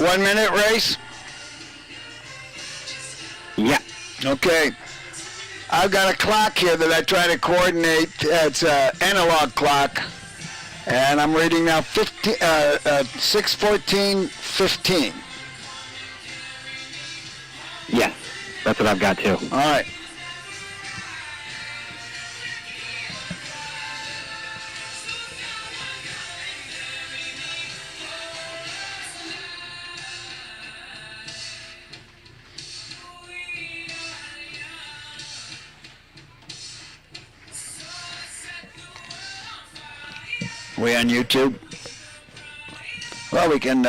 1 minute race? Yeah. Okay. I've got a clock here that I try to coordinate. It's an analog clock. And I'm reading now 6:14:15. Yes, that's what I've got too. All right. We on YouTube? Well, we can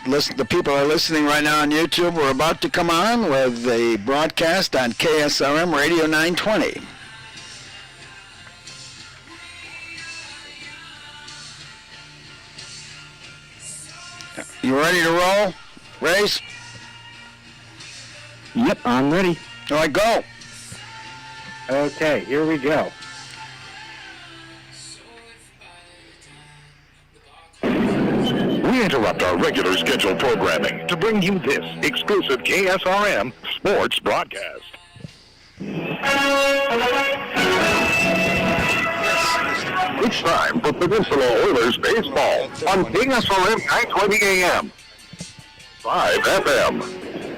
listen. The people are listening right now on YouTube. We're about to come on with the broadcast on KSRM Radio 920. You ready to roll? Race? Yep, I'm ready. All right, go. Okay, here we go. We interrupt our regular scheduled programming to bring you this exclusive KSRM sports broadcast. It's time for Peninsula Oilers baseball on KSRM 920 AM, 5 FM.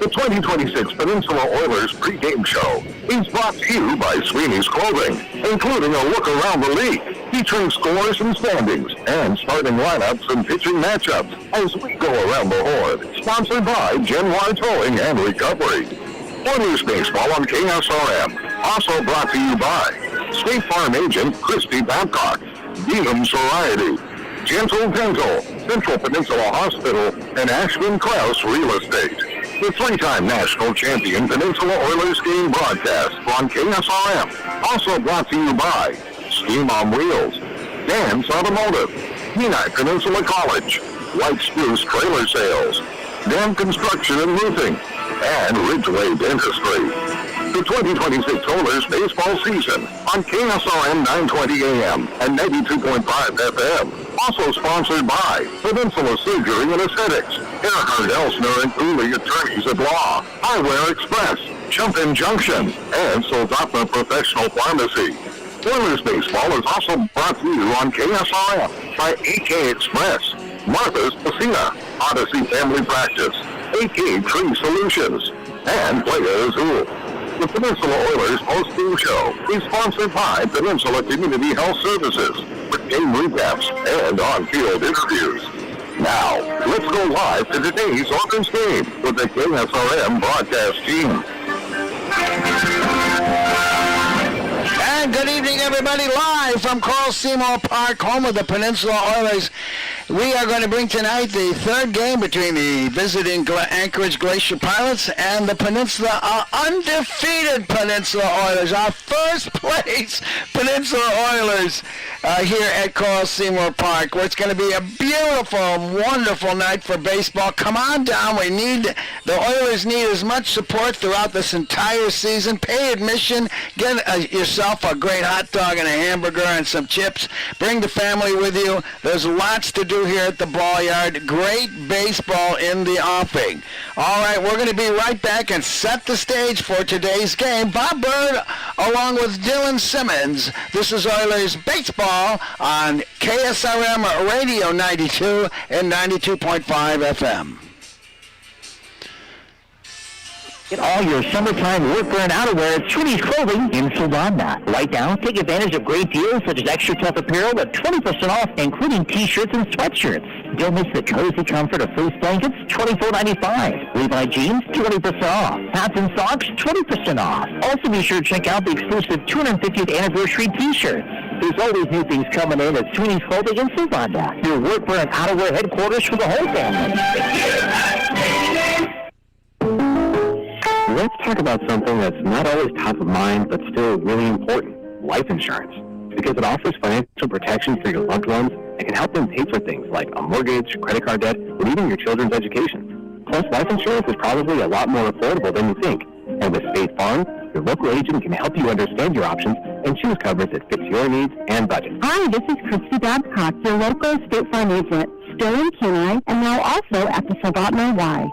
The 2026 Peninsula Oilers pregame show is brought to you by Sweeney's Clothing, including a look around the league, featuring scores and standings, and starting lineups and pitching matchups as we go around the horn. Sponsored by Genoir Towing and Recovery. Oilers baseball on KSRM, also brought to you by State Farm agent Christy Babcock, Beanham Variety, Gentle Dental, Central Peninsula Hospital, and Ashman Krause Real Estate. The three-time national champion Peninsula Oilers game broadcast on KSRM. Also brought to you by Steam on Wheels, Dan's Automotive, Kenai Peninsula College, White Spruce Trailer Sales, Dan Construction and Roofing, and Ridgeway Dentistry. The 2026 Oilers baseball season on KSRM 920 AM and 92.5 FM. Also sponsored by Peninsula Surgery and Aesthetics, Earhart Elsner and Cooley Attorneys at Law, Highware Express, Chumpin Junction, and Soldotna Professional Pharmacy. Oilers baseball is also brought to you on KSRM by AK Express, Martha's Casino, Odyssey Family Practice, AK Tree Solutions, and Playa Azul. The Peninsula Oilers post-game show is sponsored by Peninsula Community Health Services for game recaps and on-field interviews. Now, let's go live to today's Oilers game with the KSRM broadcast team. And good evening, everybody, live from Carl Seymour Park, home of the Peninsula Oilers. We are going to bring tonight the third game between the visiting Anchorage Glacier Pilots and the Peninsula, our undefeated Peninsula Oilers, our first place Peninsula Oilers here at Carl Seymour Park, where it's going to be a beautiful, wonderful night for baseball. Come on down. The Oilers need as much support throughout this entire season. Pay admission. Get yourself a great hot dog and a hamburger and some chips. Bring the family with you. There's lots to do here at the ball yard. Great baseball in the offing. All right, we're going to be right back and set the stage for today's game. Bob Bird along with Dylan Simmons. This is Oilers baseball on KSRM Radio 92 and 92.5 FM. Get all your summertime workwear and outerwear at Sweeney's Clothing in Sylvania. Right now, take advantage of great deals such as extra tough apparel at 20% off, including t-shirts and sweatshirts. Don't miss the cozy comfort of fleece blankets, $24.95. Levi jeans, 20% off. Hats and socks, 20% off. Also be sure to check out the exclusive 250th anniversary t-shirts. There's always new things coming in at Sweeney's Clothing in Sylvania, your workwear and outerwear headquarters for the whole family. Let's talk about something that's not always top of mind, but still really important, life insurance. Because it offers financial protection for your loved ones and can help them pay for things like a mortgage, credit card debt, or even your children's education. Plus, life insurance is probably a lot more affordable than you think. And with State Farm, your local agent can help you understand your options and choose coverage that fits your needs and budget. Hi, this is Christy Babcock, your local State Farm agent. Dylan Kenai, and now also at the Soldotna Y.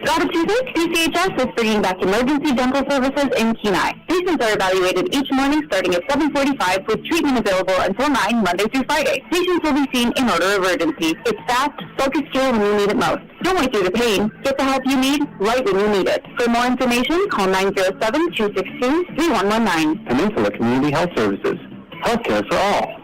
Robert Tuesday, CCHS is bringing back emergency dental services in Kenai. Patients are evaluated each morning starting at 7:45 with treatment available until 9 Monday through Friday. Patients will be seen in order of urgency. It's fast, focused care when you need it most. Don't wait through the pain. Get the help you need right when you need it. For more information, call 907-262-3119. Peninsula Community Health Services. Healthcare for all.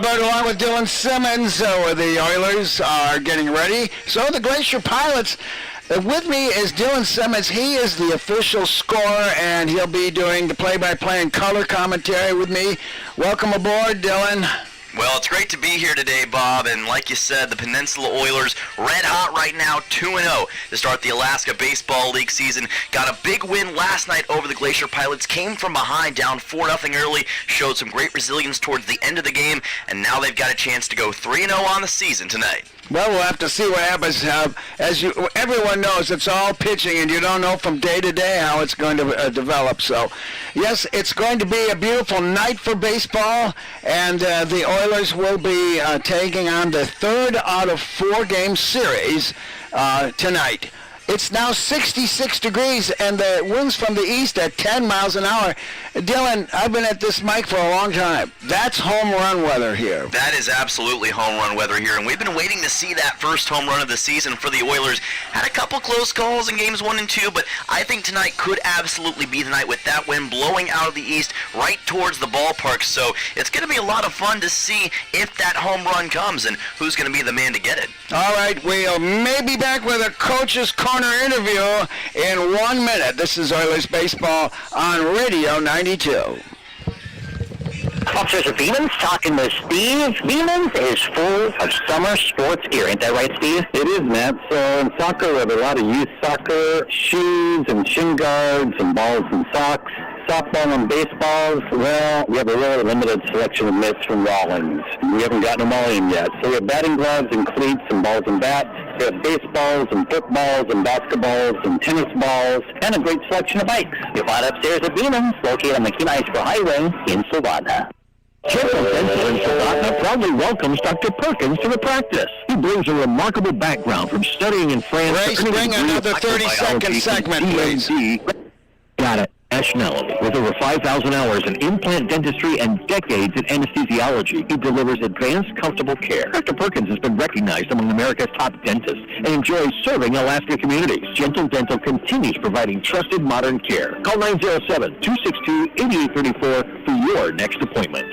But along with Dylan Simmons, where the Oilers are getting ready. So the Glacier Pilots. With me is Dylan Simmons. He is the official scorer, and he'll be doing the play-by-play and color commentary with me. Welcome aboard, Dylan. Well, it's great to be here today, Bob, and like you said, the Peninsula Oilers red hot right now, 2-0 to start the Alaska Baseball League season. Got a big win last night over the Glacier Pilots, came from behind, down 4-0 early, showed some great resilience towards the end of the game, and now they've got a chance to go 3-0 on the season tonight. Well, we'll have to see what happens. Everyone knows it's all pitching, and you don't know from day to day how it's going to develop. So, yes, it's going to be a beautiful night for baseball, and the Oilers will be taking on the third out of 4-game series tonight. It's now 66 degrees, and the winds from the east at 10 miles an hour. Dylan, I've been at this mic for a long time. That's home run weather here. That is absolutely home run weather here, and we've been waiting to see that first home run of the season for the Oilers. Had a couple close calls in games 1 and 2, but I think tonight could absolutely be the night with that wind blowing out of the east right towards the ballpark. So it's going to be a lot of fun to see if that home run comes and who's going to be the man to get it. All right, we'll maybe be back with a Coach's Corner interview in 1 minute. This is Oilers Baseball on Radio 92. Officers of Beeman's talking with Steve. Beeman's is full of summer sports gear. Ain't that right, Steve? It is, Matt. So in soccer, we have a lot of youth soccer, shoes and shin guards and balls and socks. Softball and baseballs, well, we have a really limited selection of mitts from Rollins. We haven't gotten them all in yet. So we have batting gloves and cleats and balls and bats. We have baseballs and footballs and basketballs and tennis balls, And a great selection of bikes. You'll find upstairs at Beeman's, located on the Kenai Expo Highway in Soldotna. Gentle Dental in Soldotna proudly welcomes Dr. Perkins to the practice. He brings a remarkable background from studying in France. Grace, bring another 30-second segment, please. Got it. Nationality. With over 5,000 hours in implant dentistry and decades in anesthesiology, he delivers advanced, comfortable care. Dr. Perkins has been recognized among America's top dentists and enjoys serving Alaska communities. Gentle Dental continues providing trusted modern care. Call 907-262-8834 for your next appointment.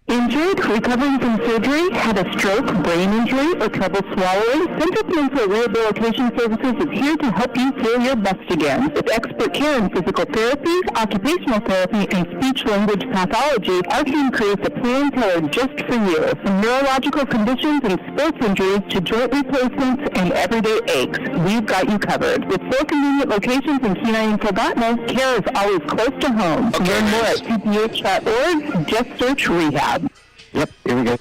Injured, recovering from surgery, had a stroke, brain injury, or trouble swallowing? Central Peninsula Rehabilitation Services is here to help you feel your best again. With expert care in physical therapy, occupational therapy, and speech-language pathology, our team creates a plan tailored just for you. From neurological conditions and sports injuries to joint replacements and everyday aches, we've got you covered. With 4 convenient locations in Kenai and Soldotna, care is always close to home. To learn more at cph.org, just search rehab. Yep, here we go.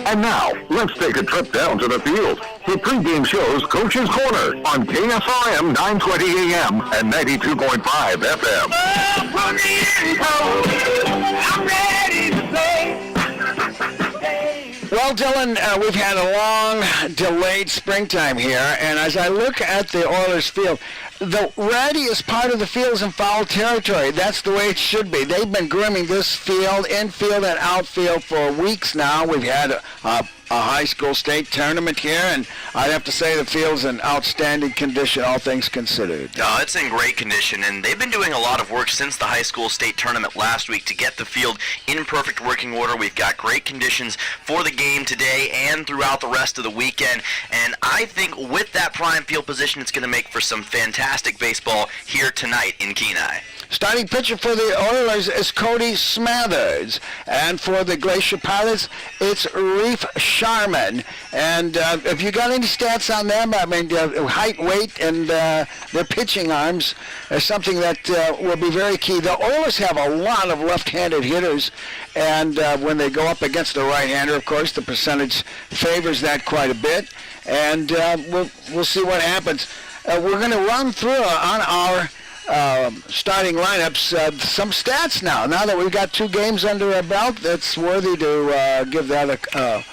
And now, let's take a trip down to the field. The pregame show's Coach's Corner on KSRM 920 AM and 92.5 FM. I'm ready to play. Well, Dylan, we've had a long, delayed springtime here, and as I look at the Oilers field, the readiest part of the field is in foul territory. That's the way it should be. They've been grooming this field, infield and outfield, for weeks now. We've had a high school state tournament here, and I'd have to say the field's in outstanding condition, all things considered. It's in great condition, and they've been doing a lot of work since the high school state tournament last week to get the field in perfect working order. We've got great conditions for the game today and throughout the rest of the weekend, and I think with that prime field position, it's going to make for some fantastic baseball here tonight in Kenai. Starting pitcher for the Oilers is Cody Smathers, and for the Glacier Pilots, it's Reef Sharman. And if you got any stats on them, I mean, height, weight, and their pitching arms is something that will be very key. The Oilers have a lot of left-handed hitters, and when they go up against a right-hander, of course, the percentage favors that quite a bit. And we'll see what happens. We're going to run through on our starting lineups some stats now. Now that we've got 2 games under our belt, it's worthy to give that a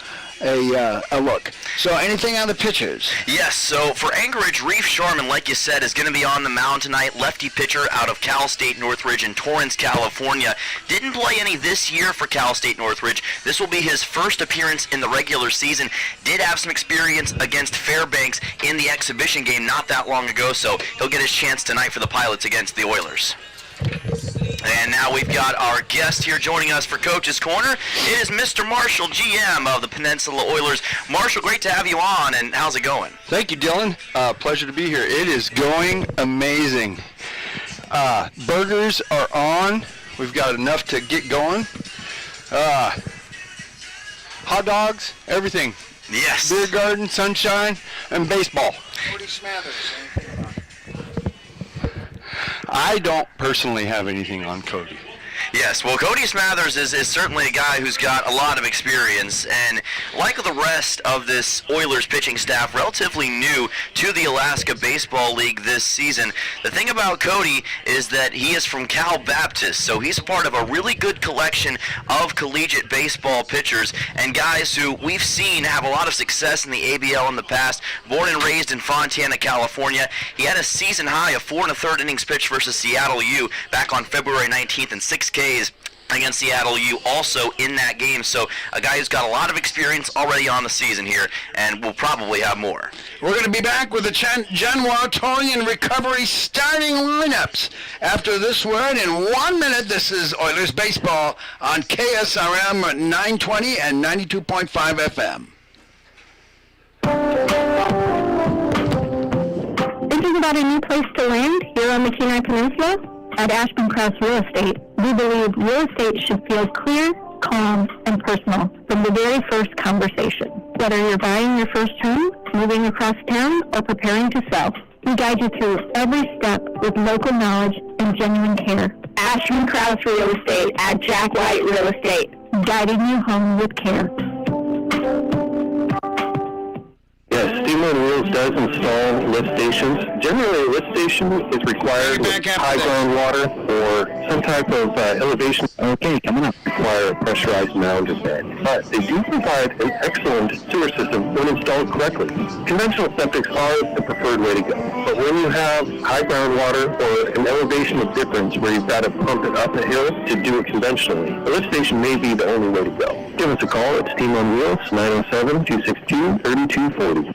look. So anything on the pitchers? Yes, so for Anchorage, Reef Sharman, like you said, is going to be on the mound tonight. Lefty pitcher out of Cal State Northridge in Torrance, California. Didn't play any this year for Cal State Northridge. This will be his first appearance in the regular season. Did have some experience against Fairbanks in the exhibition game not that long ago, so he'll get his chance tonight for the Pilots against the Oilers. And now we've got our guest here joining us for Coach's Corner. It is Mr. Marshall, GM of the Peninsula Oilers. Marshall, great to have you on, and how's it going? Thank you, Dylan. Pleasure to be here. It is going amazing. Burgers are on. We've got enough to get going. Hot dogs, everything. Yes. Beer garden, sunshine, and baseball. Cody Smathers. I don't personally have anything on Cody. Yes, well, Cody Smathers is certainly a guy who's got a lot of experience, and like the rest of this Oilers pitching staff, relatively new to the Alaska Baseball League this season. The thing about Cody is that he is from Cal Baptist, so he's part of a really good collection of collegiate baseball pitchers and guys who we've seen have a lot of success in the ABL in the past. Born and raised in Fontana, California, he had a season high of 4 1/3 innings pitched versus Seattle U back on February 19th and 6 Ks against Seattle U also in that game. So a guy who's got a lot of experience already on the season here, and will probably have more. We're going to be back with the Genoa Towing and Recovery starting lineups after this word in 1 minute. This is Oilers Baseball on KSRM 920 and 92.5 FM. Thinking about a new place to land here on the Kenai Peninsula? At Ashman Cross Real Estate, we believe real estate should feel clear, calm, and personal from the very first conversation. Whether you're buying your first home, moving across town, or preparing to sell, we guide you through every step with local knowledge and genuine care. Ashman Cross Real Estate at Jack White Real Estate, guiding you home with care. Yes, Steam on Wheels does install lift stations. Generally, a lift station is required with high groundwater or some type of elevation. Okay, coming up. Require a pressurized mound of bed. But they do provide an excellent sewer system when installed correctly. Conventional septics are the preferred way to go. But when you have high groundwater or an elevation of difference where you've got to pump it up a hill to do it conventionally, a lift station may be the only way to go. Give us a call at Steam on Wheels, 907-262-3240.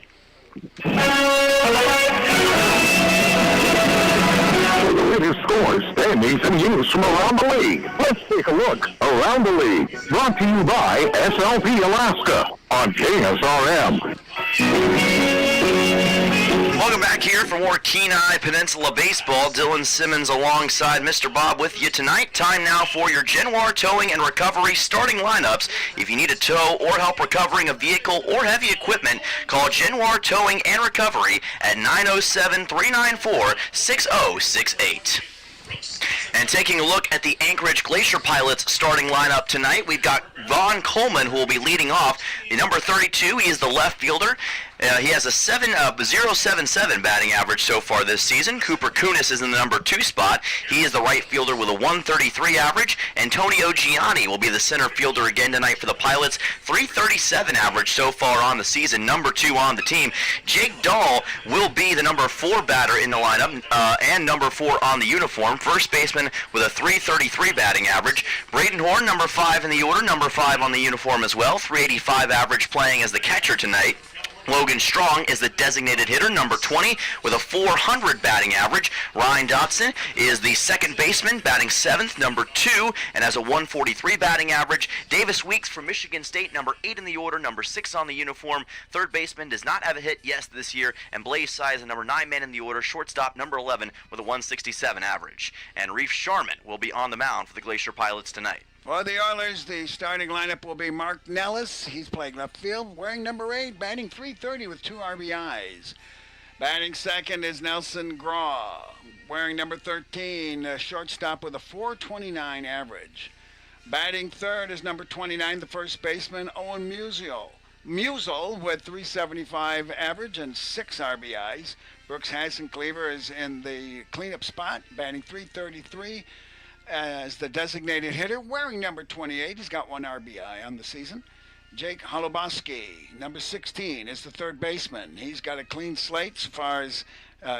The latest scores, standings, and news from around the league. Let's take a look around the league. Brought to you by SLP Alaska on KSRM. Welcome back here for more Kenai Peninsula Baseball. Dylan Simmons alongside Mr. Bob with you tonight. Time now for your Genoa Towing and Recovery starting lineups. If you need a tow or help recovering a vehicle or heavy equipment, call Genoa Towing and Recovery at 907-394-6068. And taking a look at the Anchorage Glacier Pilots starting lineup tonight, we've got Vaughn Coleman, who will be leading off. The number 32, he is the left fielder. He has a 0.77 batting average so far this season. Cooper Kunis is in the number 2 spot. He is the right fielder with a 1.33 average. Antonio Gianni will be the center fielder again tonight for the Pilots. 3.37 average so far on the season, number 2 on the team. Jake Dahl will be the number 4 batter in the lineup and number 4 on the uniform. First baseman with a 3.33 batting average. Braden Horn, number 5 in the order, number 5 on the uniform as well. 3.85 average playing as the catcher tonight. Logan Strong is the designated hitter, number 20, with a 400 batting average. Ryan Dotson is the second baseman, batting 7th, number 2, and has a 143 batting average. Davis Weeks from Michigan State, number 8 in the order, number 6 on the uniform. Third baseman does not have a hit this year, and Blaze Sy is the number 9 man in the order, shortstop, number 11, with a 167 average. And Reef Sharman will be on the mound for the Glacier Pilots tonight. For the Oilers, the starting lineup will be Mark Nellis. He's playing left field, wearing number 8, batting .330 with 2 RBIs. Batting second is Nelson Graw, wearing number 13, a shortstop with a .429 average. Batting third is number 29, the first baseman, Owen Musial with .375 average and 6 RBIs. Brooks Hasencleaver is in the cleanup spot, batting .333 as the designated hitter, wearing number 28. He's got 1 RBI on the season. Jake Holoboski, number 16, is the third baseman. He's got a clean slate so far as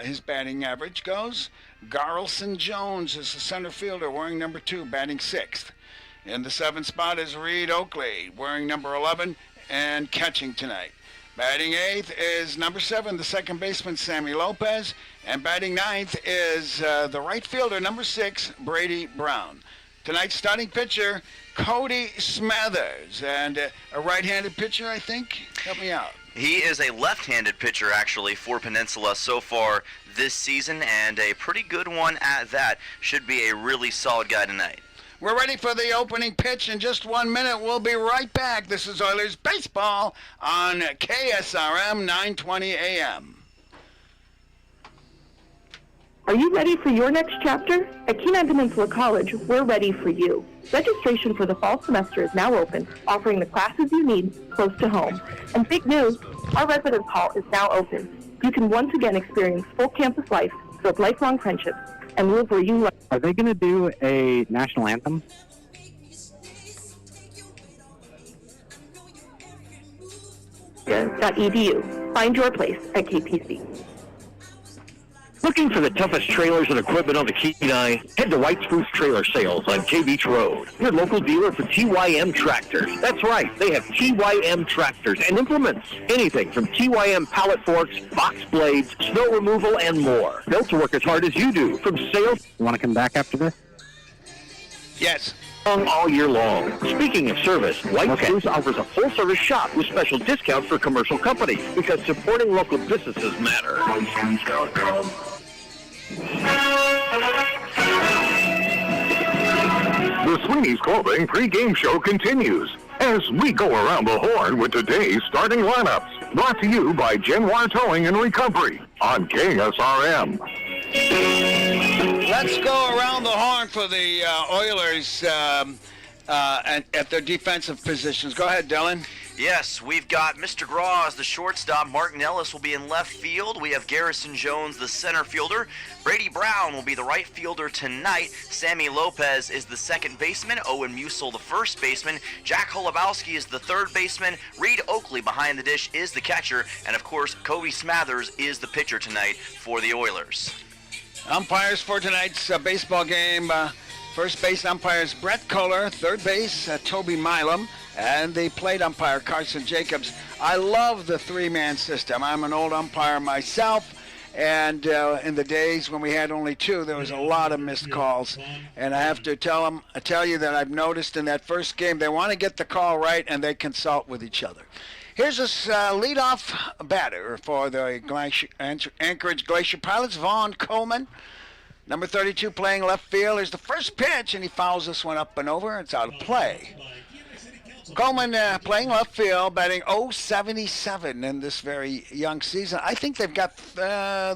his batting average goes. Garrelson Jones is the center fielder, wearing number 2, batting 6th. In the 7th spot is Reed Oakley, wearing number 11 and catching tonight. Batting 8th is number 7, the second baseman, Sammy Lopez. And batting 9th is the right fielder, number 6, Brady Brown. Tonight's starting pitcher, Cody Smathers. And a right-handed pitcher, I think. Help me out. He is a left-handed pitcher, actually, for Peninsula so far this season, and a pretty good one at that. Should be a really solid guy tonight. We're ready for the opening pitch in just 1 minute. We'll be right back. This is Oilers Baseball on KSRM 920 AM. Are you ready for your next chapter? At Kenai Peninsula College, we're ready for you. Registration for the fall semester is now open, offering the classes you need close to home. And big news, our residence hall is now open. You can once again experience full campus life, build lifelong friendships, and live where you love. Are they going to do a national anthem? .edu. Find your place at KPC. Looking for the toughest trailers and equipment on the Kenai? Head to White Spruce Trailer Sales on K Beach Road, your local dealer for TYM tractors. That's right, they have TYM tractors and implements. Anything from TYM pallet forks, box blades, snow removal, and more. Built to work as hard as you do. From sales... You want to come back after this? Yes. all year long. Speaking of service, White Spruce offers a full-service shop with special discounts for commercial companies because supporting local businesses matter. The Sweeney's Clothing pregame show continues as we go around the horn with today's starting lineups. Brought to you by Genoir Towing and Recovery on KSRM. Let's go around the horn for the Oilers at their defensive positions. Go ahead, Dylan. Yes, we've got Mr. Graw as the shortstop. Mark Nellis will be in left field. We have Garrison Jones, the center fielder. Brady Brown will be the right fielder tonight. Sammy Lopez is the second baseman. Owen Musial, the first baseman. Jack Holubowski is the third baseman. Reed Oakley behind the dish is the catcher. And, of course, Cody Smathers is the pitcher tonight for the Oilers. Umpires for tonight's baseball game. First base umpires Brett Kohler, third base Toby Milam, and the plate umpire Carson Jacobs. I love the three-man system. I'm an old umpire myself, and in the days when we had only two, there was a lot of missed calls. And I have to tell you that I've noticed in that first game, they want to get the call right, and they consult with each other. Here's this leadoff batter for the Anchorage Glacier Pilots, Vaughn Coleman. Number 32 playing left field. Here's the first pitch, and he fouls this one up and over. It's out of play. Coleman playing left field, batting .077 in this very young season. I think they've got,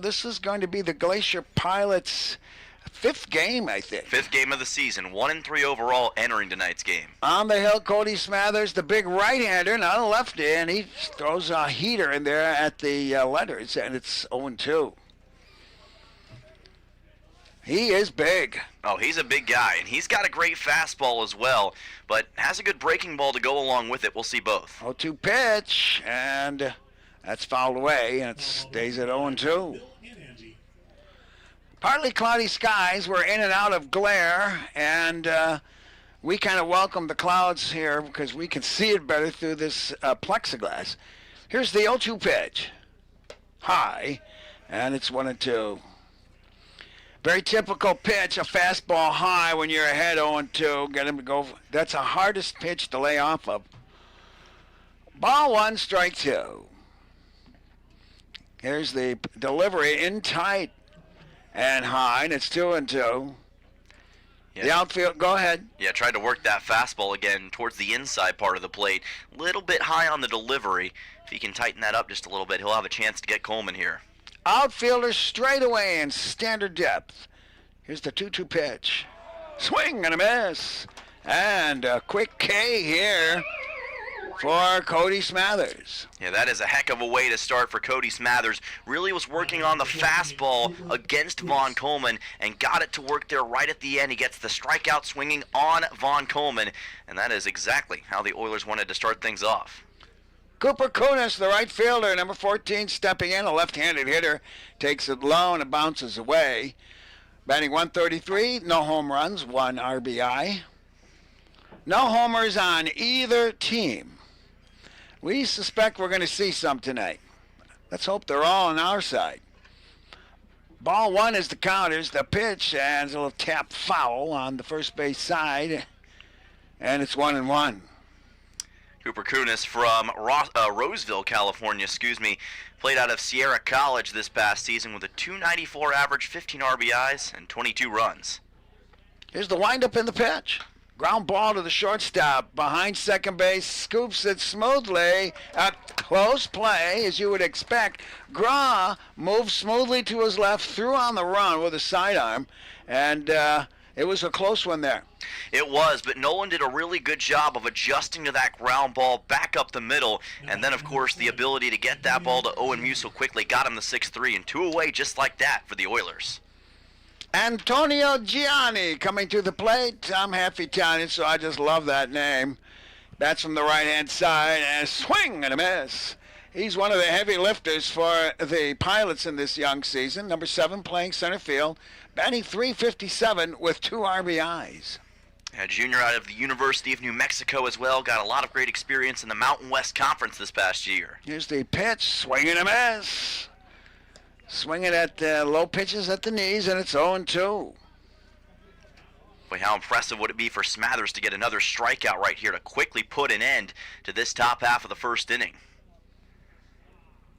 this is going to be the Glacier Pilots' fifth game, I think. Fifth game of the season. 1-3 overall entering tonight's game. On the hill, Cody Smathers, the big right-hander, not a lefty, and he throws a heater in there at the letters, and it's 0-2. He is big. Oh, he's a big guy, and he's got a great fastball as well, but has a good breaking ball to go along with it. We'll see both. 0-2 pitch, and that's fouled away, and it stays at 0-2. Partly cloudy skies. We're in and out of glare, and we kind of welcome the clouds here because we can see it better through this plexiglass. Here's the 0-2 pitch. High, and it's 1-2. Very typical pitch, a fastball high when you're ahead 0-2. Get him to go. That's the hardest pitch to lay off of. Ball one, strike two. Here's the delivery in tight and high, and it's 2-2. Yeah. The outfield, go ahead. Yeah, tried to work that fastball again towards the inside part of the plate. Little bit high on the delivery. If he can tighten that up just a little bit, he'll have a chance to get Coleman here. Outfielders straight away in standard depth. Here's the 2-2 pitch. Swing and a miss. And a quick K here for Cody Smathers. Yeah, that is a heck of a way to start for Cody Smathers. Really was working on the fastball against Vaughn Coleman and got it to work there right at the end. He gets the strikeout swinging on Vaughn Coleman, and that is exactly how the Oilers wanted to start things off. Cooper Kunis, the right fielder, number 14, stepping in, a left-handed hitter, takes it low and it bounces away. Batting 133, no home runs, 1 RBI. No homers on either team. We suspect we're going to see some tonight. Let's hope they're all on our side. Ball 1 is the counters, the pitch, and a little tap foul on the first base side, and it's 1-1. Cooper Kunis from Roseville, California, played out of Sierra College this past season with a .294 average, 15 RBIs, and 22 runs. Here's the windup in the pitch. Ground ball to the shortstop. Behind second base, scoops it smoothly. A close play, as you would expect. Gra moves smoothly to his left, threw on the run with a sidearm, and it was a close one there. It was, but Nolan did a really good job of adjusting to that ground ball back up the middle, and then, of course, the ability to get that ball to Owen Musil quickly got him the 6-3 and 2 away just like that for the Oilers. Antonio Gianni coming to the plate. I'm half Italian, so I just love that name. Bats from the right-hand side, and a swing and a miss. He's one of the heavy lifters for the Pilots in this young season. Number 7 playing center field, batting .357 with 2 RBIs. A junior out of the University of New Mexico as well. Got a lot of great experience in the Mountain West Conference this past year. Here's the pitch, swing and a miss. Swinging at low pitches at the knees, and it's 0-2. Boy, how impressive would it be for Smathers to get another strikeout right here to quickly put an end to this top half of the first inning.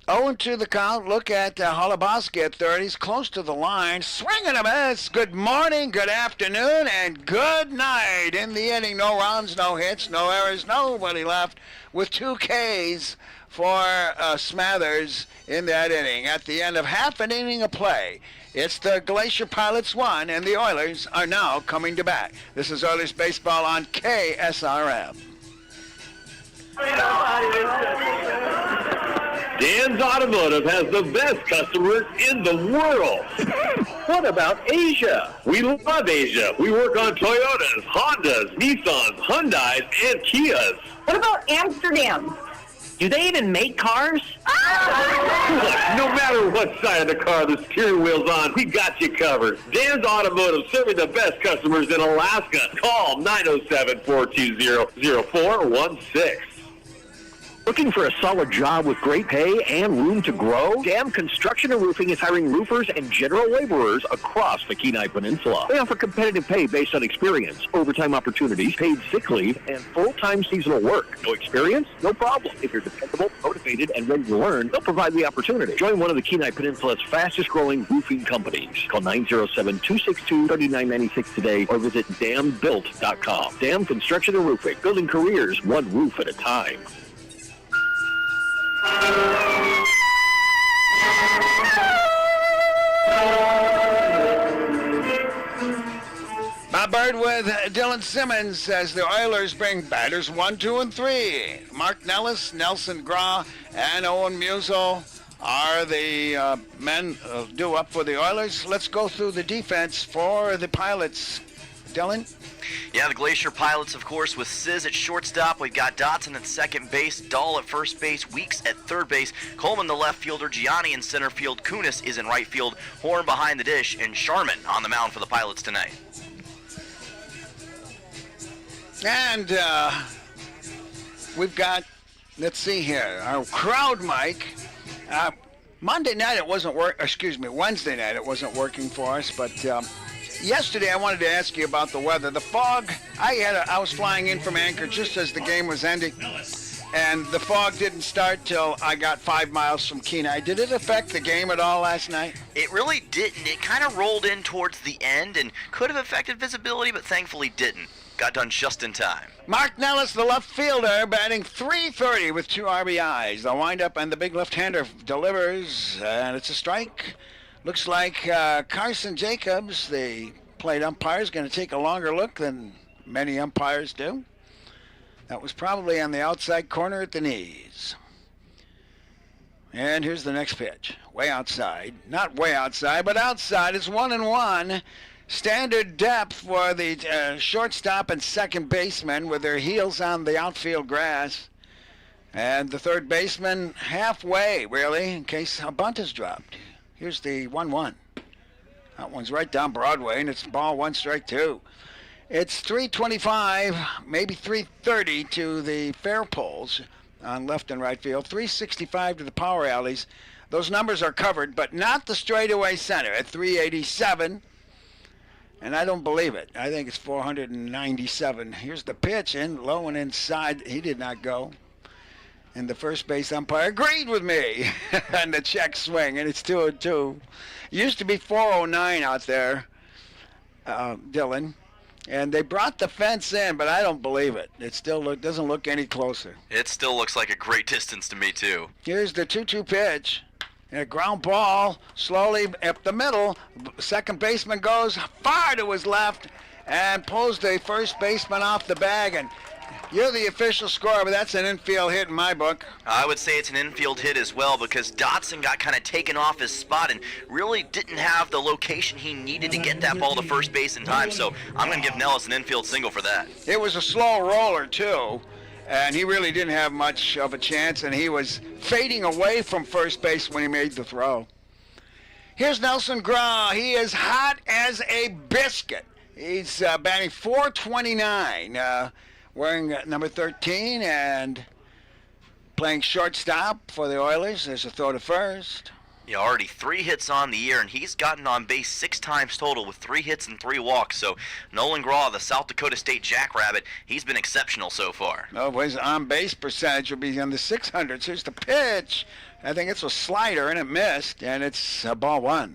0-2 the count. Look at Holoboski at third. He's close to the line. Swing and a miss. Good morning, good afternoon, and good night. In the inning, no runs, no hits, no errors, nobody left with 2 Ks for Smathers in that inning. At the end of half an inning of play, it's the Glacier Pilots 1, and the Oilers are now coming to bat. This is Oilers Baseball on KSRM. Dan's Automotive has the best customers in the world. What about Asia? We love Asia. We work on Toyotas, Hondas, Nissans, Hyundais, and Kias. What about Amsterdam? Do they even make cars? No matter what side of the car the steering wheel's on, we got you covered. Dan's Automotive, serving the best customers in Alaska. Call 907-420-0416. Looking for a solid job with great pay and room to grow? Dam Construction and Roofing is hiring roofers and general laborers across the Kenai Peninsula. They offer competitive pay based on experience, overtime opportunities, paid sick leave, and full-time seasonal work. No experience? No problem. If you're dependable, motivated, and ready to learn, they'll provide the opportunity. Join one of the Kenai Peninsula's fastest-growing roofing companies. Call 907-262-3996 today or visit dambuilt.com. Dam Construction and Roofing, building careers one roof at a time. Bob Bird with Dylan Simmons as the Oilers bring batters 1, 2, and 3. Mark Nellis, Nelson Gra, and Owen Musil are the men due up for the Oilers. Let's go through the defense for the Pilots. Dylan? Yeah, the Glacier Pilots, of course, with Sizz at shortstop. We've got Dotson at second base, Dahl at first base, Weeks at third base, Coleman the left fielder, Gianni in center field, Kunis is in right field, Horn behind the dish, and Sharman on the mound for the Pilots tonight. And we've got, let's see here, our crowd mic. Wednesday night it wasn't working for us, but yesterday I wanted to ask you about the weather. The fog, I was flying in from Anchorage just as the game was ending, and the fog didn't start till I got 5 miles from Kenai. Did it affect the game at all last night? It really didn't. It kind of rolled in towards the end and could have affected visibility, but thankfully didn't. Got done just in time. Mark Nellis, the left fielder, batting .330 with 2 RBIs. The windup and the big left-hander delivers, and it's a strike. Looks like Carson Jacobs, the plate umpire, is going to take a longer look than many umpires do. That was probably on the outside corner at the knees. And here's the next pitch. Way outside. Not way outside, but outside. It's 1-1. Standard depth for the shortstop and second baseman with their heels on the outfield grass. And the third baseman halfway, really, in case a bunt is dropped. Here's the 1-1. That one's right down Broadway, and it's ball 1, strike 2. It's 325, maybe 330 to the fair poles on left and right field, 365 to the power alleys. Those numbers are covered, but not the straightaway center at 387. And I don't believe it. I think it's 497. Here's the pitch, in low and inside. He did not go. And the first base umpire agreed with me on the check swing, and it's 2-2. It used to be 409 out there, Dylan. And they brought the fence in, but I don't believe it. It still doesn't look any closer. It still looks like a great distance to me, too. Here's the 2-2 pitch. And a ground ball slowly up the middle. Second baseman goes far to his left and pulls the first baseman off the bag. And you're the official scorer, but that's an infield hit in my book. I would say it's an infield hit as well because Dotson got kind of taken off his spot and really didn't have the location he needed to get that ball to first base in time. So I'm going to give Nellis an infield single for that. It was a slow roller, too. And he really didn't have much of a chance, and he was fading away from first base when he made the throw. Here's Nelson Graw. He is hot as a biscuit. He's batting .429, wearing number 13 and playing shortstop for the Oilers. There's a throw to first. Yeah, already 3 hits on the year, and he's gotten on base 6 times total with 3 hits and 3 walks. So Nolan Graw, the South Dakota State Jackrabbit, he's been exceptional so far. Oh, his on-base percentage will be in the 600s. Here's the pitch. I think it's a slider, and it missed, and it's ball 1.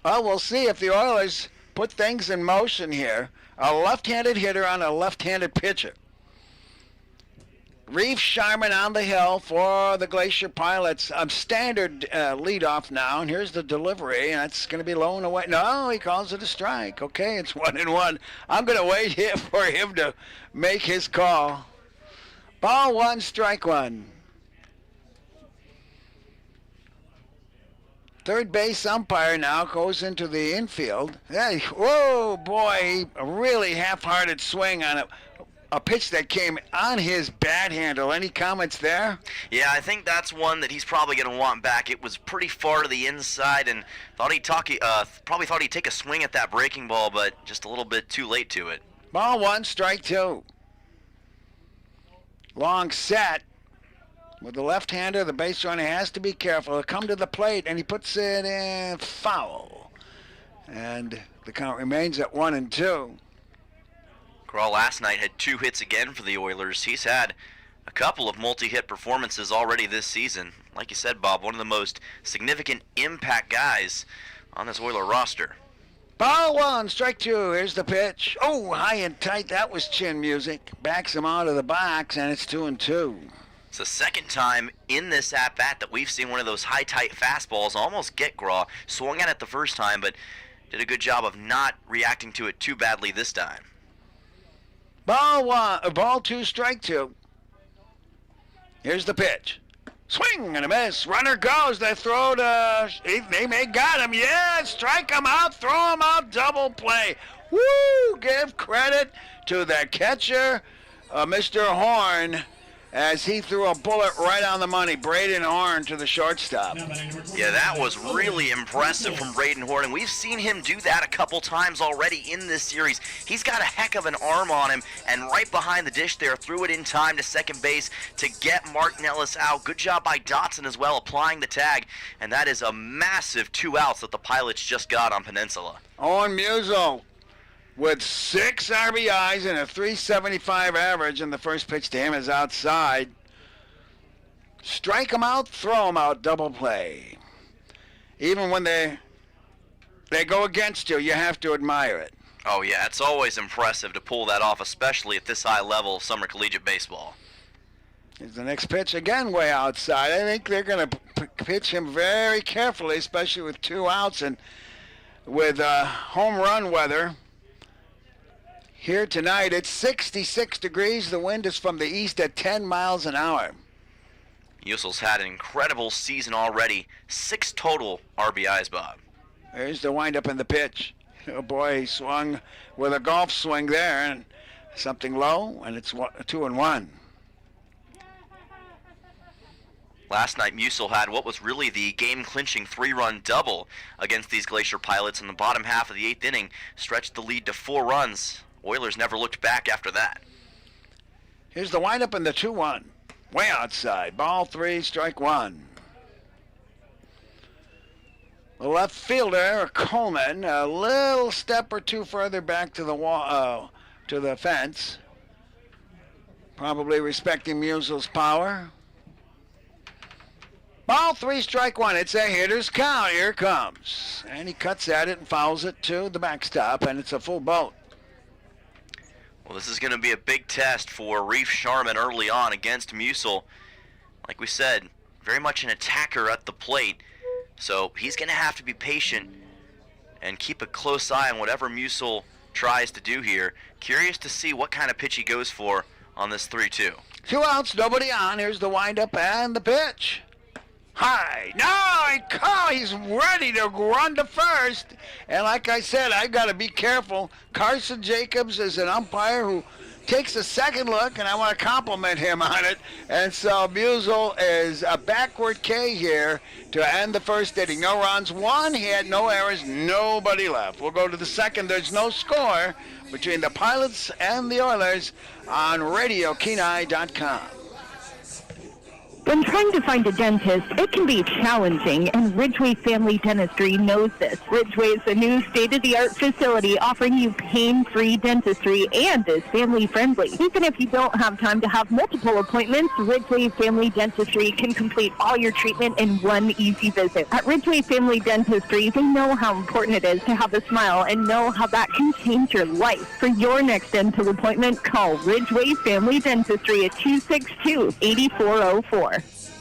Well, we'll see if the Oilers put things in motion here. A left-handed hitter on a left-handed pitcher. Reeve Sharman on the hill for the Glacier Pilots. Standard leadoff now, and here's the delivery, and it's going to be low and away. No, he calls it a strike. Okay, it's 1-1. I'm going to wait here for him to make his call. Ball 1, strike 1. Third base umpire now goes into the infield. Hey, whoa, boy, he really half-hearted swing on a pitch that came on his bat handle. Any comments there? Yeah, I think that's one that he's probably going to want back. It was pretty far to the inside, and probably thought he'd take a swing at that breaking ball, but just a little bit too late to it. Ball 1, strike 2. Long set. With the left-hander, the base runner has to be careful. He'll come to the plate, and he puts it in foul. And the count remains at 1-2. Graw last night had 2 hits again for the Oilers. He's had a couple of multi-hit performances already this season. Like you said, Bob, one of the most significant impact guys on this Oiler roster. Ball 1, strike 2. Here's the pitch. Oh, high and tight. That was chin music. Backs him out of the box, and it's 2-2. It's the second time in this at-bat that we've seen one of those high, tight fastballs almost get Graw. Swung at it the first time, but did a good job of not reacting to it too badly this time. Ball 2, strike 2. Here's the pitch. Swing and a miss. Runner goes. They throw to... They may got him. Yeah, strike him out. Throw him out. Double play. Woo! Give credit to the catcher, Mr. Horn, as he threw a bullet right on the money. Braden Horn to the shortstop. Yeah, that was really impressive from Braden Horn, and we've seen him do that a couple times already in this series. He's got a heck of an arm on him, and right behind the dish there, threw it in time to second base to get Mark Nellis out. Good job by Dotson as well, applying the tag, and that is a massive 2 outs that the Pilots just got on Peninsula. Owen Musil with 6 RBIs and a 375 average, and the first pitch to him is outside. Strike him out, throw him out, double play. Even when they go against you, you have to admire it. Oh, yeah, it's always impressive to pull that off, especially at this high level of summer collegiate baseball. Here's the next pitch, again way outside. I think they're going to pitch him very carefully, especially with 2 outs and with home run weather. Here tonight, it's 66 degrees. The wind is from the east at 10 miles an hour. Musil's had an incredible season already. 6 total RBIs, Bob. There's the windup in the pitch. Oh boy, he swung with a golf swing there, and something low, and it's 2-1. Last night, Musil had what was really the game-clinching 3-run double against these Glacier Pilots in the bottom half of the 8th inning, stretched the lead to 4 runs. Oilers never looked back after that. Here's the windup in the 2-1. Way outside. Ball 3, strike 1. The left fielder, Coleman, a little step or 2 further back to the wall, to the fence. Probably respecting Musil's power. Ball 3, strike 1. It's a hitter's count. Here it comes. And he cuts at it and fouls it to the backstop, and it's a full boat. Well, this is going to be a big test for Reef Sharman early on against Musil. Like we said, very much an attacker at the plate. So he's going to have to be patient and keep a close eye on whatever Musil tries to do here. Curious to see what kind of pitch he goes for on this 3-2. 2 outs, nobody on. Here's the windup and the pitch. High. No, he's ready to run to first. And like I said, I've got to be careful. Carson Jacobs is an umpire who takes a second look, and I want to compliment him on it. And so Musil is a backward K here to end the first inning. No runs, 1. He had no errors, nobody left. We'll go to the second. There's no score between the Pilots and the Oilers on RadioKenai.com. When trying to find a dentist, it can be challenging, and Ridgeway Family Dentistry knows this. Ridgeway is a new state-of-the-art facility offering you pain-free dentistry and is family-friendly. Even if you don't have time to have multiple appointments, Ridgeway Family Dentistry can complete all your treatment in one easy visit. At Ridgeway Family Dentistry, they know how important it is to have a smile and know how that can change your life. For your next dental appointment, call Ridgeway Family Dentistry at 262-8404.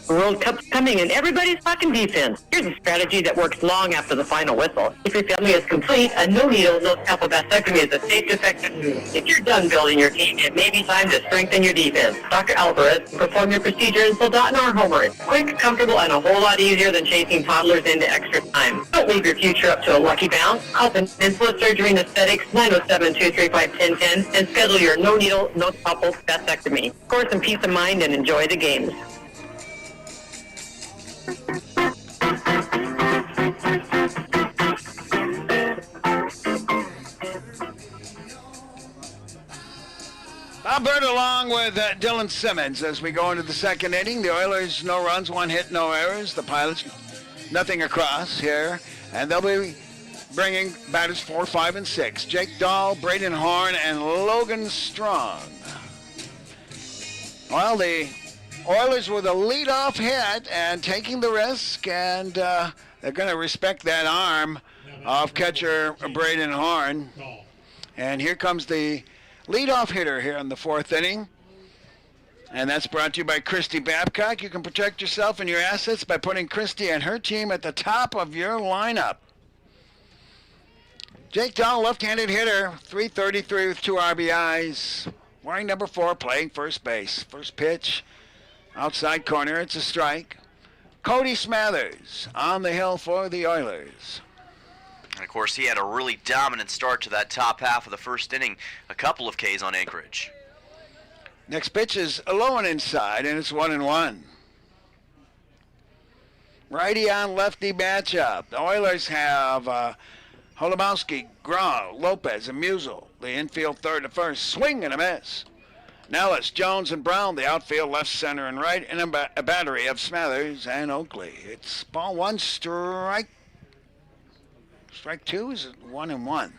The World Cup's coming and everybody's talking defense. Here's a strategy that works long after the final whistle. If your family is complete, a no-needle, no-scalpel vasectomy is a safe, effective move. If you're done building your team, it may be time to strengthen your defense. Dr. Alvarez will perform your procedure in Soldotna or Homer. It's quick, comfortable, and a whole lot easier than chasing toddlers into extra time. Don't leave your future up to a lucky bounce. Call Peninsula Surgery and Aesthetics 907-235-1010 and schedule your no-needle, no-scalpel vasectomy. Score some peace of mind and enjoy the games. Bob Bird along with Dylan Simmons as we go into the second inning. The Oilers, no runs, 1 hit, no errors. The Pilots, nothing across here. And they'll be bringing batters 4, 5, and 6. Jake Dahl, Braden Horn, and Logan Strong. Well, the Oilers with a leadoff hit and taking the risk, and they're going to respect that arm of catcher Braden Horn. And here comes the leadoff hitter here in the 4th inning. And that's brought to you by Christy Babcock. You can protect yourself and your assets by putting Christy and her team at the top of your lineup. Jake Dahl, left-handed hitter, 333 with 2 RBIs. Wearing number 4, playing first base. First pitch. Outside corner, it's a strike. Cody Smathers on the hill for the Oilers. And of course, he had a really dominant start to that top half of the first inning. A couple of Ks on Anchorage. Next pitch is low and inside, and it's 1-1. Righty on lefty matchup. The Oilers have Holubowski, Grau, Lopez, and Musil. The infield third to first. Swing and a miss. Nellis, Jones, and Brown, the outfield left, center, and right, and a battery of Smathers and Oakley. It's ball 1, strike 2 is 1-1.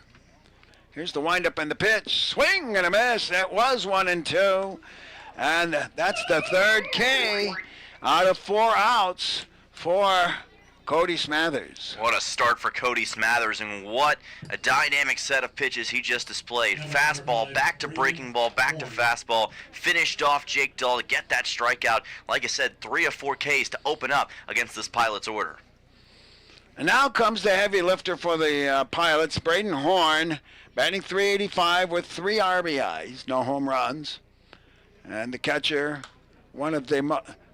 Here's the windup and the pitch. Swing and a miss. It was 1-2. And that's the third K out of 4 outs for Cody Smathers. What a start for Cody Smathers, and what a dynamic set of pitches he just displayed. Fastball, back to breaking ball, back to fastball. Finished off Jake Dahl to get that strikeout. Like I said, 3 of 4 Ks to open up against this Pilots order. And now comes the heavy lifter for the Pilots, Braden Horn, batting .385 with 3 RBIs, no home runs. And the catcher,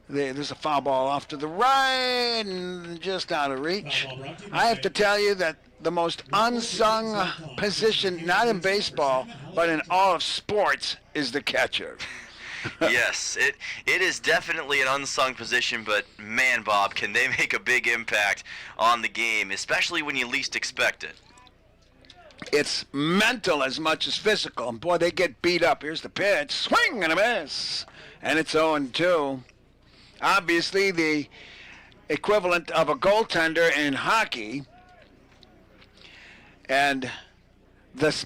there's a foul ball off to the right and just out of reach. I have to tell you that the most unsung position, not in baseball, but in all of sports, is the catcher. Yes, it is definitely an unsung position, but man, Bob, can they make a big impact on the game, especially when you least expect it. It's mental as much as physical. And boy, they get beat up. Here's the pitch. Swing and a miss. And it's 0-2. Obviously, the equivalent of a goaltender in hockey. And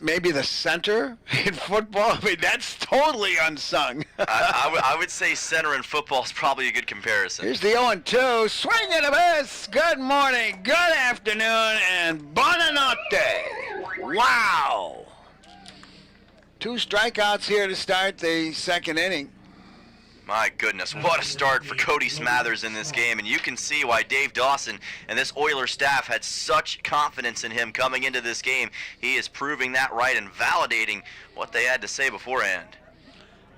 maybe the center in football. I mean, that's totally unsung. I would say center in football is probably a good comparison. Here's the 0-2. Swing and a miss. Good morning, good afternoon, and buonanotte. Wow. 2 strikeouts here to start the second inning. My goodness, what a start for Cody Smathers in this game, and you can see why Dave Dawson and this Oilers staff had such confidence in him coming into this game. He is proving that right and validating what they had to say beforehand.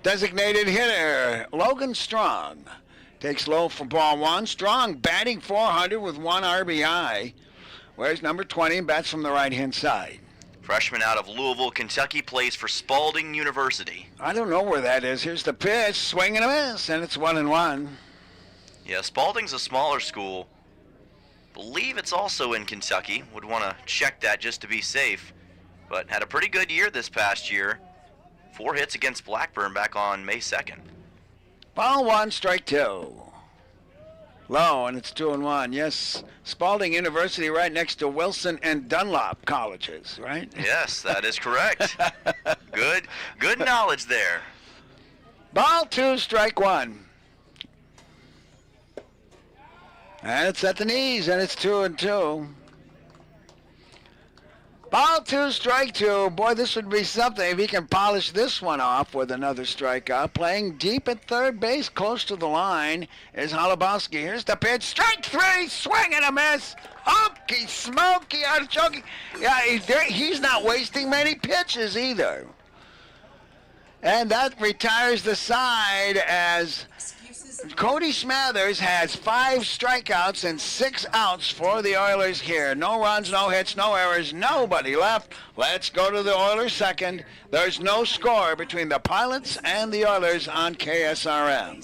Designated hitter, Logan Strong, takes low for ball 1. Strong batting .400 with 1 RBI. Where's number 20 and bats from the right-hand side. Freshman out of Louisville, Kentucky, plays for Spalding University. I don't know where that is. Here's the pitch, swing and a miss, and it's 1-1. Yeah, Spalding's a smaller school. Believe it's also in Kentucky. Would want to check that just to be safe. But had a pretty good year this past year. 4 hits against Blackburn back on May 2nd. Ball 1, strike 2. Low, and it's 2-1. Yes, Spalding University right next to Wilson and Dunlop colleges, right? Yes, that is correct. Good knowledge there. Ball 2, strike 1. And it's at the knees, and it's 2-2. Ball 2, strike 2. Boy, this would be something if he can polish this one off with another strikeout. Playing deep at third base, close to the line, is Holubowski. Here's the pitch. Strike 3, swing and a miss. Hokey smokey artichoke. Yeah, he's not wasting many pitches either. And that retires the side as Cody Smathers has 5 strikeouts and 6 outs for the Oilers here. No runs, no hits, no errors, nobody left. Let's go to the Oilers second. There's no score between the Pilots and the Oilers on KSRM.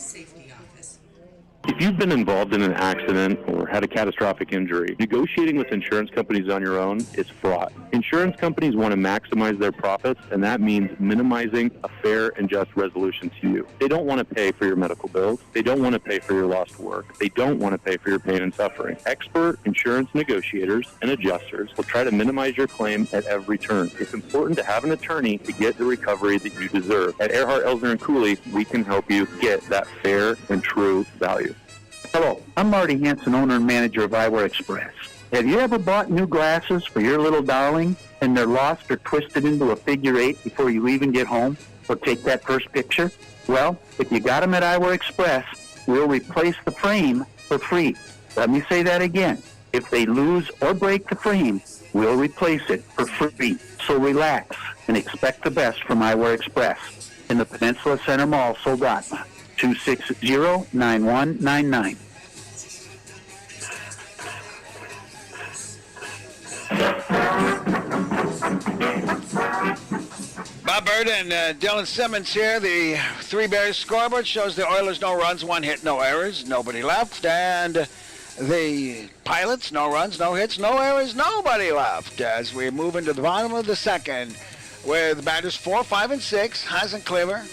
If you've been involved in an accident or had a catastrophic injury, negotiating with insurance companies on your own is fraught. Insurance companies want to maximize their profits, and that means minimizing a fair and just resolution to you. They don't want to pay for your medical bills. They don't want to pay for your lost work. They don't want to pay for your pain and suffering. Expert insurance negotiators and adjusters will try to minimize your claim at every turn. It's important to have an attorney to get the recovery that you deserve. At Earhart, Elsner and Cooley, we can help you get that fair and true value. Hello, I'm Marty Hansen, owner and manager of Eyewear Express. Have you ever bought new glasses for your little darling and they're lost or twisted into a figure 8 before you even get home or take that first picture? Well, if you got them at Eyewear Express, we'll replace the frame for free. Let me say that again. If they lose or break the frame, we'll replace it for free. So relax and expect the best from Eyewear Express in the Peninsula Center Mall, Soldotna. 260-9199. Bob Bird and Dylan Simmons here. The Three Bears scoreboard shows the Oilers no runs, 1 hit, no errors, nobody left. And the Pilots, no runs, no hits, no errors, nobody left. As we move into the bottom of the second with batters 4, 5, and 6, Hasenclever,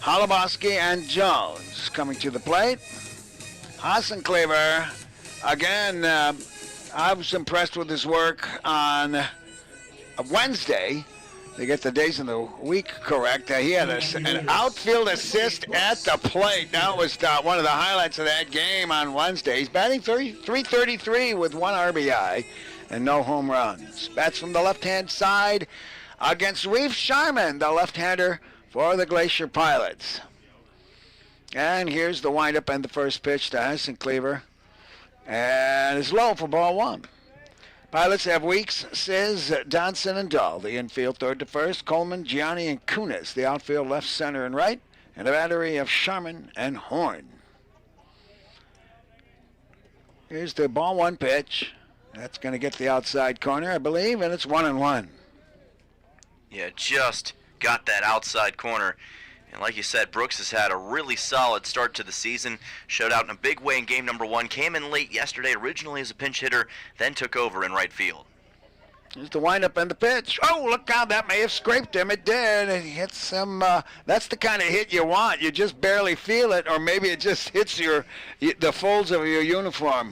Holubowski, and Jones coming to the plate. Hasenclever, again, I was impressed with his work on Wednesday. to get the days in the week correct. He had an outfield assist at the plate. That was one of the highlights of that game on Wednesday. He's batting 333 with 1 RBI and no home runs. Bats from the left-hand side against Reef Sharman, the left-hander for the Glacier Pilots. And here's the windup and the first pitch to Hudson Cleaver. And it's low for ball 1. Pilots have Weeks, Siz, Donson, and Dahl. The infield third to first. Coleman, Gianni, and Kunis. The outfield left, center, and right. And a battery of Sharman and Horn. Here's the ball 1 pitch. That's going to get the outside corner, I believe, and it's 1-1. Yeah, just got that outside corner. And like you said, Brooks has had a really solid start to the season. Showed out in a big way in game number 1. Came in late yesterday, originally as a pinch hitter, then took over in right field. Here's the windup and the pitch. Oh, look out, that may have scraped him. It did. It hits him. That's the kind of hit you want. You just barely feel it, or maybe it just hits the folds of your uniform.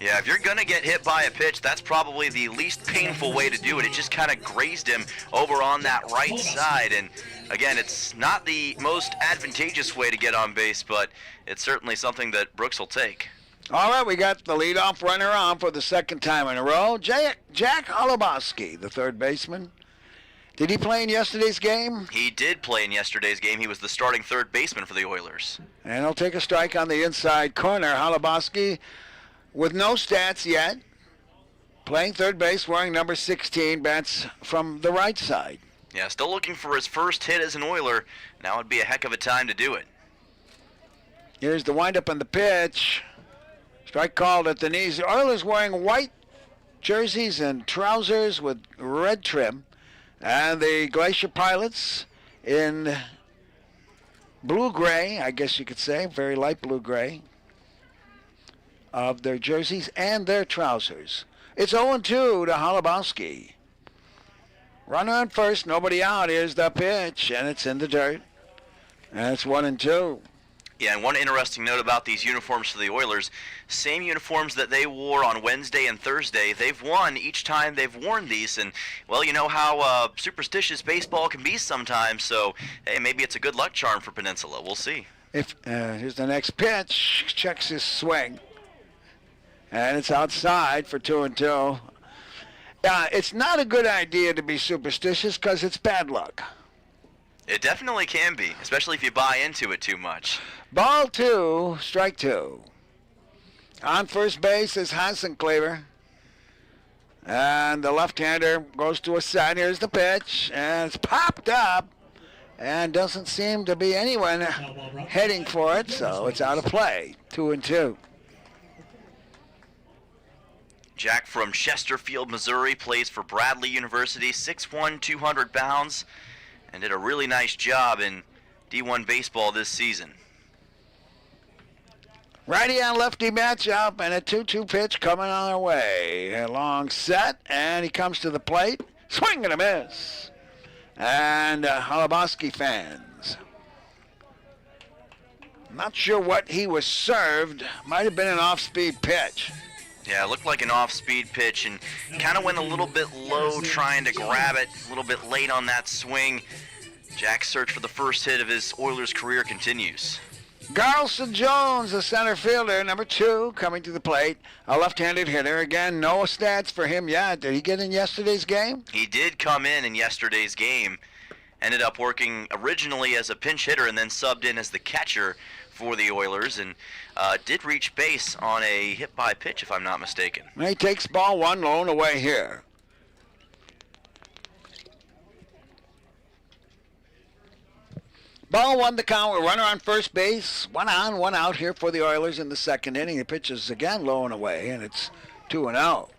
Yeah, if you're going to get hit by a pitch, that's probably the least painful way to do it. It just kind of grazed him over on that right side. And, again, it's not the most advantageous way to get on base, but it's certainly something that Brooks will take. All right, we got the leadoff runner on for the second time in a row. Jack Holubowski, the third baseman. Did he play in yesterday's game? He did play in yesterday's game. He was the starting third baseman for the Oilers. And he'll take a strike on the inside corner. Holubowski, with no stats yet, playing third base, wearing number 16, bats from the right side. Yeah, still looking for his first hit as an Oiler. Now would be a heck of a time to do it. Here's the windup and the pitch. Strike called at the knees. The Oilers wearing white jerseys and trousers with red trim. And the Glacier Pilots in blue-gray, I guess you could say, very light blue-gray, of their jerseys and their trousers. It's 0-2 to Holubowski. Runner on first, nobody out. Here's the pitch, and it's in the dirt. And it's 1-2. Yeah, and one interesting note about these uniforms for the Oilers, same uniforms that they wore on Wednesday and Thursday, they've won each time they've worn these. And, well, you know how superstitious baseball can be sometimes, so, hey, maybe it's a good luck charm for Peninsula. We'll see. Here's the next pitch. Checks his swing. And it's outside for 2-2. It's not a good idea to be superstitious because it's bad luck. It definitely can be, especially if you buy into it too much. Ball 2, strike 2. On first base is Hudson Cleaver. And the left-hander goes to a side. Here's the pitch. And it's popped up. And doesn't seem to be anyone heading for it, so it's out of play. 2-2. Jack from Chesterfield, Missouri, plays for Bradley University, 6'1", 200 pounds, and did a really nice job in D1 baseball this season. Righty on lefty matchup, and a 2-2 pitch coming on our way. A long set, and he comes to the plate. Swing and a miss. And Holubowski fans. Not sure what he was served. Might have been an off-speed pitch. Yeah, it looked like an off-speed pitch and kind of went a little bit low trying to grab it, a little bit late on that swing. Jack's search for the first hit of his Oilers career continues. Garlson Jones, the center fielder, number 2, coming to the plate. A left-handed hitter. Again, no stats for him yet. Did he get in yesterday's game? He did come in yesterday's game. Ended up working originally as a pinch hitter and then subbed in as the catcher for the Oilers and did reach base on a hit by pitch, if I'm not mistaken. He takes ball 1, low and away here. Ball 1 the count. A runner on first base. 1 on, 1 out here for the Oilers in the second inning. The pitch is again low and away, and it's 2-0.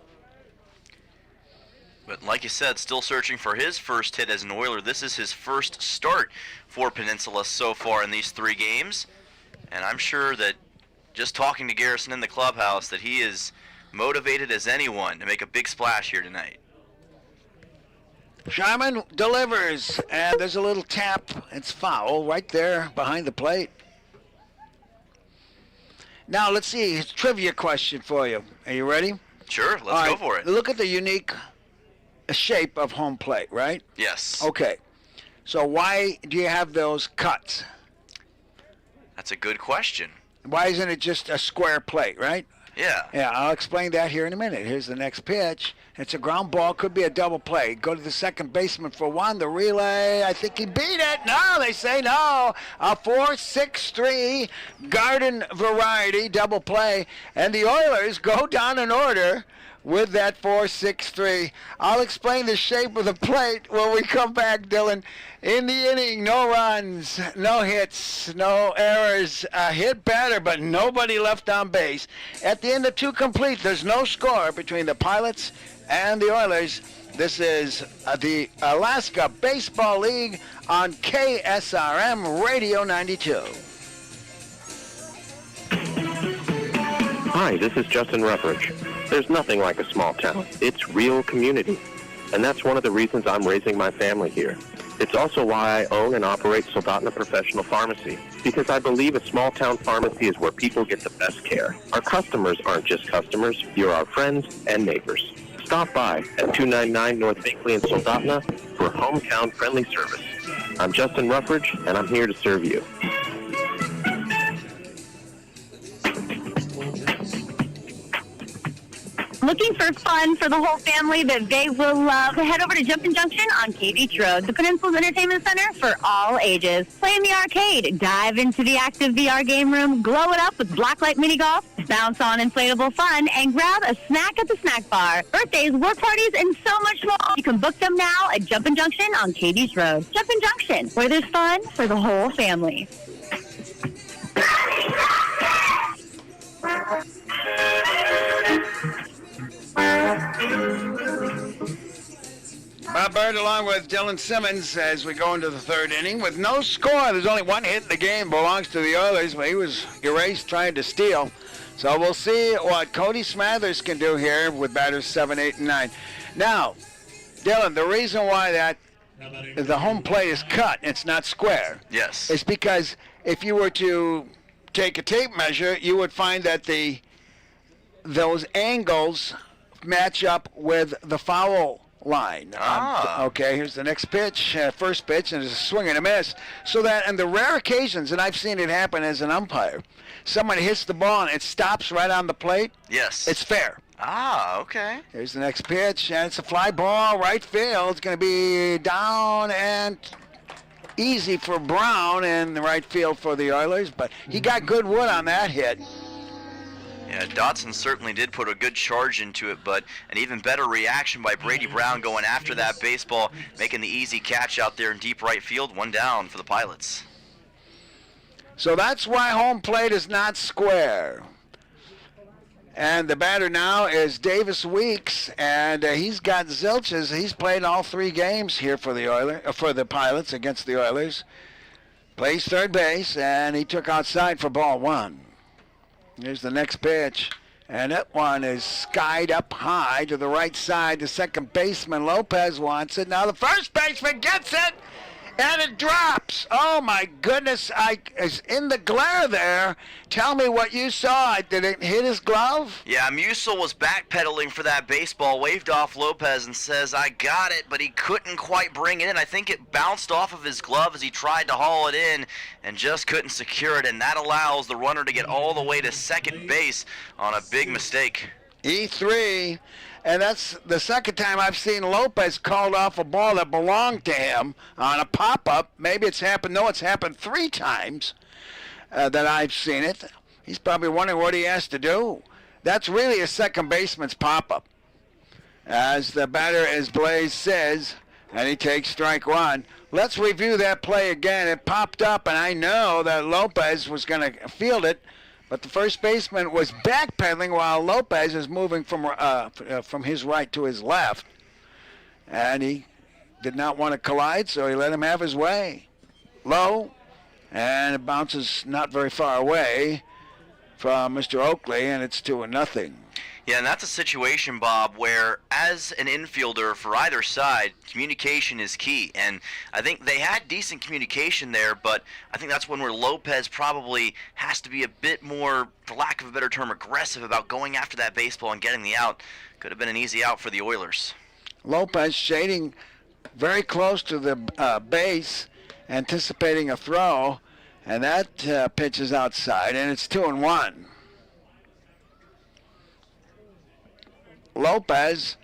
But like you said, still searching for his first hit as an Oiler. This is his first start for Peninsula so far in these 3 games. And I'm sure that just talking to Garrison in the clubhouse that he is motivated as anyone to make a big splash here tonight. Sharman delivers, and there's a little tap. It's foul right there behind the plate. Now, let's see. It's a trivia question for you. Are you ready? Sure, let's go for it. Look at the unique shape of home plate, right? Yes. Okay. So why do you have those cuts? That's a good question. Why isn't it just a square plate, right? Yeah. Yeah, I'll explain that here in a minute. Here's the next pitch. It's a ground ball. Could be a double play. Go to the second baseman for one. The relay, I think he beat it. No, they say no. A 4-6-3 garden variety double play. And the Oilers go down in order with that 4-6-3. I'll explain the shape of the plate when we come back, Dylan. In the inning, no runs, no hits, no errors. A hit batter, but nobody left on base. At the end of 2 complete, there's no score between the Pilots and the Oilers. This is the Alaska Baseball League on KSRM Radio 92. Hi, this is Justin Ruffridge. There's nothing like a small town. It's real community. And that's one of the reasons I'm raising my family here. It's also why I own and operate Soldotna Professional Pharmacy, because I believe a small town pharmacy is where people get the best care. Our customers aren't just customers, you're our friends and neighbors. Stop by at 299 North Binkley in Soldotna for hometown friendly service. I'm Justin Ruffridge, and I'm here to serve you. Looking for fun for the whole family that they will love? Head over to Jumpin' Junction on K Beach Road, the Peninsula's entertainment center for all ages. Play in the arcade, dive into the active VR game room, glow it up with blacklight mini golf, bounce on inflatable fun, and grab a snack at the snack bar. Birthdays, work parties, and so much more. You can book them now at Jumpin' Junction on K Beach Road. Jumpin' Junction, where there's fun for the whole family. Bob Bird along with Dylan Simmons as we go into the 3rd inning with no score. There's only 1 hit in the game, belongs to the Oilers, but he was erased trying to steal. So we'll see what Cody Smathers can do here with batters 7, 8, and 9. Now, Dylan, the reason why that the home plate is cut, it's not square. Yes. It's because if you were to take a tape measure, you would find that those angles match up with the foul line. Okay, here's the next pitch, first pitch, and it's a swing and a miss. So that, on the rare occasions, and I've seen it happen as an umpire, someone hits the ball and it stops right on the plate. Yes. It's fair. Okay. Here's the next pitch, and it's a fly ball, right field. It's going to be down and easy for Brown in the right field for the Oilers, but he got good wood on that hit. Yeah, Dotson certainly did put a good charge into it, but an even better reaction by Brady Brown going after that baseball, making the easy catch out there in deep right field. 1 down for the Pilots. So that's why home plate is not square. And the batter now is Davis Weeks, and he's got zilches. He's played all 3 games here for the Pilots against the Oilers. Plays third base, and he took outside for ball 1. Here's the next pitch, and that one is skied up high to the right side. The second baseman, Lopez, wants it. Now the first baseman gets it, and it drops. Oh, my goodness. Is in the glare there. Tell me what you saw. Did it hit his glove? Yeah, Musil was backpedaling for that baseball, waved off Lopez and says, I got it, but he couldn't quite bring it in. I think it bounced off of his glove as he tried to haul it in and just couldn't secure it, and that allows the runner to get all the way to second base on a big mistake. E3. And that's the second time I've seen Lopez called off a ball that belonged to him on a pop-up. Maybe it's happened. No, it's happened 3 times that I've seen it. He's probably wondering what he has to do. That's really a second baseman's pop-up. As the batter, as Blaze says, and he takes strike 1. Let's review that play again. It popped up, and I know that Lopez was going to field it, but the first baseman was backpedaling while Lopez is moving from his right to his left. And he did not want to collide, so he let him have his way. Low, and it bounces not very far away from Mr. Oakley, and it's 2-0. Yeah, and that's a situation, Bob, where as an infielder for either side, communication is key. And I think they had decent communication there, but I think that's when where Lopez probably has to be a bit more, for lack of a better term, aggressive about going after that baseball and getting the out. Could have been an easy out for the Oilers. Lopez shading very close to the base, anticipating a throw, and that pitch is outside, and it's 2-1. Lopez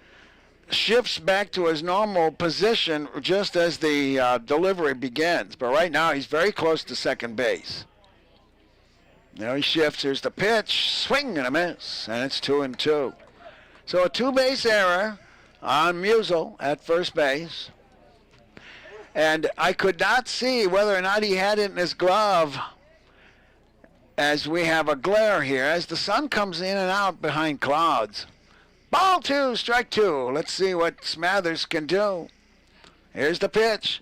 shifts back to his normal position just as the delivery begins, but right now he's very close to second base. Now he shifts. Here's the pitch, swing and a miss, and it's 2-2. So a two-base error on Musial at first base. And I could not see whether or not he had it in his glove, as we have a glare here as the sun comes in and out behind clouds. Ball 2, strike 2. Let's see what Smathers can do. Here's the pitch.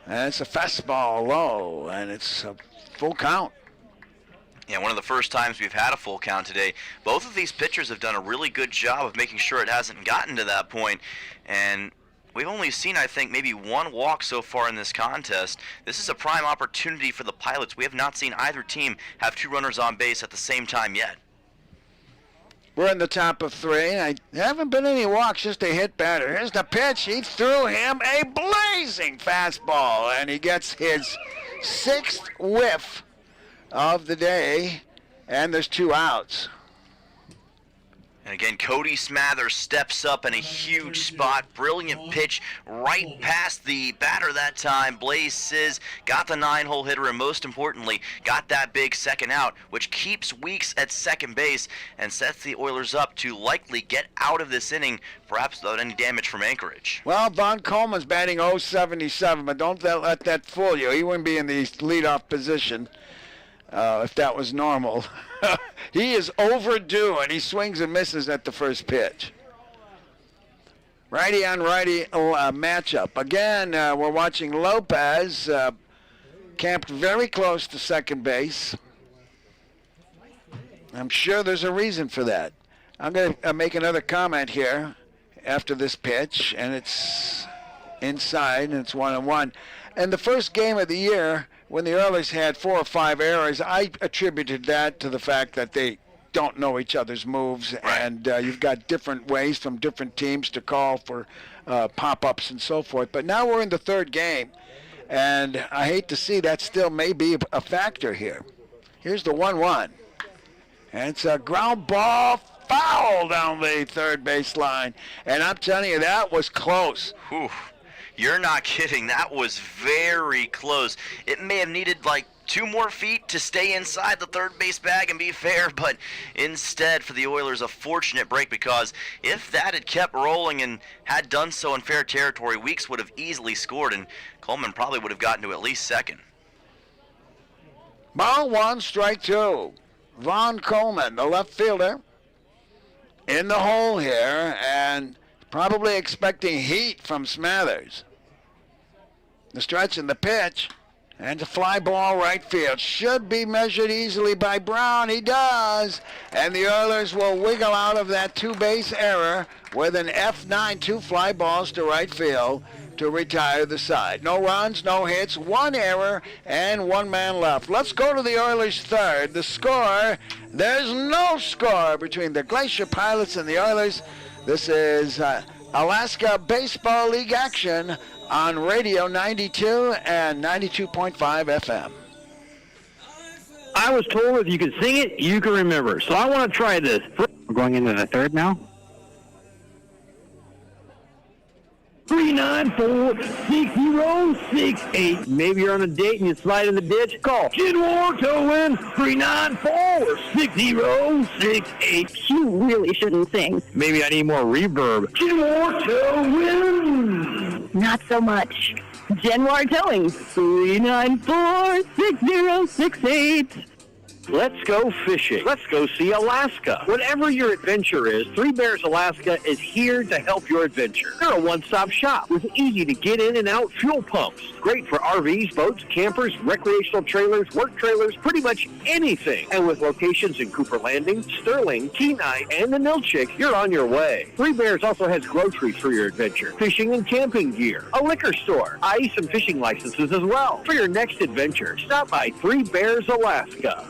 And it's a fastball low, and it's a full count. Yeah, one of the first times we've had a full count today. Both of these pitchers have done a really good job of making sure it hasn't gotten to that point. And we've only seen, I think, maybe one walk so far in this contest. This is a prime opportunity for the Pilots. We have not seen either team have two runners on base at the same time yet. We're in the top of 3. There haven't been any walks, just a hit batter. Here's the pitch. He threw him a blazing fastball, and he gets his 6th whiff of the day, and there's 2 outs. And again, Cody Smathers steps up in a huge spot. Brilliant pitch right past the batter that time. Blaze Sizz got the 9-hole hitter, and most importantly, got that big second out, which keeps Weeks at second base and sets the Oilers up to likely get out of this inning, perhaps without any damage from Anchorage. Well, Von Coleman's batting .077, but don't let that fool you. He wouldn't be in the leadoff position if that was normal. He is overdue, and he swings and misses at the first pitch. Righty on righty matchup. Again, we're watching Lopez camped very close to second base. I'm sure there's a reason for that. I'm going to make another comment here after this pitch, and it's inside, and it's 1-1. And the first game of the year, when the Oilers had 4 or 5 errors, I attributed that to the fact that they don't know each other's moves, and you've got different ways from different teams to call for pop-ups and so forth. But now we're in the 3rd game, and I hate to see that still may be a factor here. Here's the 1-1, and it's a ground ball foul down the third base line, and I'm telling you, that was close. Whew. You're not kidding. That was very close. It may have needed like 2 more feet to stay inside the third base bag and be fair, but instead for the Oilers a fortunate break, because if that had kept rolling and had done so in fair territory, Weeks would have easily scored, and Coleman probably would have gotten to at least second. Ball 1, strike 2. Von Coleman, the left fielder, in the hole here, and probably expecting heat from Smathers. The stretch and the pitch, and a fly ball right field. Should be measured easily by Brown. He does. And the Oilers will wiggle out of that 2-base error with an F9, 2 fly balls to right field to retire the side. No runs, no hits, 1 error, and 1 man left. Let's go to the Oilers' 3rd. The score, there's no score between the Glacier Pilots and the Oilers. This is Alaska Baseball League action on Radio 92 and 92.5 FM. I was told if you could sing it, you can remember. So I want to try this. We're going into the 3rd now. 394-6068. Maybe you're on a date and you slide in the ditch. Call Skidmore Towing 394-6068. You really shouldn't sing. Maybe I need more reverb. Skidmore Towing. Not so much. Genoir Towing, 394-6068. Let's go fishing. Let's go see Alaska. Whatever your adventure is, Three Bears Alaska is here to help your adventure. They're a one-stop shop with easy to get in and out fuel pumps. Great for RVs, boats, campers, recreational trailers, work trailers, pretty much anything. And with locations in Cooper Landing, Sterling, Kenai, and the Milchick, you're on your way. Three Bears also has groceries for your adventure, fishing and camping gear, a liquor store, ice and fishing licenses as well. For your next adventure, stop by Three Bears Alaska.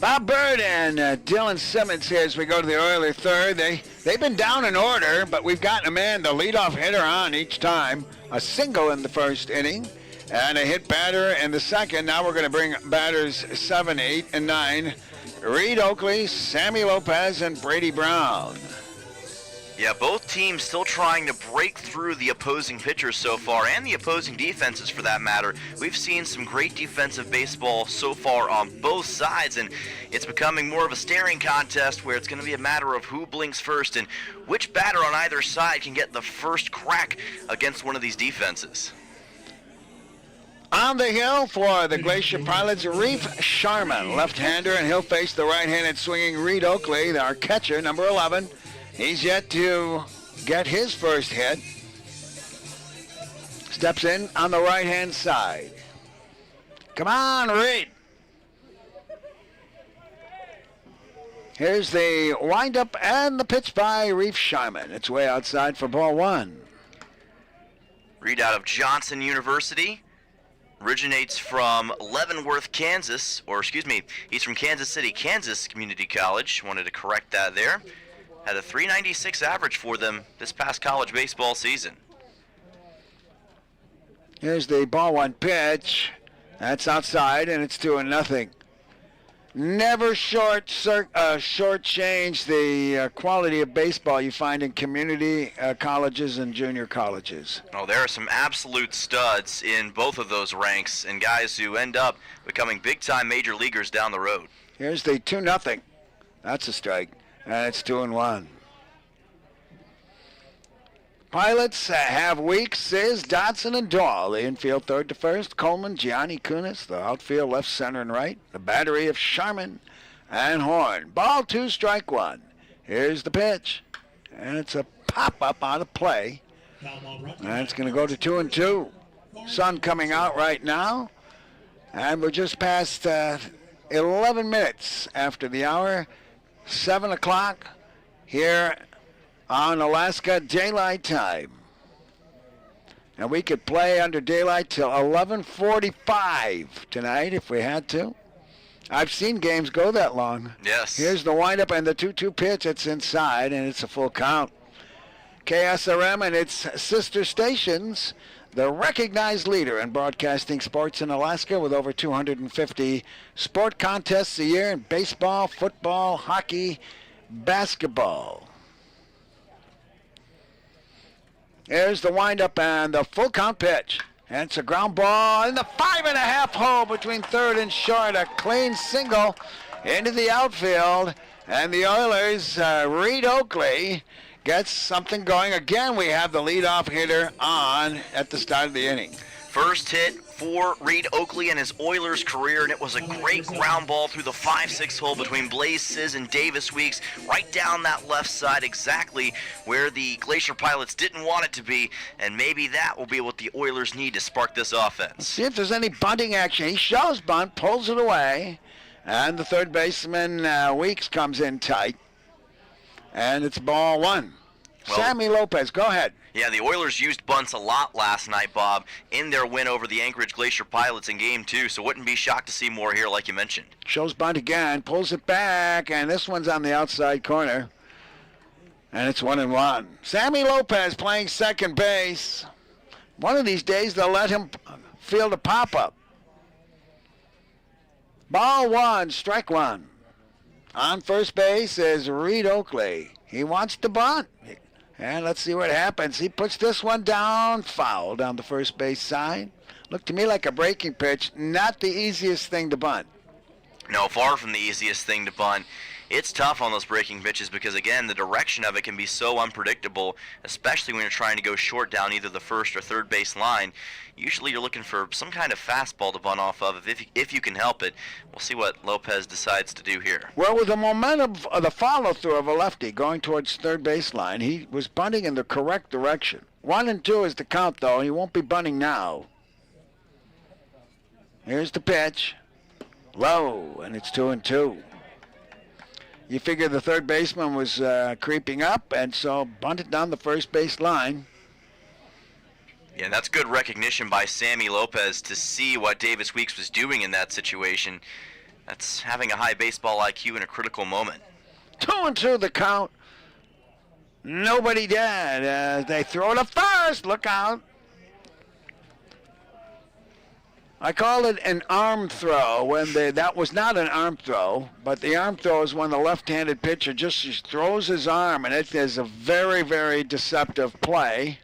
Bob Bird and Dylan Simmons here as we go to the Oilers third. They've been down in order, but we've gotten a man, the leadoff hitter, on each time. A single in the first inning and a hit batter in the second. Now we're going to bring batters 7, 8, and 9. Reed Oakley, Sammy Lopez, and Brady Brown. Yeah, both teams still trying to break through the opposing pitchers so far, and the opposing defenses for that matter. We've seen some great defensive baseball so far on both sides, and it's becoming more of a staring contest where it's going to be a matter of who blinks first and which batter on either side can get the first crack against one of these defenses. On the hill for the Glacier Pilots, Reef Sharman, left-hander, and he'll face the right-handed swinging Reed Oakley, our catcher, number 11. He's yet to get his first hit. Steps in on the right-hand side. Come on, Reed. Here's the windup and the pitch by Reef Sharman. It's way outside for ball one. Reed out of Johnson University. Originates from Leavenworth, Kansas, he's from Kansas City, Kansas Community College. Wanted to correct that there. Had a .396 average for them this past college baseball season. Here's the ball one pitch. That's outside, and it's 2-0. Never shortchange the quality of baseball you find in community colleges and junior colleges. Oh, there are some absolute studs in both of those ranks and guys who end up becoming big-time major leaguers down the road. Here's the 2-0. That's a strike, and it's 2-1. Pilots have Weeks, Sis, Dodson, and Dahl. The infield third to first. Coleman, Gianni Kunis. The outfield left, center, and right. The battery of Sharman and Horn. Ball 2, strike 1. Here's the pitch. And it's a pop-up out of play. And it's going to go to 2-2. Sun coming out right now. And we're just past 11 minutes after the hour. 7 o'clock here on Alaska Daylight Time. And we could play under daylight till 11:45 tonight if we had to. I've seen games go that long. Yes. Here's the windup and the 2-2 pitch. It's inside, and it's a full count. KSRM and its sister stations, the recognized leader in broadcasting sports in Alaska with over 250 sport contests a year in baseball, football, hockey, basketball. There's the windup and the full count pitch. And it's a ground ball in the 5.5 hole between third and short. A clean single into the outfield. And the Oilers, Reed Oakley, gets something going. Again, we have the leadoff hitter on at the start of the inning. First hit for Reed Oakley in his Oilers career, and it was a great ground ball through the 5-6 hole between Blaze Sis and Davis Weeks, right down that left side, exactly where the Glacier Pilots didn't want it to be, and maybe that will be what the Oilers need to spark this offense. See if there's any bunting action. He shows bunt, pulls it away, and the third baseman, Weeks, comes in tight, and it's ball one. Well, Sammy Lopez, go ahead. Yeah, the Oilers used bunts a lot last night, Bob, in their win over the Anchorage Glacier Pilots in Game 2, so wouldn't be shocked to see more here like you mentioned. Shows bunt again, pulls it back, and this one's on the outside corner. And it's 1-1. Sammy Lopez playing second base. One of these days they'll let him field a pop-up. Ball one, strike one. On first base is Reed Oakley. He wants to bunt. And let's see what happens. He puts this one down, foul down the first base side. Looked to me like a breaking pitch. Not the easiest thing to bunt. No, far from the easiest thing to bunt. It's tough on those breaking pitches because, again, the direction of it can be so unpredictable, especially when you're trying to go short down either the first or third base line. Usually you're looking for some kind of fastball to bunt off of if you can help it. We'll see what Lopez decides to do here. Well, with the momentum of the follow-through of a lefty going towards third baseline, he was bunting in the correct direction. 1-2 is the count, though. He won't be bunting now. Here's the pitch. Low, and it's 2-2. You figure the third baseman was creeping up, and so bunted down the first base line. Yeah, and that's good recognition by Sammy Lopez to see what Davis Weeks was doing in that situation. That's having a high baseball IQ in a critical moment. 2-2 the count. Nobody dead. They throw to first. Look out. I call it an arm throw that was not an arm throw, but the arm throw is when the left-handed pitcher just throws his arm, and it is a very, very deceptive play.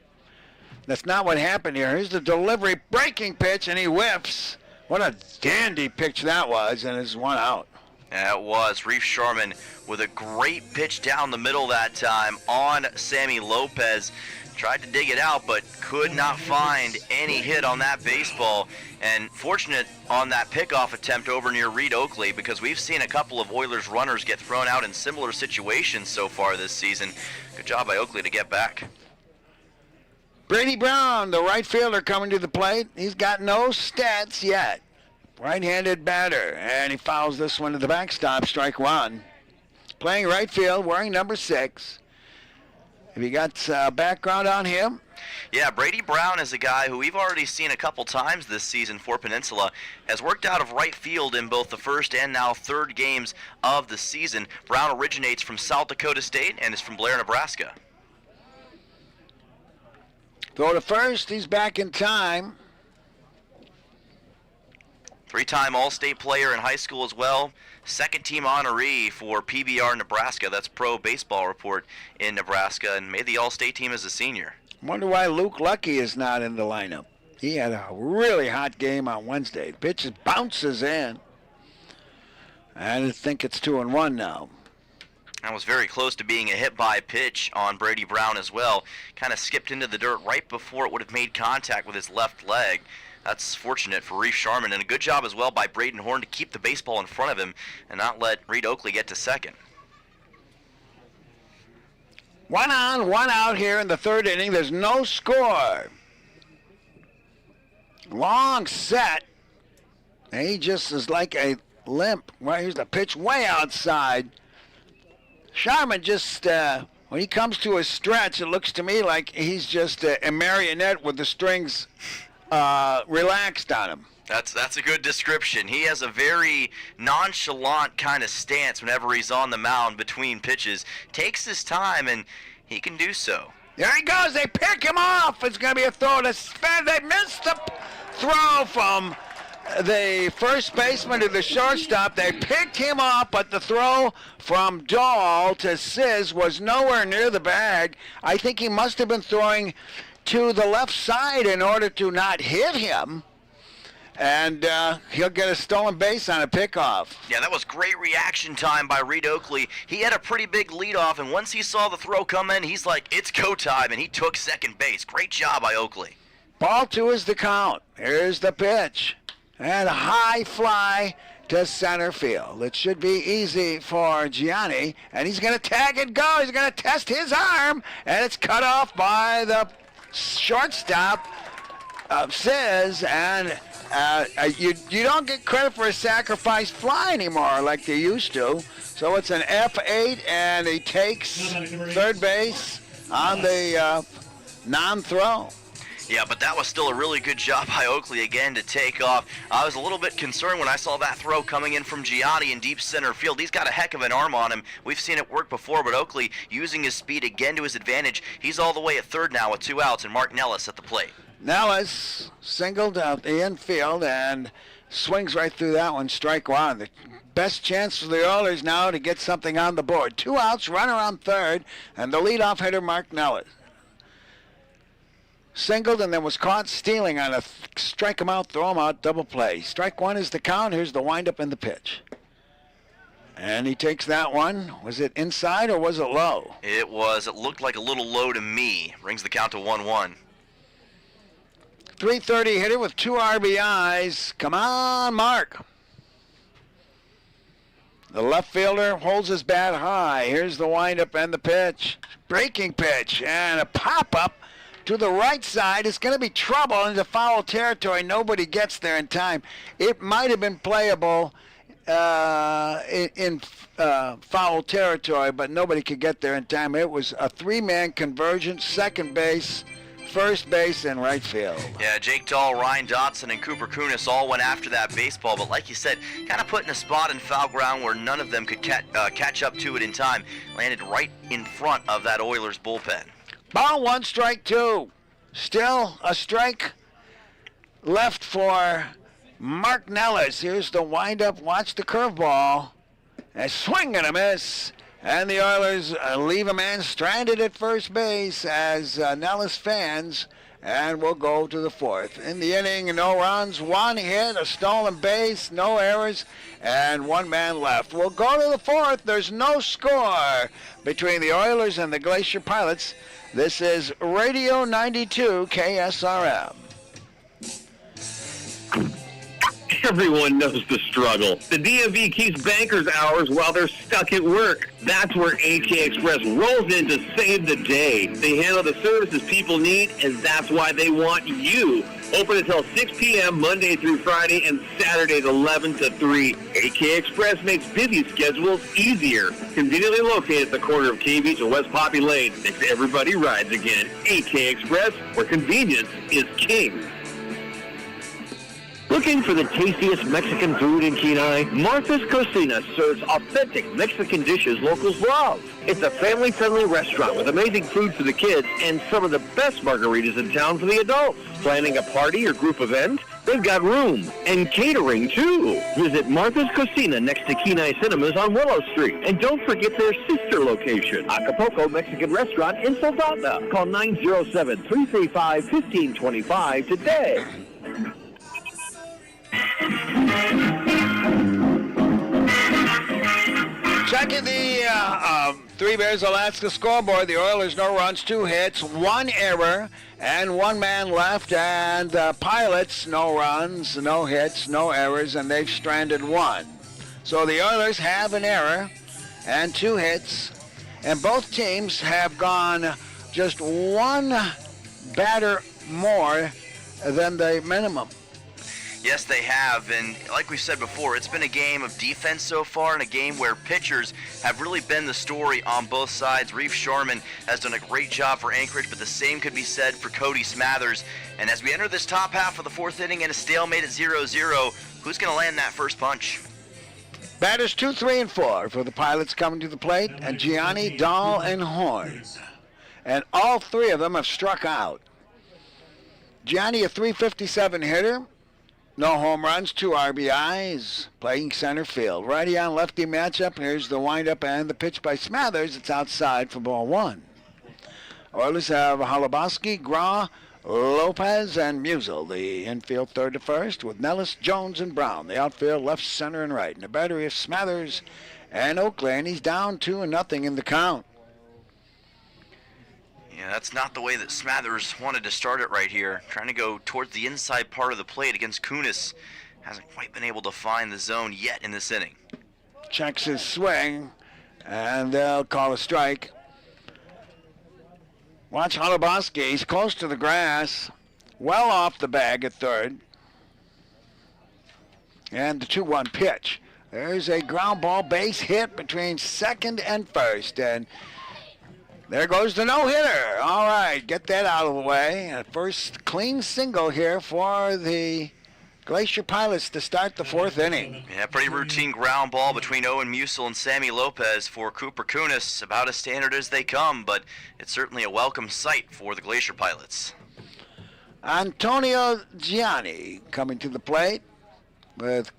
That's not what happened here. Here's the delivery, breaking pitch, and he whiffs. What a dandy pitch that was, and it's 1 out. Yeah, it was. Reef Sharman with a great pitch down the middle that time on Sammy Lopez. Tried to dig it out, but could not find any hit on that baseball. And fortunate on that pickoff attempt over near Reed Oakley, because we've seen a couple of Oilers runners get thrown out in similar situations so far this season. Good job by Oakley to get back. Brady Brown, the right fielder, coming to the plate. He's got no stats yet. Right-handed batter, and he fouls this one to the backstop, strike 1. Playing right field, wearing number 6. Have you got background on him? Yeah, Brady Brown is a guy who we've already seen a couple times this season for Peninsula. Has worked out of right field in both the first and now third games of the season. Brown originates from South Dakota State and is from Blair, Nebraska. Throw to first, he's back in time. 3-time All-State player in high school as well. Second-team honoree for PBR Nebraska. That's Pro Baseball Report in Nebraska, and made the All-State team as a senior. Wonder why Luke Lucky is not in the lineup. He had a really hot game on Wednesday. The pitch bounces in. I think it's 2-1 now. That was very close to being a hit-by pitch on Brady Brown as well. Kind of skipped into the dirt right before it would have made contact with his left leg. That's fortunate for Reef Sharman, and a good job as well by Braden Horn to keep the baseball in front of him and not let Reed Oakley get to second. 1 on, 1 out here in the third inning. There's no score. Long set. And he just is like a limp. Well, here's the pitch way outside. Sharman just, when he comes to a stretch, it looks to me like he's just a marionette with the strings relaxed on him. That's a good description. He has a very nonchalant kind of stance whenever he's on the mound between pitches. Takes his time, and he can do so. There he goes. They pick him off. It's going to be a throw to Sven. They missed the throw from the first baseman to the shortstop. They picked him off, but the throw from Dahl to Sis was nowhere near the bag. I think he must have been throwing to the left side in order to not hit him. And he'll get a stolen base on a pickoff. Yeah, that was great reaction time by Reed Oakley. He had a pretty big leadoff, and once he saw the throw come in, he's like, it's go time, and he took second base. Great job by Oakley. Ball 2 is the count. Here's the pitch. And a high fly to center field. It should be easy for Gianni, and he's going to tag and go. He's going to test his arm, and it's cut off by the shortstop of Sis, and you don't get credit for a sacrifice fly anymore like they used to. So it's an F8, and he takes third base on the non-throw. Yeah, but that was still a really good job by Oakley again to take off. I was a little bit concerned when I saw that throw coming in from Gianni in deep center field. He's got a heck of an arm on him. We've seen it work before, but Oakley using his speed again to his advantage. He's all the way at third now with 2 outs, and Mark Nellis at the plate. Nellis singled out the infield and swings right through that one, strike 1. The best chance for the Oilers now to get something on the board. 2 outs, runner on third, and the leadoff hitter, Mark Nellis. Singled and then was caught stealing on a strike him out, throw him out, double play. Strike 1 is the count. Here's the windup and the pitch. And he takes that one. Was it inside or was it low? It was. It looked like a little low to me. Brings the count to 1-1. .330 hitter with 2 RBIs. Come on, Mark. The left fielder holds his bat high. Here's the windup and the pitch. Breaking pitch and a pop-up to the right side. It's going to be trouble into foul territory. Nobody gets there in time. It might have been playable in foul territory, but nobody could get there in time. It was a 3-man conversion, second base, first base, and right field. Yeah, Jake Dahl, Ryan Dotson, and Cooper Kunis all went after that baseball, but like you said, kind of put in a spot in foul ground where none of them could catch up to it in time. Landed right in front of that Oilers bullpen. Ball 1, strike 2. Still a strike left for Mark Nellis. Here's the windup. Watch the curveball. A swing and a miss. And the Oilers leave a man stranded at first base as Nellis fans, and we'll go to the 4th. In the inning, no runs, 1 hit, a stolen base, no errors, and 1 man left. We'll go to the 4th. There's no score between the Oilers and the Glacier Pilots. This is Radio 92 KSRM. Everyone knows the struggle. The DMV keeps bankers hours while they're stuck at work. That's where AK Express rolls in to save the day. They handle the services people need, and that's why they want you. Open until 6 p.m. Monday through Friday and Saturdays 11 to 3. AK Express makes busy schedules easier. Conveniently located at the corner of K Beach and West Poppy Lane. Makes everybody rides again. AK Express, where convenience is king. Looking for the tastiest Mexican food in Kenai? Martha's Cocina serves authentic Mexican dishes locals love. It's a family-friendly restaurant with amazing food for the kids and some of the best margaritas in town for the adults. Planning a party or group event? They've got room and catering too. Visit Martha's Cocina next to Kenai Cinemas on Willow Street. And don't forget their sister location, Acapulco Mexican Restaurant in Soldotna. Call 907-335-1525 today. Checking the Three Bears Alaska scoreboard. The Oilers, no runs, 2 hits, 1 error, and 1 man left. And Pilots, no runs, no hits, no errors, and they've stranded 1. So the Oilers have an error and 2 hits, and both teams have gone just 1 batter more than the minimum. Yes, they have, and like we said before, it's been a game of defense so far and a game where pitchers have really been the story on both sides. Reef Sharman has done a great job for Anchorage, but the same could be said for Cody Smathers. And as we enter this top half of the 4th inning and a stalemate at 0-0, who's going to land that first punch? Batters 2, 3, and 4 for the Pilots coming to the plate, and Gianni, Dahl, and Horn. And all 3 of them have struck out. Gianni, a .357 hitter. No home runs, 2 RBIs, playing center field. Righty on lefty matchup. Here's the windup and the pitch by Smathers. It's outside for ball 1. Oilers have Holoboski, Gra, Lopez, and Musial. The infield 3rd to 1st with Nellis, Jones, and Brown. The outfield left, center, and right. And the battery of Smathers and Oakley, and he's down 2-0 in the count. Yeah, that's not the way that Smathers wanted to start it right here. Trying to go towards the inside part of the plate against Kunis. Hasn't quite been able to find the zone yet in this inning. Checks his swing, and they'll call a strike. Watch Holoboski. He's close to the grass, well off the bag at 3rd. And the 2-1 pitch. There's a ground ball base hit between 2nd and 1st, and there goes the no-hitter. All right, get that out of the way. A first clean single here for the Glacier Pilots to start the 4th inning. Yeah, pretty routine ground ball between Owen Musial and Sammy Lopez for Cooper Kunis. About as standard as they come, but it's certainly a welcome sight for the Glacier Pilots. Antonio Gianni coming to the plate with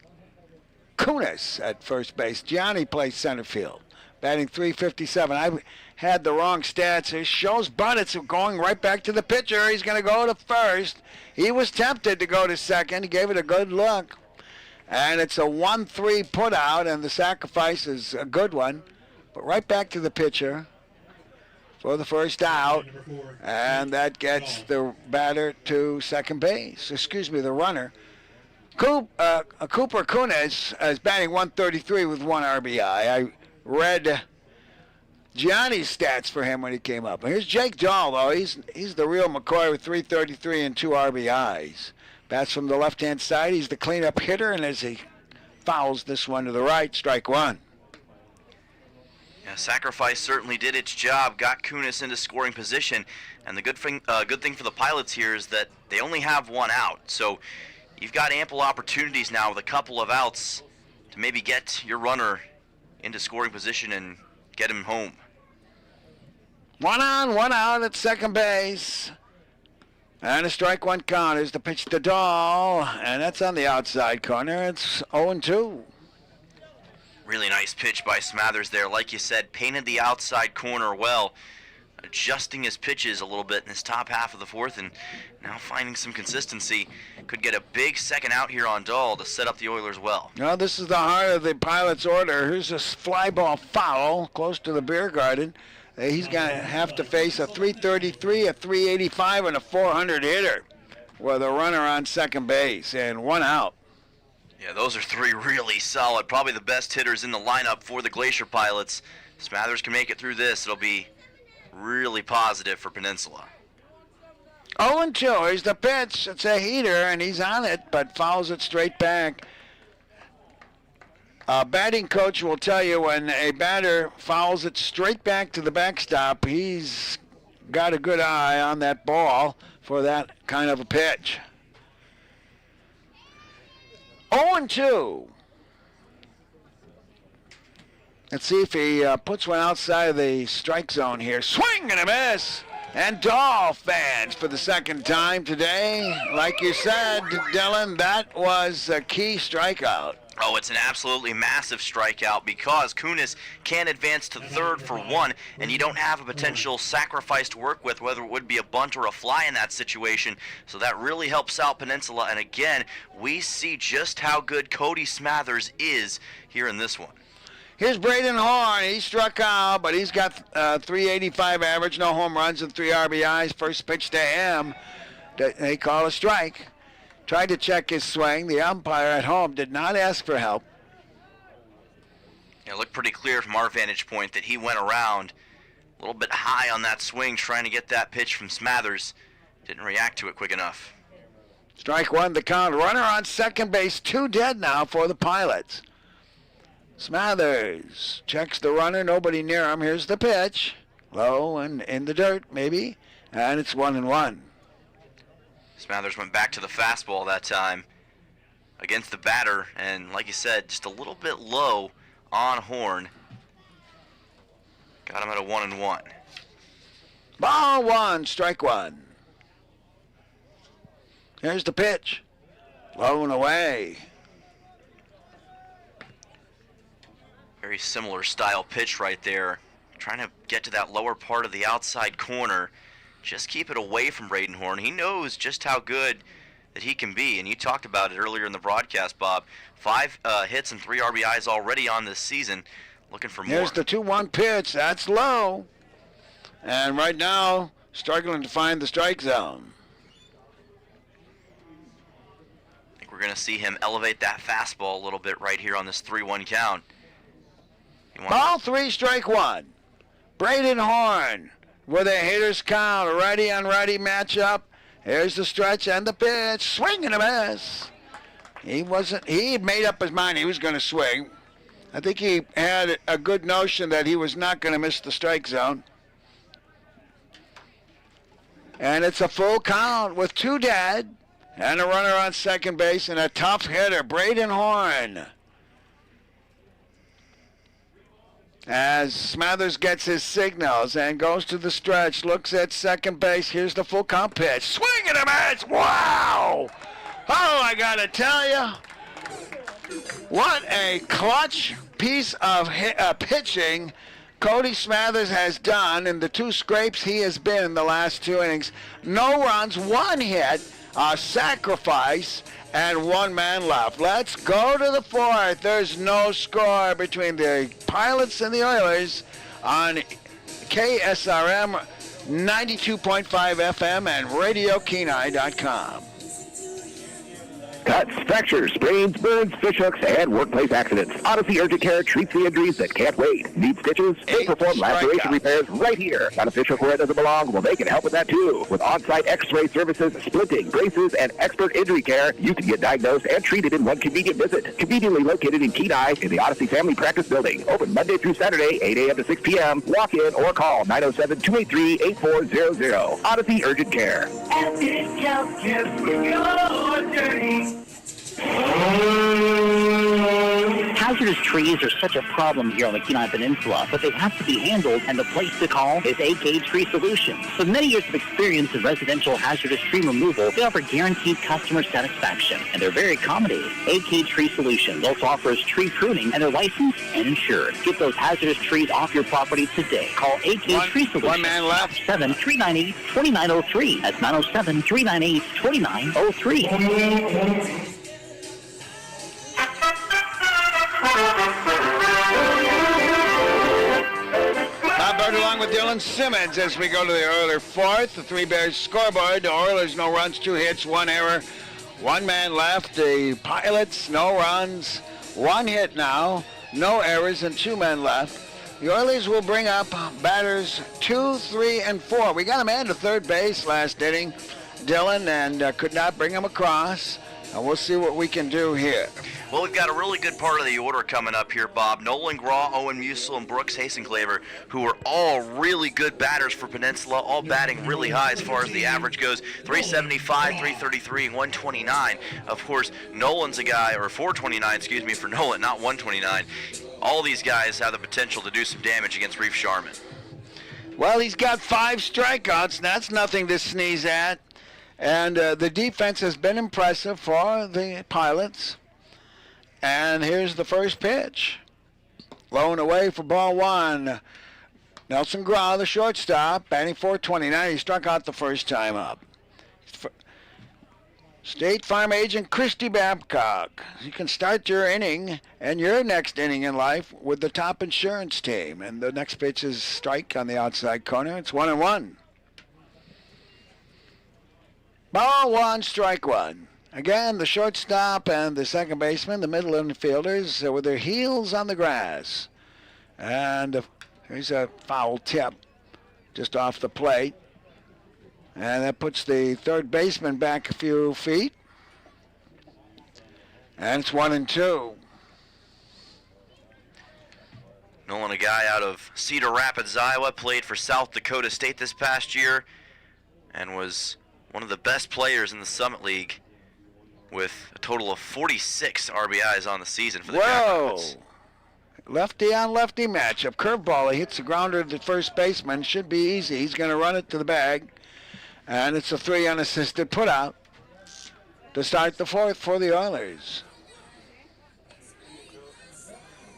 Kunis at first base. Gianni plays center field, batting .357. I had the wrong stats. It shows Bunnets going right back to the pitcher. He's going to go to 1st. He was tempted to go to 2nd. He gave it a good look. And it's a 1-3 put out, and the sacrifice is a good one. But right back to the pitcher for the first out. And that gets the batter to 2nd base. The runner. Cooper Kunis is batting .133 with 1 RBI. I read Gianni's stats for him when he came up. And here's Jake Dahl, though. He's the real McCoy with .333 and 2 RBIs. Bats from the left-hand side. He's the cleanup hitter, and as he fouls this one to the right, strike 1. Yeah, sacrifice certainly did its job, got Kunis into scoring position, and the good thing for the Pilots here is that they only have one out. So you've got ample opportunities now with a couple of outs to maybe get your runner into scoring position and get him home. 1 on, 1 out at second base. And a strike one count is the pitch to Dahl, and that's on the outside corner. It's 0-2. Really nice pitch by Smathers there. Like you said, painted the outside corner well, adjusting his pitches a little bit in his top half of the fourth, and now finding some consistency. Could get a big second out here on Dahl to set up the Oilers well. Now this is the heart of the Pilots' order. Here's a fly ball foul close to the beer garden. He's going to have to face a 333, a 385, and a 400 hitter with a runner on second base and 1 out. Yeah, those are 3 really solid, probably the best hitters in the lineup for the Glacier Pilots. Smathers can make it through this. It'll be really positive for Peninsula. 0-2. Here's the pitch. It's a heater, and he's on it, but fouls it straight back. A batting coach will tell you when a batter fouls it straight back to the backstop, he's got a good eye on that ball for that kind of a pitch. 0-2. Let's see if he puts one outside of the strike zone here. Swing and a miss. And Dahl fans for the second time today. Like you said, Dylan, that was a key strikeout. Oh, it's an absolutely massive strikeout because Kunis can't advance to third for 1, and you don't have a potential sacrifice to work with, whether it would be a bunt or a fly in that situation. So that really helps out Peninsula. And again, we see just how good Cody Smathers is here in this one. Here's Braden Horn. He struck out, but he's got 385 average, no home runs and 3 RBIs. First pitch to him, they call a strike. Tried to check his swing. The umpire at home did not ask for help. It looked pretty clear from our vantage point that he went around a little bit high on that swing trying to get that pitch from Smathers. Didn't react to it quick enough. Strike one, the count. Runner on second base, 2 dead now for the Pilots. Smathers checks the runner, nobody near him. Here's the pitch. Low and in the dirt, maybe. And it's 1-1. Smathers went back to the fastball that time against the batter, and like you said, just a little bit low on Horn. Got him at a 1-1. Ball 1, strike 1. Here's the pitch. Low and away. Very similar style pitch right there. Trying to get to that lower part of the outside corner. Just keep it away from Braden Horn. He knows just how good that he can be, and you talked about it earlier in the broadcast, Bob. 5 hits and 3 RBIs already on this season. Looking for more. Here's the 2-1 pitch. That's low. And right now, struggling to find the strike zone. I think we're going to see him elevate that fastball a little bit right here on this 3-1 count. Ball 3, strike 1. Braden Horn with a hitter's count, a righty on righty matchup. Here's the stretch and the pitch. Swing and a miss. He made up his mind he was going to swing. I think he had a good notion that he was not going to miss the strike zone. And it's a full count with 2 dead and a runner on second base and a tough hitter, Braden Horn. As Smathers gets his signals and goes to the stretch, looks at second base. Here's the full count pitch. Swing and a miss. Wow! Oh, I got to tell you, what a clutch piece of pitching Cody Smathers has done in the 2 scrapes he has been in the last 2 innings. No runs, 1 hit, a sacrifice, and 1 man left. Let's go to the 4th. There's no score between the Pilots and the Oilers on KSRM 92.5 FM and RadioKenai.com. cuts, fractures, sprains, burns, fishhooks, and workplace accidents. Odyssey Urgent Care treats the injuries that can't wait. Need stitches? They perform laceration repairs right here. Got a fishhook where it doesn't belong? Well, they can help with that too. With on-site x-ray services, splinting, braces, and expert injury care, you can get diagnosed and treated in one convenient visit. Conveniently located in Kenai in the Odyssey Family Practice Building. Open Monday through Saturday, 8 a.m. to 6 p.m. Walk in or call 907-283-8400. Odyssey Urgent Care. Hazardous trees are such a problem here on the Kenai Peninsula, but they have to be handled, and the place to call is AK Tree Solutions. With many years of experience in residential hazardous tree removal, they offer guaranteed customer satisfaction, and they're very accommodating. AK Tree Solutions also offers tree pruning, and they're licensed and insured. Get those hazardous trees off your property today. Call AK Tree Solutions. One man left. 907-398-2903. That's 907-398-2903. Bob Bird along with Dylan Simmons as we go to the Oilers fourth. The Three Bears scoreboard. The Oilers, no runs, 2 hits, 1 error. 1 man left. The Pilots, no runs, 1 hit now, no errors, and 2 men left. The Oilers will bring up batters 2, 3, and 4. We got a man to third base last inning, Dylan, and could not bring him across. And we'll see what we can do here. Well, we've got a really good part of the order coming up here, Bob. Nolan Graw, Owen Musil, and Brooks Hasenclaver, who are all really good batters for Peninsula, all batting really high as far as the average goes. 375, 333, and 129. Of course, Nolan's a guy, or 429, excuse me, for Nolan, not 129. All these guys have the potential to do some damage against Reef Sharman. Well, he's got 5 strikeouts, and that's nothing to sneeze at. And the defense has been impressive for the Pilots. And here's the first pitch. Low and away for ball 1. Nelson Grau, the shortstop, batting .429. He struck out the first time up. State Farm agent Christy Babcock. You can start your inning and your next inning in life with the top insurance team. And the next pitch is strike on the outside corner. It's 1-1. Ball 1, strike 1. Again, the shortstop and the second baseman, the middle infielders, with their heels on the grass. And here's a foul tip just off the plate. And that puts the third baseman back a few feet. And it's 1-2. Nolan, a guy out of Cedar Rapids, Iowa, played for South Dakota State this past year and was one of the best players in the Summit League with a total of 46 RBIs on the season for the Jackrabbits. Lefty on lefty matchup. Curveball. He hits the grounder to the first baseman. Should be easy. He's going to run it to the bag. And it's a 3 unassisted putout to start the fourth for the Oilers.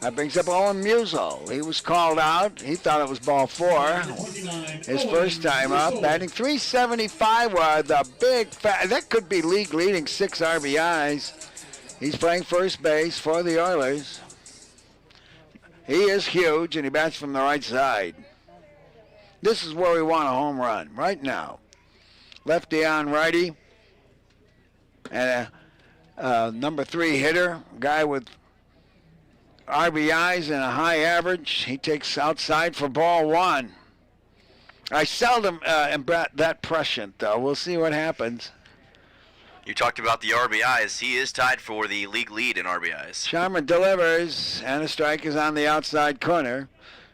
That brings up Owen Musil. He was called out. He thought it was ball 4. His first time up. Batting .375 with a big that could be league leading 6 RBIs. He's playing first base for the Oilers. He is huge, and he bats from the right side. This is where we want a home run, right now. Lefty on righty. And a number 3 hitter, guy with RBIs and a high average. He takes outside for ball 1. I seldom am that prescient, though. We'll see what happens. You talked about the RBIs. He is tied for the league lead in RBIs. Sharman delivers, and a strike is on the outside corner,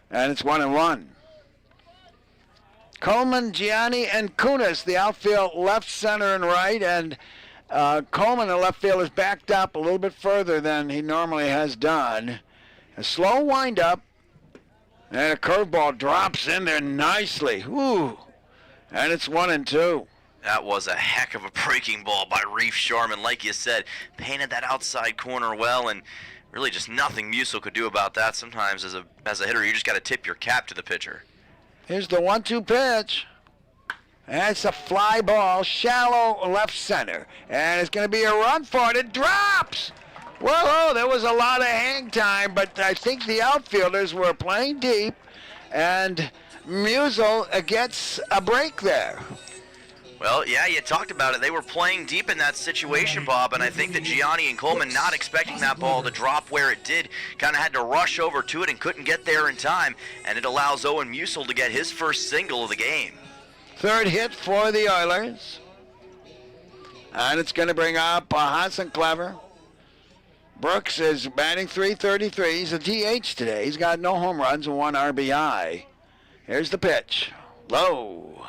and it's 1-1. Coleman, Gianni, and Kunis, the outfield left, center, and right, and Coleman, the left field, is backed up a little bit further than he normally has done. A slow windup, and a curveball drops in there nicely. Woo! And it's 1-2. That was a heck of a breaking ball by Reef Sharman. Like you said, painted that outside corner well, and really just nothing Musil could do about that. Sometimes as a hitter, you just got to tip your cap to the pitcher. Here's the 1-2 pitch. And it's a fly ball, shallow left center. And it's going to be a run for it. It drops! Whoa, there was a lot of hang time, but I think the outfielders were playing deep, and Musil gets a break there. Well, yeah, you talked about it. They were playing deep in that situation, Bob, and I think that Gianni and Coleman, not expecting that ball to drop where it did, kind of had to rush over to it and couldn't get there in time, and it allows Owen Musil to get his first single of the game. Third hit for the Oilers. And it's going to bring up Hassan Clever. Brooks is batting .333. He's a DH today. He's got no home runs and 1 RBI. Here's the pitch. Low.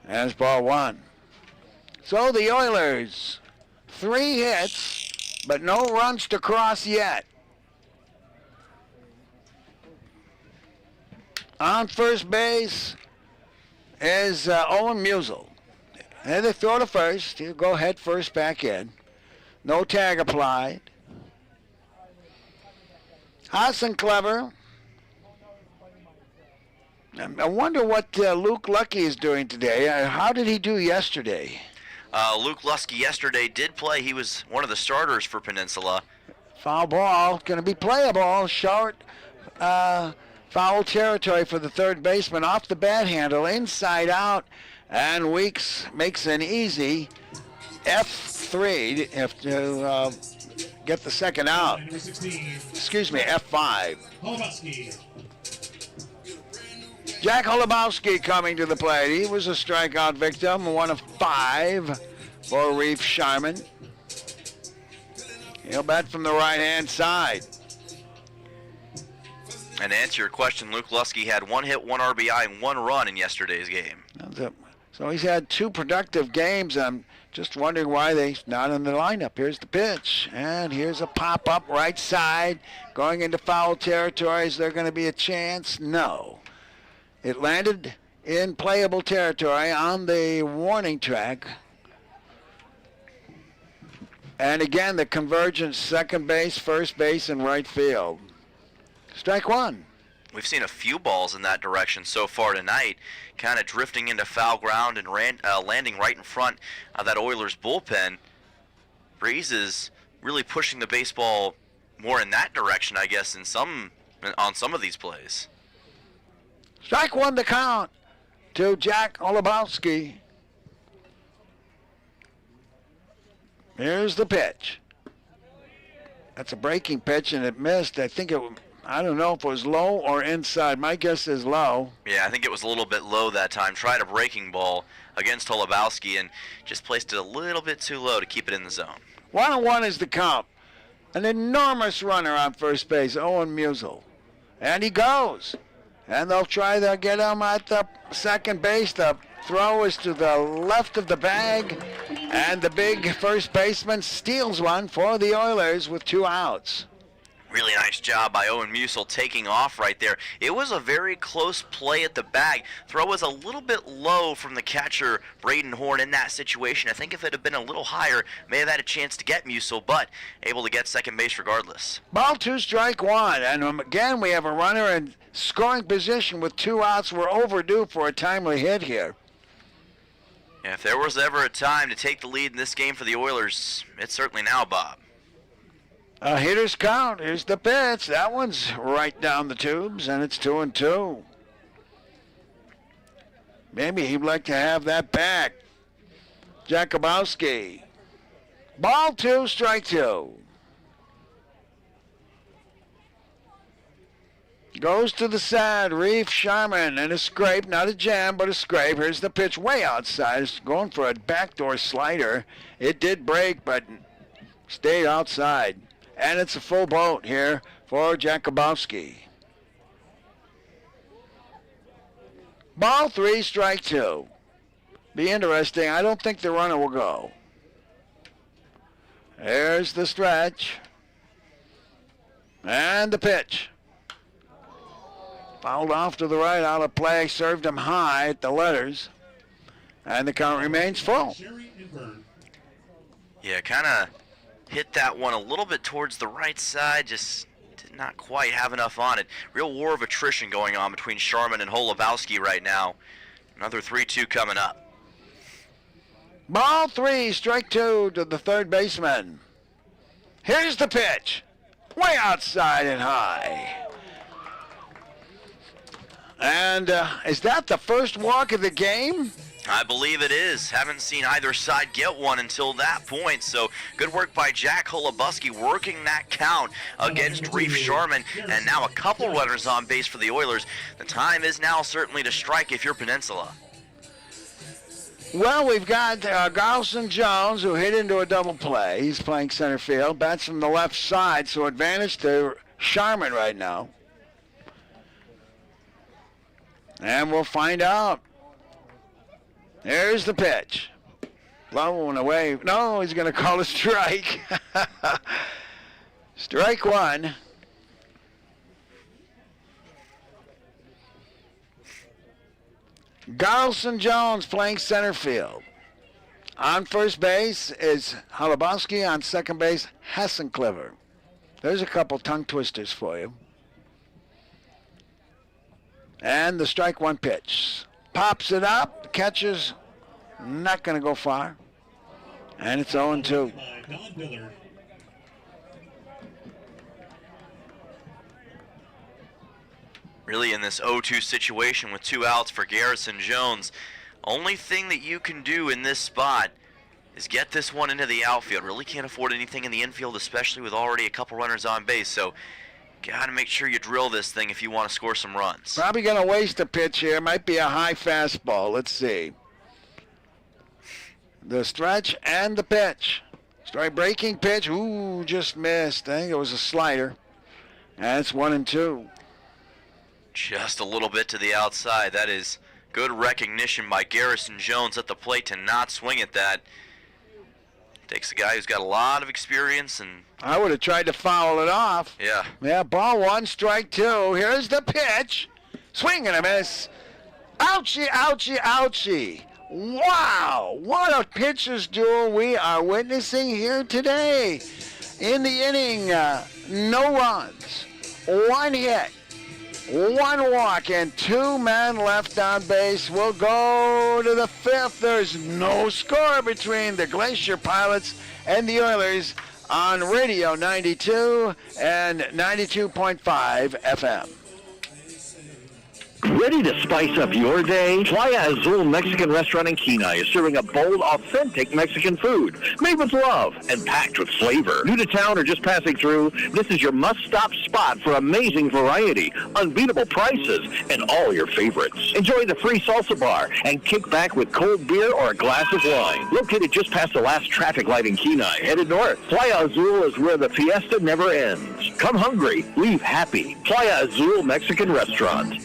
That's ball 1. So the Oilers, 3 hits, but no runs to cross yet. On first base is Owen Musil. And they throw to first. He'll go head first back in. No tag applied. Hassan Clever. I wonder what Luke Lucky is doing today. How did he do yesterday? Luke Lusky yesterday did play. He was one of the starters for Peninsula. Foul ball. Going to be playable. Short foul territory for the third baseman. Off the bat handle. Inside out. And Weeks makes an easy F3 to get the second out. Excuse me, F5. Jack Holubowski coming to the plate. He was a strikeout victim, 1 of 5 for Reef Sharman. He'll bat from the right-hand side. And to answer your question, Luke Lusky had 1 hit, 1 RBI, and 1 run in yesterday's game. So he's had 2 productive games. I'm just wondering why they're not in the lineup. Here's the pitch, and here's a pop-up right side. Going into foul territory. Is there going to be a chance? No. It landed in playable territory on the warning track. And again, the convergence, second base, first base, and right field. Strike 1. We've seen a few balls in that direction so far tonight, kind of drifting into foul ground and landing right in front of that Oilers bullpen. Breeze is really pushing the baseball more in that direction, I guess, on some of these plays. Strike 1 to count to Jack Holubowski. Here's the pitch. That's a breaking pitch, and it missed. I don't know if it was low or inside. My guess is low. Yeah, I think it was a little bit low that time. Tried a breaking ball against Holubowski and just placed it a little bit too low to keep it in the zone. 1-1 is the count. An enormous runner on first base, Owen Musil. And he goes. And they'll try to get him at the second base. The throw is to the left of the bag. And the big first baseman steals one for the Oilers with 2 outs. Really nice job by Owen Musil taking off right there. It was a very close play at the bag. Throw was a little bit low from the catcher, Braden Horn, in that situation. I think if it had been a little higher, may have had a chance to get Musil, but able to get second base regardless. Ball 2, strike 1. And again, we have a runner in scoring position with 2 outs. We're overdue for a timely hit here. And if there was ever a time to take the lead in this game for the Oilers, it's certainly now, Bob. A hitter's count. Here's the pitch. That one's right down the tubes, and it's 2-2. Maybe he'd like to have that back. Jakubowski. Ball 2, strike 2. Goes to the side. Reef Sharman, and a scrape. Not a jam, but a scrape. Here's the pitch way outside. It's going for a backdoor slider. It did break, but stayed outside. And it's a full boat here for Jakubowski. Ball 3, strike 2. Be interesting. I don't think the runner will go. There's the stretch. And the pitch. Fouled off to the right, out of play. Served him high at the letters. And the count remains full. Yeah, kind of hit that one a little bit towards the right side, just did not quite have enough on it. Real war of attrition going on between Sharman and Holubowski right now. Another 3-2 coming up. Ball 3, strike 2 to the third baseman. Here's the pitch. Way outside and high. And is that the first walk of the game? I believe it is. Haven't seen either side get one until that point. So good work by Jack Holobuski working that count against Reef Sharman. And now a couple runners on base for the Oilers. The time is now certainly to strike if you're Peninsula. Well, we've got Garlson Jones, who hit into a double play. He's playing center field. Bats from the left side, so advantage to Sharman right now. And we'll find out. There's the pitch. Low and away. No, he's going to call a strike. Strike one. Garlson Jones playing center field. On first base is Holobuski. On second base, Hessencliver. There's a couple tongue twisters for you. And the strike one pitch. Pops it up. Catcher's not going to go far. And it's 0-2. Really in this 0-2 situation with 2 outs for Garrison Jones, only thing that you can do in this spot is get this one into the outfield. Really can't afford anything in the infield, especially with already a couple runners on base. So got to make sure you drill this thing if you want to score some runs. Probably going to waste a pitch here. Might be a high fastball. Let's see. The stretch and the pitch. Strike breaking pitch. Ooh, just missed. I think it was a slider. And it's 1-2. Just a little bit to the outside. That is good recognition by Garrison Jones at the plate to not swing at that. Takes a guy who's got a lot of experience, and I would have tried to foul it off. Yeah. Yeah, ball one, strike two. Here's the pitch. Swing and a miss. Ouchie, ouchie, ouchie. Wow, what a pitcher's duel we are witnessing here today. In the inning, no runs, 1 hit, 1 walk, and 2 men left on base. We'll go to the 5th. There's no score between the Glacier Pilots and the Oilers on Radio 92 and 92.5 FM. Ready to spice up your day? Playa Azul Mexican Restaurant in Kenai is serving a bold, authentic Mexican food made with love and packed with flavor. New to town or just passing through, this is your must-stop spot for amazing variety, unbeatable prices, and all your favorites. Enjoy the free salsa bar and kick back with cold beer or a glass of wine. Located just past the last traffic light in Kenai, headed north, Playa Azul is where the fiesta never ends. Come hungry, leave happy. Playa Azul Mexican Restaurant.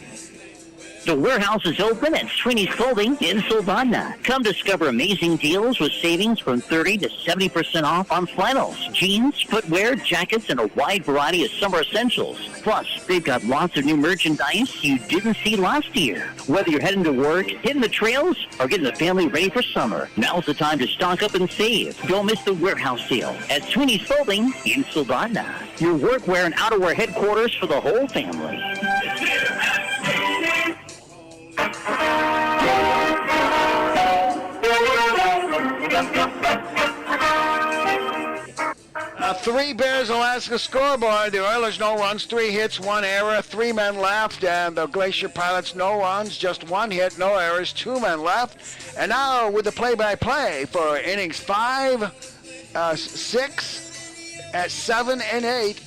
The warehouse is open at Sweeney's Clothing in Sylvania. Come discover amazing deals with savings from 30 to 70% off on flannels, jeans, footwear, jackets, and a wide variety of summer essentials. Plus, they've got lots of new merchandise you didn't see last year. Whether you're heading to work, hitting the trails, or getting the family ready for summer, now's the time to stock up and save. Don't miss the warehouse sale at Sweeney's Clothing in Sylvania. Your workwear and outerwear headquarters for the whole family. Three Bears Alaska scoreboard. The Oilers no runs, 3 hits, 1 error, 3 men left, and the Glacier Pilots no runs, just 1 hit, no errors, 2 men left. And now with the play-by-play for innings 5, 6, 7, and 8.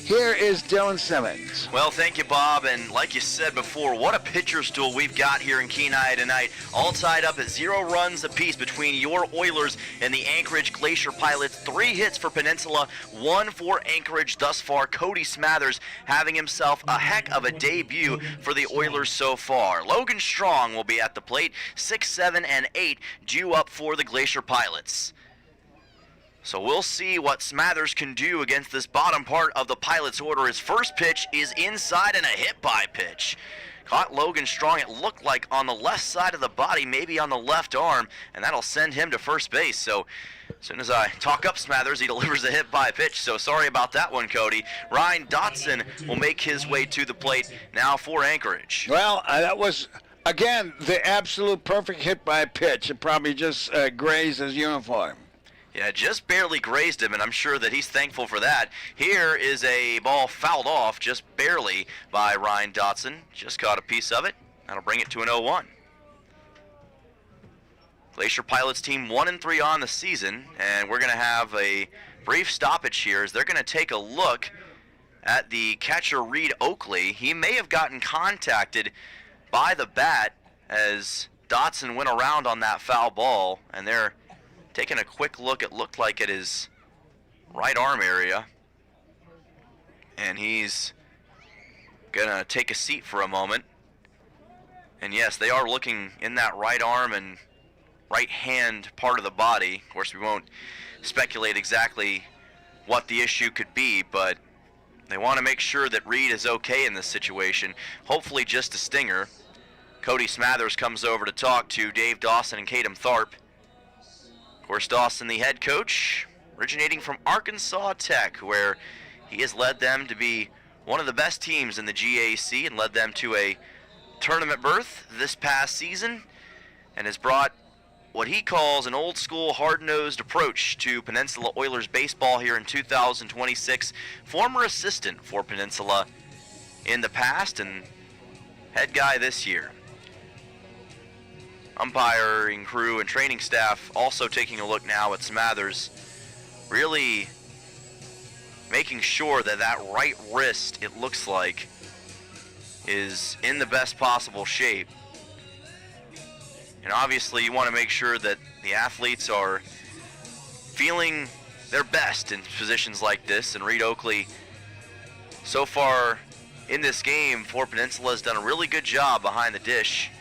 Here is Dylan Simmons. Well, thank you, Bob. And like you said before, what a pitcher's duel we've got here in Kenai tonight. All tied up at 0 runs apiece between your Oilers and the Anchorage Glacier Pilots. 3 hits for Peninsula, 1 for Anchorage thus far. Cody Smathers having himself a heck of a debut for the Oilers so far. Logan Strong will be at the plate. 6, 7, and 8 due up for the Glacier Pilots. So we'll see what Smathers can do against this bottom part of the Pilots' order. His first pitch is inside and a hit-by pitch. Caught Logan Strong, it looked like on the left side of the body, maybe on the left arm, and that'll send him to first base. So as soon as I talk up Smathers, he delivers a hit-by pitch. So sorry about that one, Cody. Ryan Dotson will make his way to the plate now for Anchorage. Well, that was, again, the absolute perfect hit-by pitch. It probably just grazed his uniform. Yeah, just barely grazed him, and I'm sure that he's thankful for that. Here is a ball fouled off just barely by Ryan Dotson. Just caught a piece of it. That'll bring it to an 0-1. Glacier Pilots team 1-3 on the season, and we're going to have a brief stoppage here as they're going to take a look at the catcher Reed Oakley. He may have gotten contacted by the bat as Dotson went around on that foul ball, and they're taking a quick look. It looked like at his right arm area, and he's going to take a seat for a moment. And yes, they are looking in that right arm and right hand part of the body. Of course, we won't speculate exactly what the issue could be, but they want to make sure that Reed is okay in this situation. Hopefully just a stinger. Cody Smathers comes over to talk to Dave Dawson and Kadem Tharp. Of course, Dawson, the head coach, originating from Arkansas Tech, where he has led them to be one of the best teams in the GAC and led them to a tournament berth this past season, and has brought what he calls an old-school, hard-nosed approach to Peninsula Oilers baseball here in 2026. Former assistant for Peninsula in the past and head guy this year. Umpiring crew and training staff also taking a look now at Smathers, really making sure that that right wrist, it looks like, is in the best possible shape. And obviously you want to make sure that the athletes are feeling their best in positions like this. And Reed Oakley, so far in this game for Peninsula, has done a really good job behind the dish.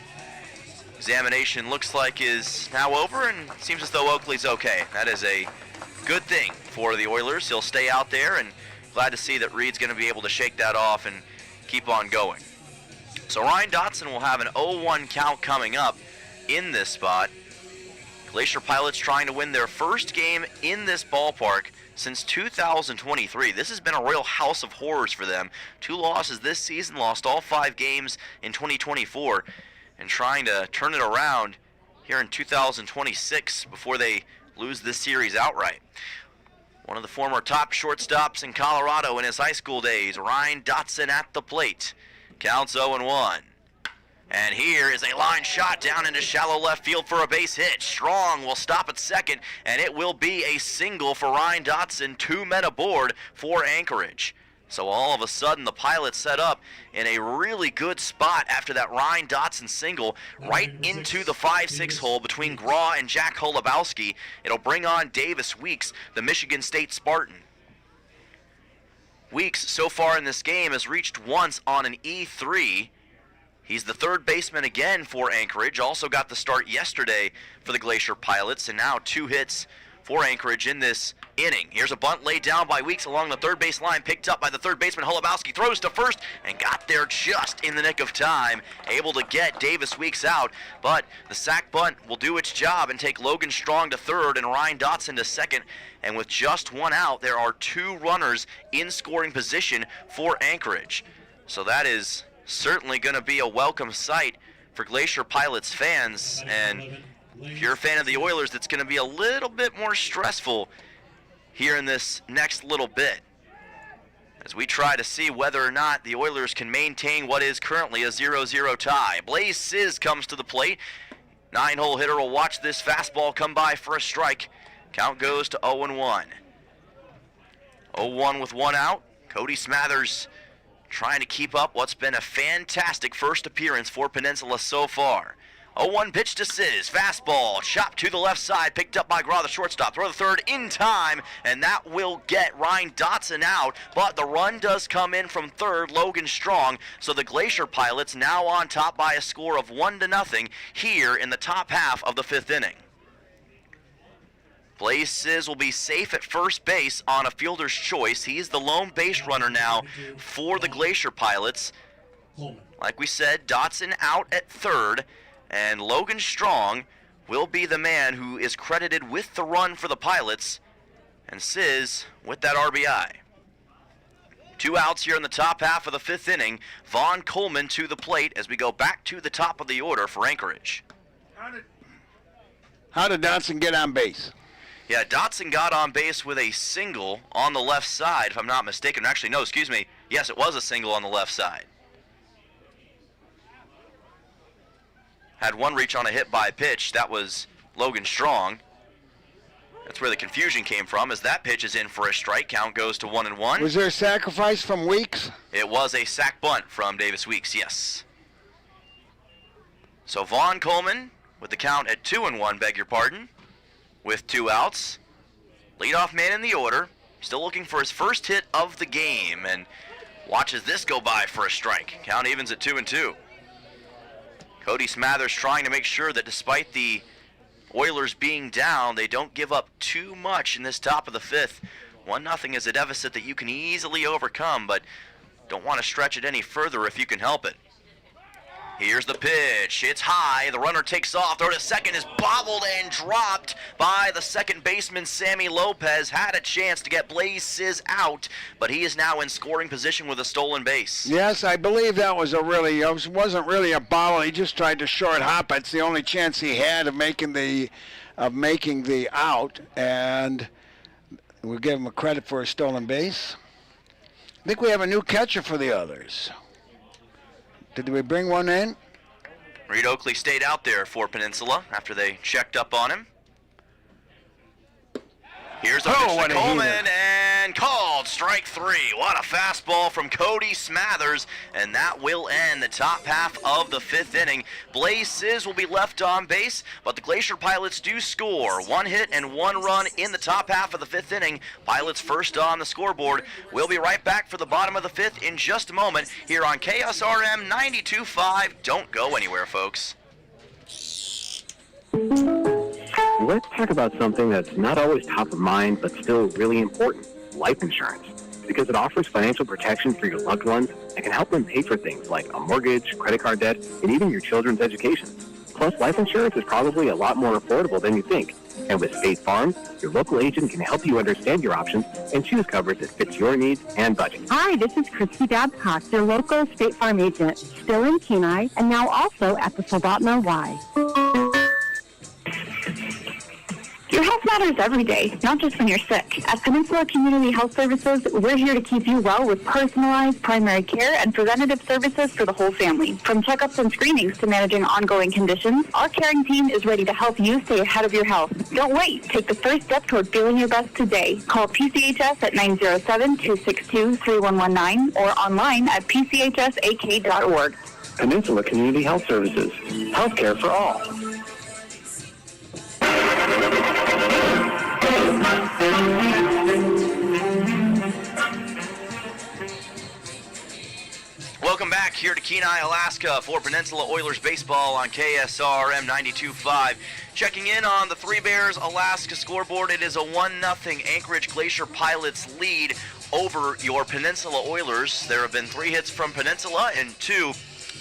Examination looks like is now over, and it seems as though Oakley's okay. That is a good thing for the Oilers. He'll stay out there, and glad to see that Reed's going to be able to shake that off and keep on going. So Ryan Dotson will have an 0-1 count coming up in this spot. Glacier Pilots trying to win their first game in this ballpark since 2023. This has been a real house of horrors for them. 2 losses this season, lost all 5 games in 2024, and trying to turn it around here in 2026 before they lose this series outright. One of the former top shortstops in Colorado in his high school days, Ryan Dotson at the plate. Counts 0-1. And here is a line shot down into shallow left field for a base hit. Strong will stop at second, and it will be a single for Ryan Dotson. 2 men aboard for Anchorage. So all of a sudden, the Pilots set up in a really good spot after that Ryan Dotson single right into the 5-6 hole between Graw and Jack Holubowski. It'll bring on Davis Weeks, the Michigan State Spartan. Weeks, so far in this game, has reached once on an E3. He's the third baseman again for Anchorage. Also got the start yesterday for the Glacier Pilots, and now 2 hits for Anchorage in this inning. Here's a bunt laid down by Weeks along the third base line, picked up by the third baseman. Holubowski throws to first and got there just in the nick of time, able to get Davis Weeks out, but the sac bunt will do its job and take Logan Strong to third and Ryan Dotson to second, and with just 1 out, there are 2 runners in scoring position for Anchorage. So that is certainly going to be a welcome sight for Glacier Pilots fans, and if you're a fan of the Oilers, it's going to be a little bit more stressful here in this next little bit as we try to see whether or not the Oilers can maintain what is currently a 0-0 tie. Blaze Sizz comes to the plate. 9-hole hitter will watch this fastball come by for a strike. Count goes to 0-1. 0-1 with 1 out. Cody Smathers trying to keep up what's been a fantastic first appearance for Peninsula so far. 0-1 pitch to Sizz. Fastball chopped to the left side, picked up by Graw, the shortstop. Throw the third in time, and that will get Ryan Dotson out. But the run does come in from third, Logan Strong. So the Glacier Pilots now on top by a score of 1-0 here in the top half of the 5th inning. Blaze Sizz will be safe at first base on a fielder's choice. He's the lone base runner now for the Glacier Pilots. Like we said, Dotson out at third, and Logan Strong will be the man who is credited with the run for the Pilots, and Sizz with that RBI. 2 outs here in the top half of the 5th inning. Vaughn Coleman to the plate as we go back to the top of the order for Anchorage. How did Dotson get on base? Yeah, Dotson got on base with a single on the left side, if I'm not mistaken. Actually, no, excuse me. Yes, it was a single on the left side. Had 1 reach on a hit by pitch. That was Logan Strong. That's where the confusion came from, as that pitch is in for a strike. Count goes to 1-1. Was there a sacrifice from Weeks? It was a sac bunt from Davis Weeks, yes. So Vaughn Coleman with the count at 2-1, beg your pardon, with 2 outs. Leadoff man in the order, still looking for his first hit of the game, and watches this go by for a strike. Count evens at 2-2. Cody Smathers trying to make sure that despite the Oilers being down, they don't give up too much in this top of the 5th. 1-0 is a deficit that you can easily overcome, but don't want to stretch it any further if you can help it. Here's the pitch. It's high. The runner takes off. Throw to second is bobbled and dropped by the second baseman, Sammy Lopez. Had a chance to get Blaze Sizz out, but he is now in scoring position with a stolen base. Yes, I believe that was it wasn't really a bobble. He just tried to short hop. It's the only chance he had of making the out, and we'll give him a credit for a stolen base. I think we have a new catcher for the others. Did we bring one in? Reed Oakley stayed out there for Peninsula after they checked up on him. Here's a pitch to Coleman, and called strike 3. What a fastball from Cody Smathers, and that will end the top half of the 5th inning. Blaze Sizz will be left on base, but the Glacier Pilots do score. 1 hit and 1 run in the top half of the 5th inning. Pilots first on the scoreboard. We'll be right back for the bottom of the 5th in just a moment here on KSRM 92.5. Don't go anywhere, folks. Let's talk about something that's not always top of mind, but still really important, life insurance. Because it offers financial protection for your loved ones and can help them pay for things like a mortgage, credit card debt, and even your children's education. Plus, life insurance is probably a lot more affordable than you think. And with State Farm, your local agent can help you understand your options and choose coverage that fits your needs and budget. Hi, this is Christy Babcock, your local State Farm agent, still in Kenai, and now also at the Soldotna Y. Your health matters every day, not just when you're sick. At Peninsula Community Health Services, we're here to keep you well with personalized primary care and preventative services for the whole family. From checkups and screenings to managing ongoing conditions, our caring team is ready to help you stay ahead of your health. Don't wait. Take the first step toward feeling your best today. Call PCHS at 907-262-3119 or online at pchsak.org. Peninsula Community Health Services. Healthcare for all. Welcome back here to Kenai, Alaska for Peninsula Oilers baseball on KSRM 92.5. Checking in on the Three Bears Alaska scoreboard, it is a 1-0 Anchorage Glacier Pilots lead over your Peninsula Oilers. There have been 3 hits from Peninsula and 2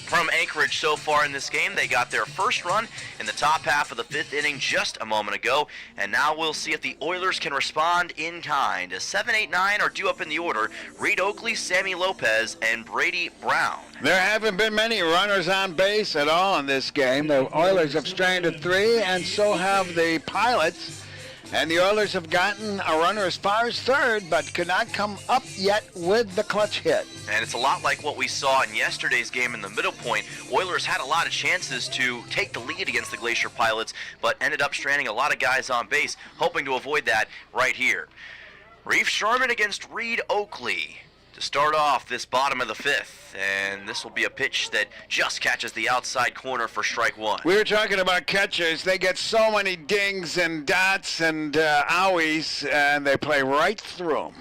from Anchorage so far in this game. They got their first run in the top half of the 5th inning just a moment ago, and now we'll see if the Oilers can respond in kind. As 7, 8, 9 are due up in the order: Reed Oakley, Sammy Lopez, and Brady Brown. There haven't been many runners on base at all in this game. The Oilers have stranded 3, and so have the Pilots. And the Oilers have gotten a runner as far as third, but could not come up yet with the clutch hit. And it's a lot like what we saw in yesterday's game in the middle point. Oilers had a lot of chances to take the lead against the Glacier Pilots, but ended up stranding a lot of guys on base, hoping to avoid that right here. Reef Sherman against Reed Oakley to start off this bottom of the 5th, and this will be a pitch that just catches the outside corner for strike 1. We were talking about catchers. They get so many dings and dots and owies, and they play right through them.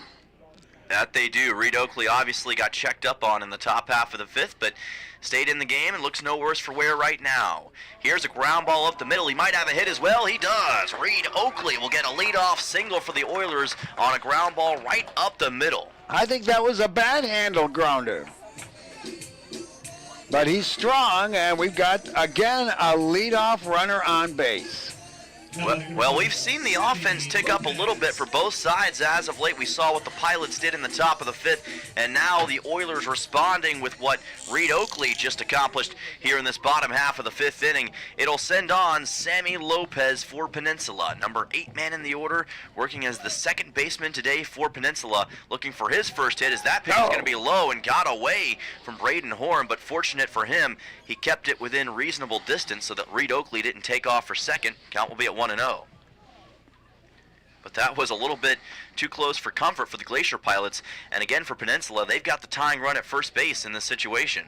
That they do. Reed Oakley obviously got checked up on in the top half of the 5th, but stayed in the game and looks no worse for wear right now. Here's a ground ball up the middle. He might have a hit as well. He does. Reed Oakley will get a leadoff single for the Oilers on a ground ball right up the middle. I think that was a bad handle grounder. But he's strong, and we've got, again, a leadoff runner on base. Well, we've seen the offense tick up a little bit for both sides as of late. We saw what the Pilots did in the top of the 5th, and now the Oilers responding with what Reed Oakley just accomplished here in this bottom half of the 5th inning. It'll send on Sammy Lopez for Peninsula, number 8 man in the order, working as the second baseman today for Peninsula, looking for his first hit as that pitch is going to be low and got away from Braden Horn, but fortunate for him, he kept it within reasonable distance so that Reed Oakley didn't take off for second. Count will be at 1-0. 1-0. But that was a little bit too close for comfort for the Glacier Pilots. And again for Peninsula, they've got the tying run at first base in this situation.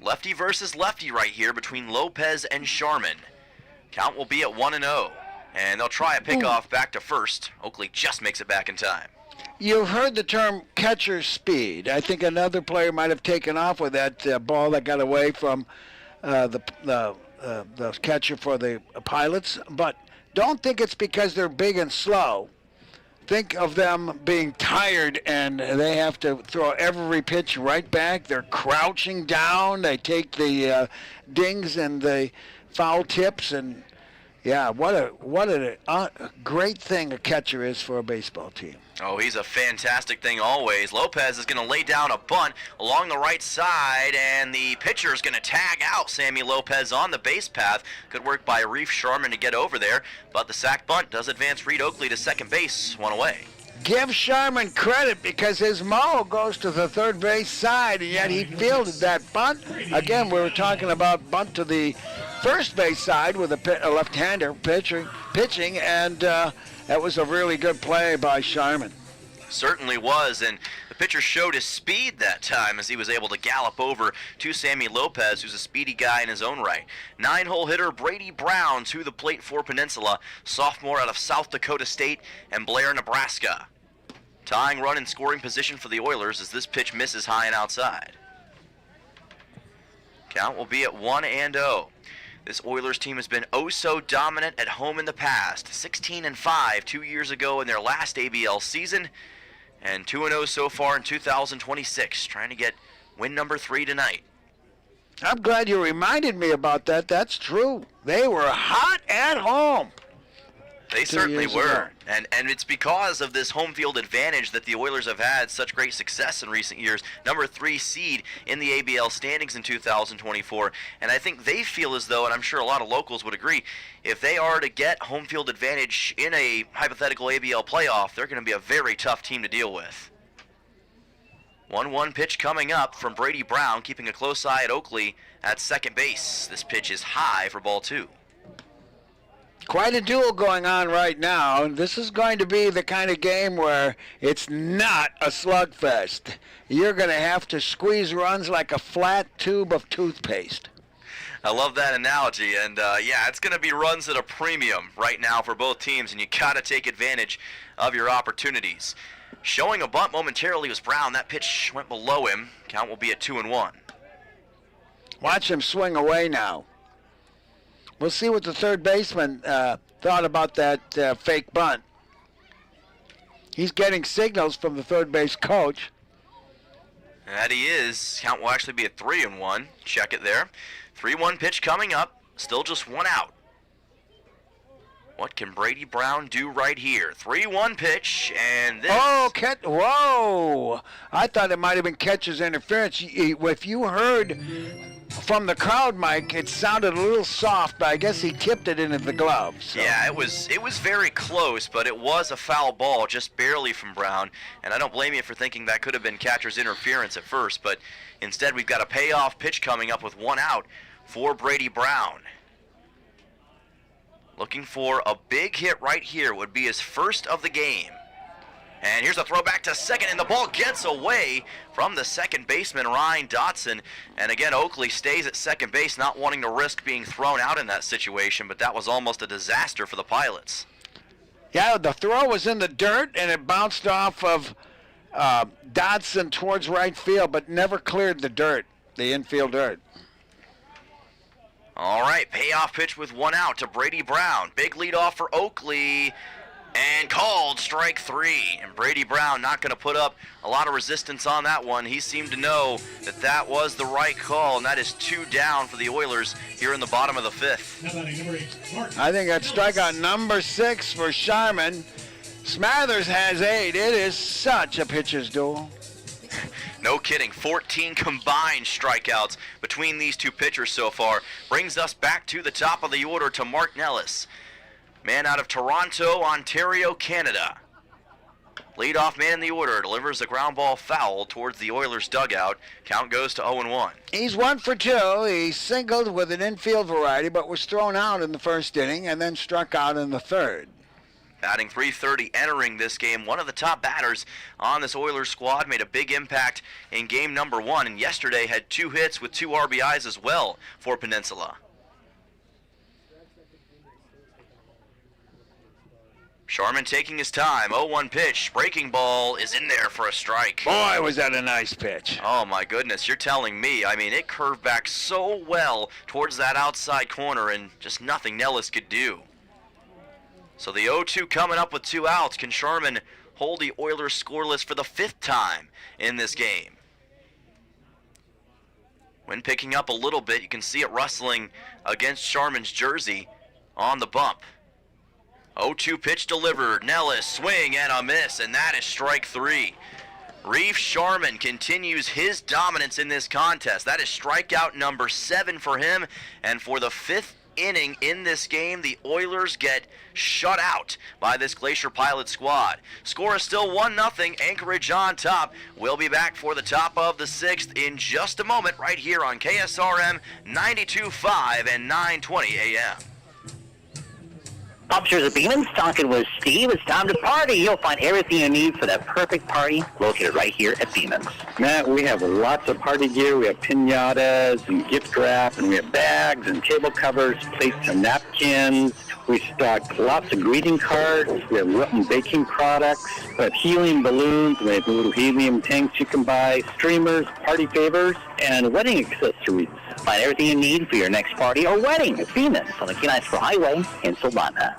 Lefty versus lefty right here between Lopez and Sharman. Count will be at 1-0. And they'll try a pickoff back to first. Oakley just makes it back in time. You've heard the term catcher speed. I think another player might have taken off with that ball that got away from the catcher for the Pilots, but don't think it's because they're big and slow. Think of them being tired and they have to throw every pitch right back. They're crouching down. They take the dings and the foul tips, and yeah, what a great thing a catcher is for a baseball team. Oh, he's a fantastic thing always. Lopez is going to lay down a bunt along the right side, and the pitcher is going to tag out Sammy Lopez on the base path. Good work by Reef Sharman to get over there, but the sac bunt does advance Reed Oakley to second base, one away. Give Sharman credit because his mo goes to the third base side, and yet he fielded that bunt. Again, we were talking about bunt to the first base side with a left-hander pitching, and that was a really good play by Sharman. Certainly was, and the pitcher showed his speed that time as he was able to gallop over to Sammy Lopez, who's a speedy guy in his own right. 9-hole hitter Brady Brown to the plate for Peninsula, sophomore out of South Dakota State and Blair, Nebraska. Tying run in scoring position for the Oilers as this pitch misses high and outside. Count will be at 1-0. This Oilers team has been oh so dominant at home in the past. 16-5 2 years ago in their last ABL season, and 2-0 so far in 2026, trying to get win number 3 tonight. I'm glad you reminded me about that. That's true. They were hot at home. They certainly were, and it's because of this home field advantage that the Oilers have had such great success in recent years. Number 3 seed in the ABL standings in 2024, and I think they feel as though, and I'm sure a lot of locals would agree, if they are to get home field advantage in a hypothetical ABL playoff, they're going to be a very tough team to deal with. 1-1 pitch coming up from Brady Brown, keeping a close eye at Oakley at second base. This pitch is high for ball 2. Quite a duel going on right now. This is going to be the kind of game where it's not a slugfest. You're going to have to squeeze runs like a flat tube of toothpaste. I love that analogy, and yeah, it's going to be runs at a premium right now for both teams, and you got to take advantage of your opportunities. Showing a bunt momentarily was Brown. That pitch went below him. Count will be at 2-1. Watch him swing away now. We'll see what the third baseman thought about that fake bunt. He's getting signals from the third base coach. That he is. Count will actually be at 3-1. Check it there. 3-1 pitch coming up. Still just one out. What can Brady Brown do right here? 3-1 pitch, and this... Oh, whoa! I thought it might have been catcher's interference. If you heard from the crowd, Mike, it sounded a little soft, but I guess he tipped it into the glove. So. Yeah, it was very close, but it was a foul ball, just barely from Brown. And I don't blame you for thinking that could have been catcher's interference at first, but instead we've got a payoff pitch coming up with one out for Brady Brown. Looking for a big hit right here, would be his first of the game. And here's a throw back to second, and the ball gets away from the second baseman, Ryan Dotson. And again, Oakley stays at second base, not wanting to risk being thrown out in that situation, but that was almost a disaster for the Pilots. Yeah, the throw was in the dirt, and it bounced off of Dotson towards right field, but never cleared the dirt, the infield dirt. All right, payoff pitch with one out to Brady Brown. Big lead off for Oakley, and called strike 3. And Brady Brown not going to put up a lot of resistance on that one. He seemed to know that that was the right call, and that is 2 down for the Oilers here in the bottom of the 5th. I think that's strikeout number 6 for Sharman. Smathers has 8. It is such a pitcher's duel. No kidding, 14 combined strikeouts between these two pitchers so far. Brings us back to the top of the order to Mark Nellis. Man out of Toronto, Ontario, Canada. Leadoff man in the order delivers a ground ball foul towards the Oilers dugout. Count goes to 0-1. He's 1 for 2. He singled with an infield variety, but was thrown out in the first inning and then struck out in the third. Batting .330 entering this game, one of the top batters on this Oilers squad, made a big impact in game number 1, and yesterday had 2 hits with 2 RBIs as well for Peninsula. Sharman taking his time. 0-1 pitch. Breaking ball is in there for a strike. Boy, was that a nice pitch. Oh, my goodness. You're telling me. I mean, it curved back so well towards that outside corner, and just nothing Nellis could do. So the 0-2 coming up with 2 outs. Can Sharman hold the Oilers scoreless for the 5th time in this game? When picking up a little bit, you can see it rustling against Sharman's jersey on the bump. 0-2 pitch delivered. Nellis, swing and a miss, and that is strike 3. Reef Sharman continues his dominance in this contest. That is strikeout number 7 for him, and for the 5th inning in this game, the Oilers get shut out by this Glacier Pilot squad. Score is still 1-0, Anchorage on top. We'll be back for the top of the 6th in just a moment right here on KSRM 92.5 and 920 AM. Officers of Beeman's talking with Steve. It's time to party. You'll find everything you need for that perfect party located right here at Beeman's. Matt, we have lots of party gear. We have piñatas and gift wrap, and we have bags and table covers, plates and napkins. We stock lots of greeting cards. We have rotten baking products. We have helium balloons. We have little helium tanks you can buy, streamers, party favors, and wedding accessories. Find everything you need for your next party or wedding at Beeman's on the Kenai Highway in Saldana.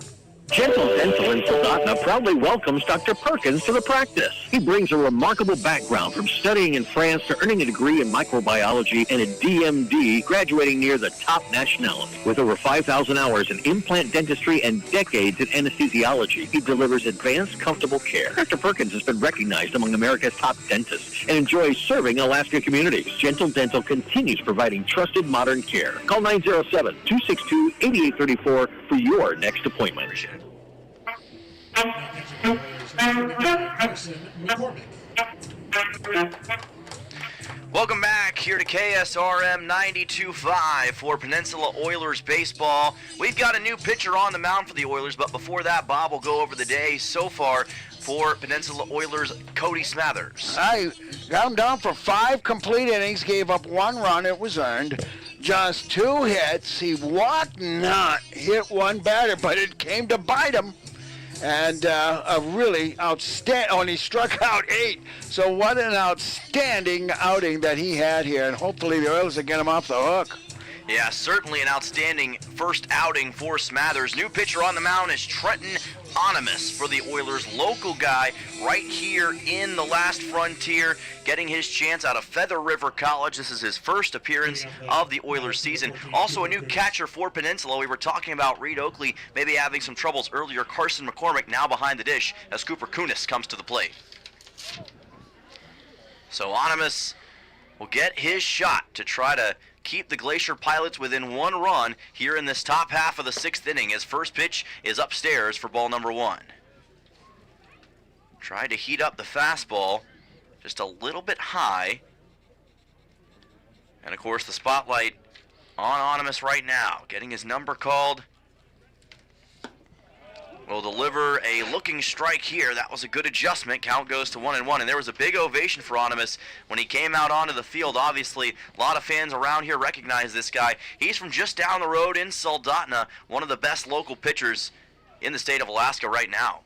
Gentle Dental in Soldotna proudly welcomes Dr. Perkins to the practice. He brings a remarkable background from studying in France to earning a degree in microbiology and a DMD, graduating near the top nationality. With over 5,000 hours in implant dentistry and decades in anesthesiology, he delivers advanced, comfortable care. Dr. Perkins has been recognized among America's top dentists and enjoys serving Alaska communities. Gentle Dental continues providing trusted modern care. Call 907-262-8834 for your next appointment. Welcome back here to KSRM 92.5 for Peninsula Oilers baseball. We've got a new pitcher on the mound for the Oilers, but before that, Bob will go over the day so far for Peninsula Oilers, Cody Smathers. I got him down for 5 complete innings, gave up 1 run. It was earned. Just 2 hits. He walked, not hit 1 batter, but it came to bite him. And a really outstanding, and he struck out 8. So what an outstanding outing that he had here, and hopefully the Oilers will get him off the hook. Yeah, certainly an outstanding first outing for Smathers. New pitcher on the mound is Trenton Onimus for the Oilers, local guy right here in the last frontier, getting his chance out of Feather River College. This is his first appearance of the Oilers season. Also a new catcher for Peninsula. We were talking about Reed Oakley maybe having some troubles earlier. Carson McCormick now behind the dish as Cooper Kunis comes to the plate. So Onimus will get his shot to try to keep the Glacier Pilots within 1 run here in this top half of the 6th inning. His first pitch is upstairs for ball number 1. Tried to heat up the fastball just a little bit high. And of course the spotlight on Onimus right now. Getting his number called. Will deliver a looking strike here. That was a good adjustment. Count goes to 1-1, and there was a big ovation for Onimus when he came out onto the field. Obviously, a lot of fans around here recognize this guy. He's from just down the road in Soldotna, one of the best local pitchers in the state of Alaska right now.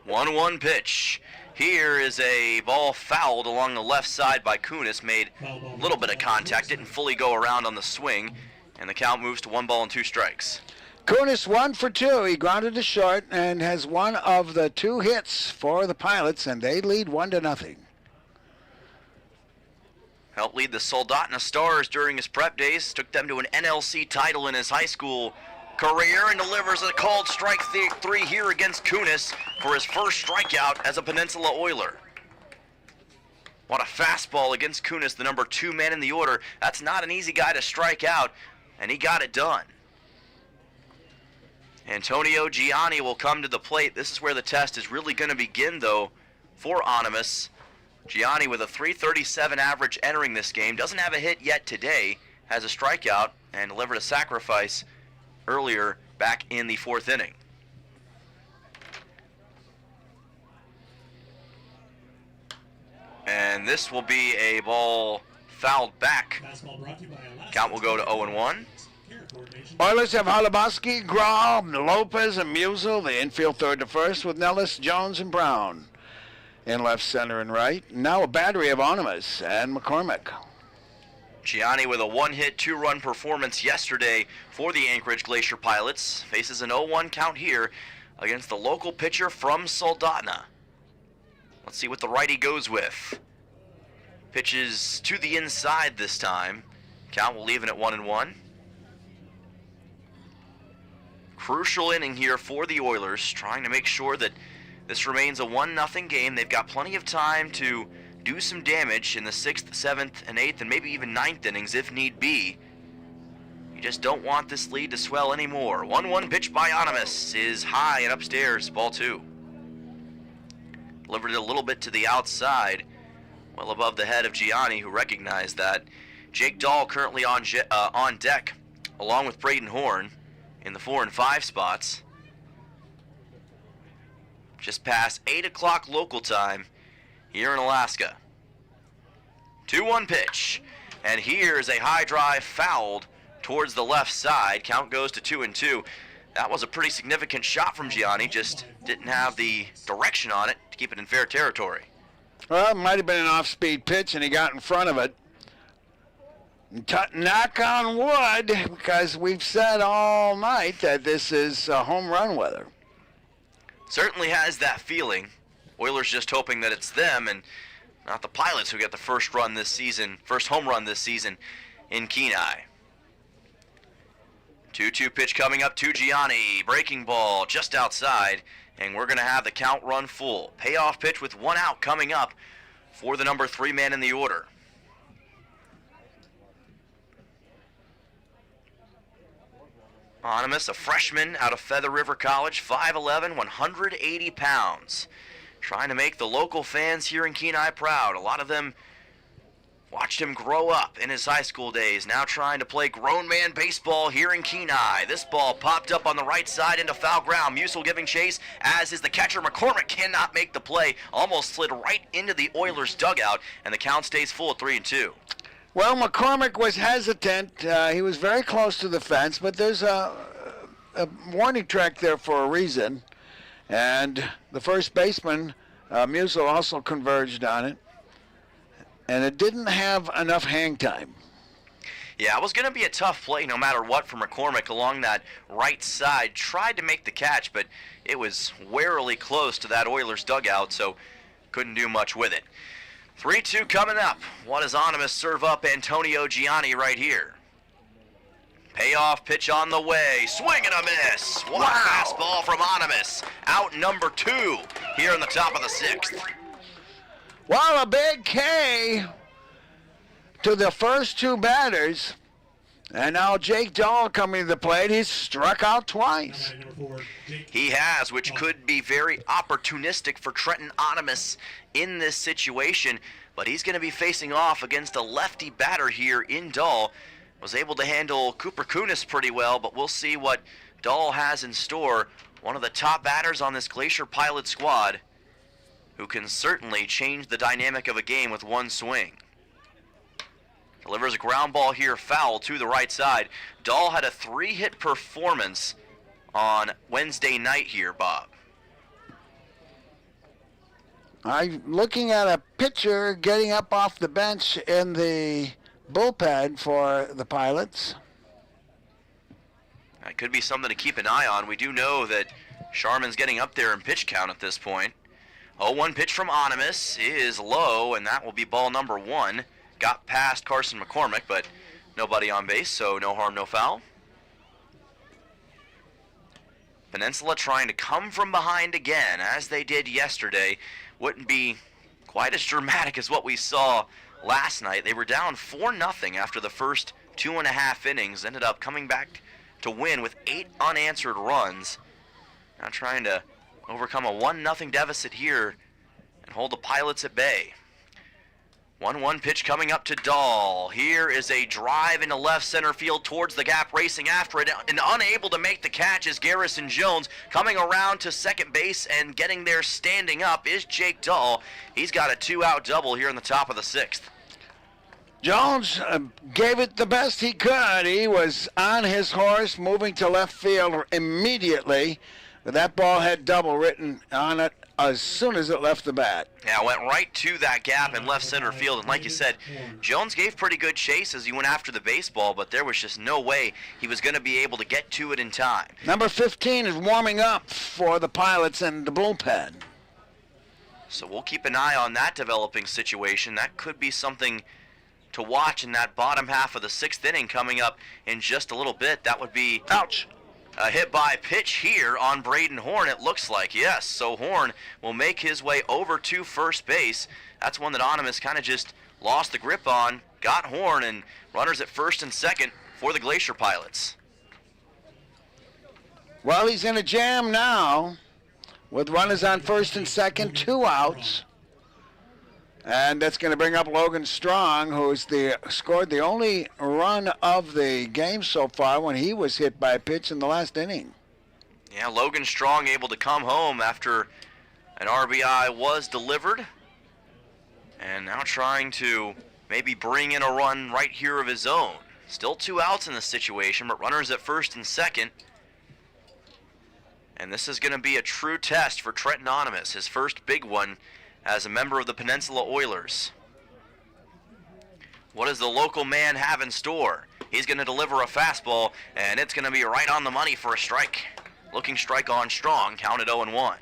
1-1 pitch. Here is a ball fouled along the left side by Kunis. Made a little bit of contact, didn't fully go around on the swing, and the count moves to 1 ball and 2 strikes. Kunis 1 for 2. He grounded to short and has one of the 2 hits for the Pilots, and they lead 1-0. Helped lead the Soldotna Stars during his prep days. Took them to an NLC title in his high school career and delivers a called strike 3 here against Kunis for his first strikeout as a Peninsula Oiler. What a fastball against Kunis, the number 2 man in the order. That's not an easy guy to strike out, and he got it done. Antonio Gianni will come to the plate. This is where the test is really going to begin, though, for Animas. Gianni with a .337 average entering this game. Doesn't have a hit yet today. Has a strikeout and delivered a sacrifice earlier back in the 4th inning. And this will be a ball fouled back. Count will go to 0-1. Oilers have Holoboski, Graub, Lopez, and Musial. The infield third to first with Nellis, Jones, and Brown in left, center, and right. Now a battery of Onimus and McCormick. Gianni with a 1-hit, 2-run performance yesterday for the Anchorage Glacier Pilots. Faces an 0-1 count here against the local pitcher from Soldotna. Let's see what the righty goes with. Pitches to the inside this time. Count will leave it at 1-1. Crucial inning here for the Oilers, trying to make sure that this remains a 1-0 game. They've got plenty of time to do some damage in the 6th, 7th, and 8th, and maybe even 9th innings if need be. You just don't want this lead to swell anymore. 1-1 pitch by Onimus is high and upstairs, ball 2. Delivered it a little bit to the outside, well above the head of Gianni, who recognized that. Jake Dahl currently on deck, along with Braden Horn, in the 4 and 5 spots. Just past 8 o'clock local time here in Alaska. 2-1 pitch, and here's a high drive fouled towards the left side. Count goes to 2-2. That was a pretty significant shot from Gianni, just didn't have the direction on it to keep it in fair territory. Well, it might have been an off-speed pitch, and he got in front of it. Knock on wood, because we've said all night that this is home run weather. Certainly has that feeling. Oilers just hoping that it's them and not the Pilots who get the first home run this season in Kenai. 2-2 pitch coming up to Gianni. Breaking ball just outside, and we're going to have the count run full. Payoff pitch with 1 out coming up for the number 3 man in the order. Onimus, a freshman out of Feather River College, 5'11", 180 pounds. Trying to make the local fans here in Kenai proud. A lot of them watched him grow up in his high school days, now trying to play grown man baseball here in Kenai. This ball popped up on the right side into foul ground. Musial giving chase, as is the catcher. McCormick cannot make the play. Almost slid right into the Oilers' dugout, and the count stays full at 3-2. Well, McCormick was hesitant. He was very close to the fence, but there's a warning track there for a reason. And the first baseman, Musial, also converged on it. And it didn't have enough hang time. Yeah, it was going to be a tough play no matter what for McCormick along that right side. Tried to make the catch, but it was warily close to that Oilers dugout, so couldn't do much with it. 3-2 coming up. What does Onimus serve up Antonio Gianni right here? Payoff pitch on the way. Swing and a miss. What a fastball from Onimus. Out number 2 here in the top of the 6th. Well, a big K to the first 2 batters. And now Jake Dahl coming to the plate. He's struck out twice. He has, which could be very opportunistic for Trenton Onimus in this situation. But he's going to be facing off against a lefty batter here in Dahl. Was able to handle Cooper Kunis pretty well, but we'll see what Dahl has in store. One of the top batters on this Glacier Pilot squad, who can certainly change the dynamic of a game with one swing. Delivers a ground ball here, foul to the right side. Dahl had a 3-hit performance on Wednesday night here, Bob. I'm looking at a pitcher getting up off the bench in the bullpen for the Pilots. That could be something to keep an eye on. We do know that Sharman's getting up there in pitch count at this point. 0-1 pitch from Onimus is low, and that will be ball number 1. Got past Carson McCormick, but nobody on base, so no harm, no foul. Peninsula trying to come from behind again, as they did yesterday. Wouldn't be quite as dramatic as what we saw last night. They were down 4-0 after the first 2.5 innings. Ended up coming back to win with 8 unanswered runs. Now trying to overcome a 1-0 deficit here and hold the Pilots at bay. 1-1 pitch coming up to Dahl. Here is a drive into left center field towards the gap, racing after it, and unable to make the catch is Garrison Jones. Coming around to second base and getting there standing up is Jake Dahl. He's got a 2-out double here in the top of the 6th. Jones gave it the best he could. He was on his horse, moving to left field immediately. But that ball had double written on it as soon as it left the bat. Yeah, went right to that gap in left center field. And like you said, Jones gave pretty good chase as he went after the baseball, but there was just no way he was going to be able to get to it in time. Number 15 is warming up for the Pilots in the bullpen. So we'll keep an eye on that developing situation. That could be something to watch in that bottom half of the 6th inning coming up in just a little bit. That would be a hit by pitch here on Braden Horn, it looks like. Yes, so Horn will make his way over to first base. That's one that Onimus kind of just lost the grip on. Got Horn, and runners at first and second for the Glacier Pilots. Well, he's in a jam now with runners on first and second, 2 outs. And that's going to bring up Logan Strong, who's scored the only run of the game so far when he was hit by a pitch in the last inning. Yeah, Logan Strong able to come home after an RBI was delivered. And now trying to maybe bring in a run right here of his own. Still 2 outs in this situation, but runners at first and second. And this is going to be a true test for Trenton Onimus, his first big one as a member of the Peninsula Oilers. What does the local man have in store? He's going to deliver a fastball, and it's going to be right on the money for a strike. Looking strike on Strong, counted 0-1.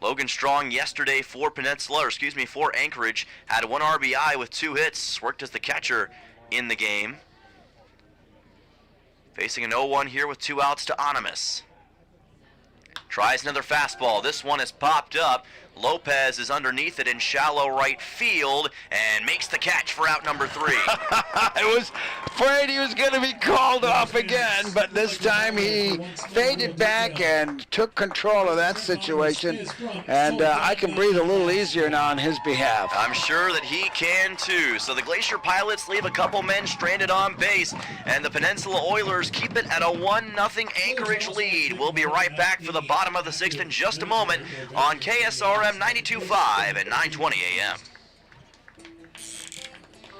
Logan Strong yesterday for for Anchorage, had 1 RBI with 2 hits, worked as the catcher in the game. Facing an 0-1 here with 2 outs to Onimus. Tries another fastball. This one is popped up. Lopez is underneath it in shallow right field and makes the catch for out number 3. I was afraid he was going to be called off again, but this time he faded back and took control of that situation, and I can breathe a little easier now on his behalf. I'm sure that he can too. So the Glacier Pilots leave a couple men stranded on base, and the Peninsula Oilers keep it at a 1-0 Anchorage lead. We'll be right back for the bottom of the 6th in just a moment on KSRM 92.5 at 9:20 a.m.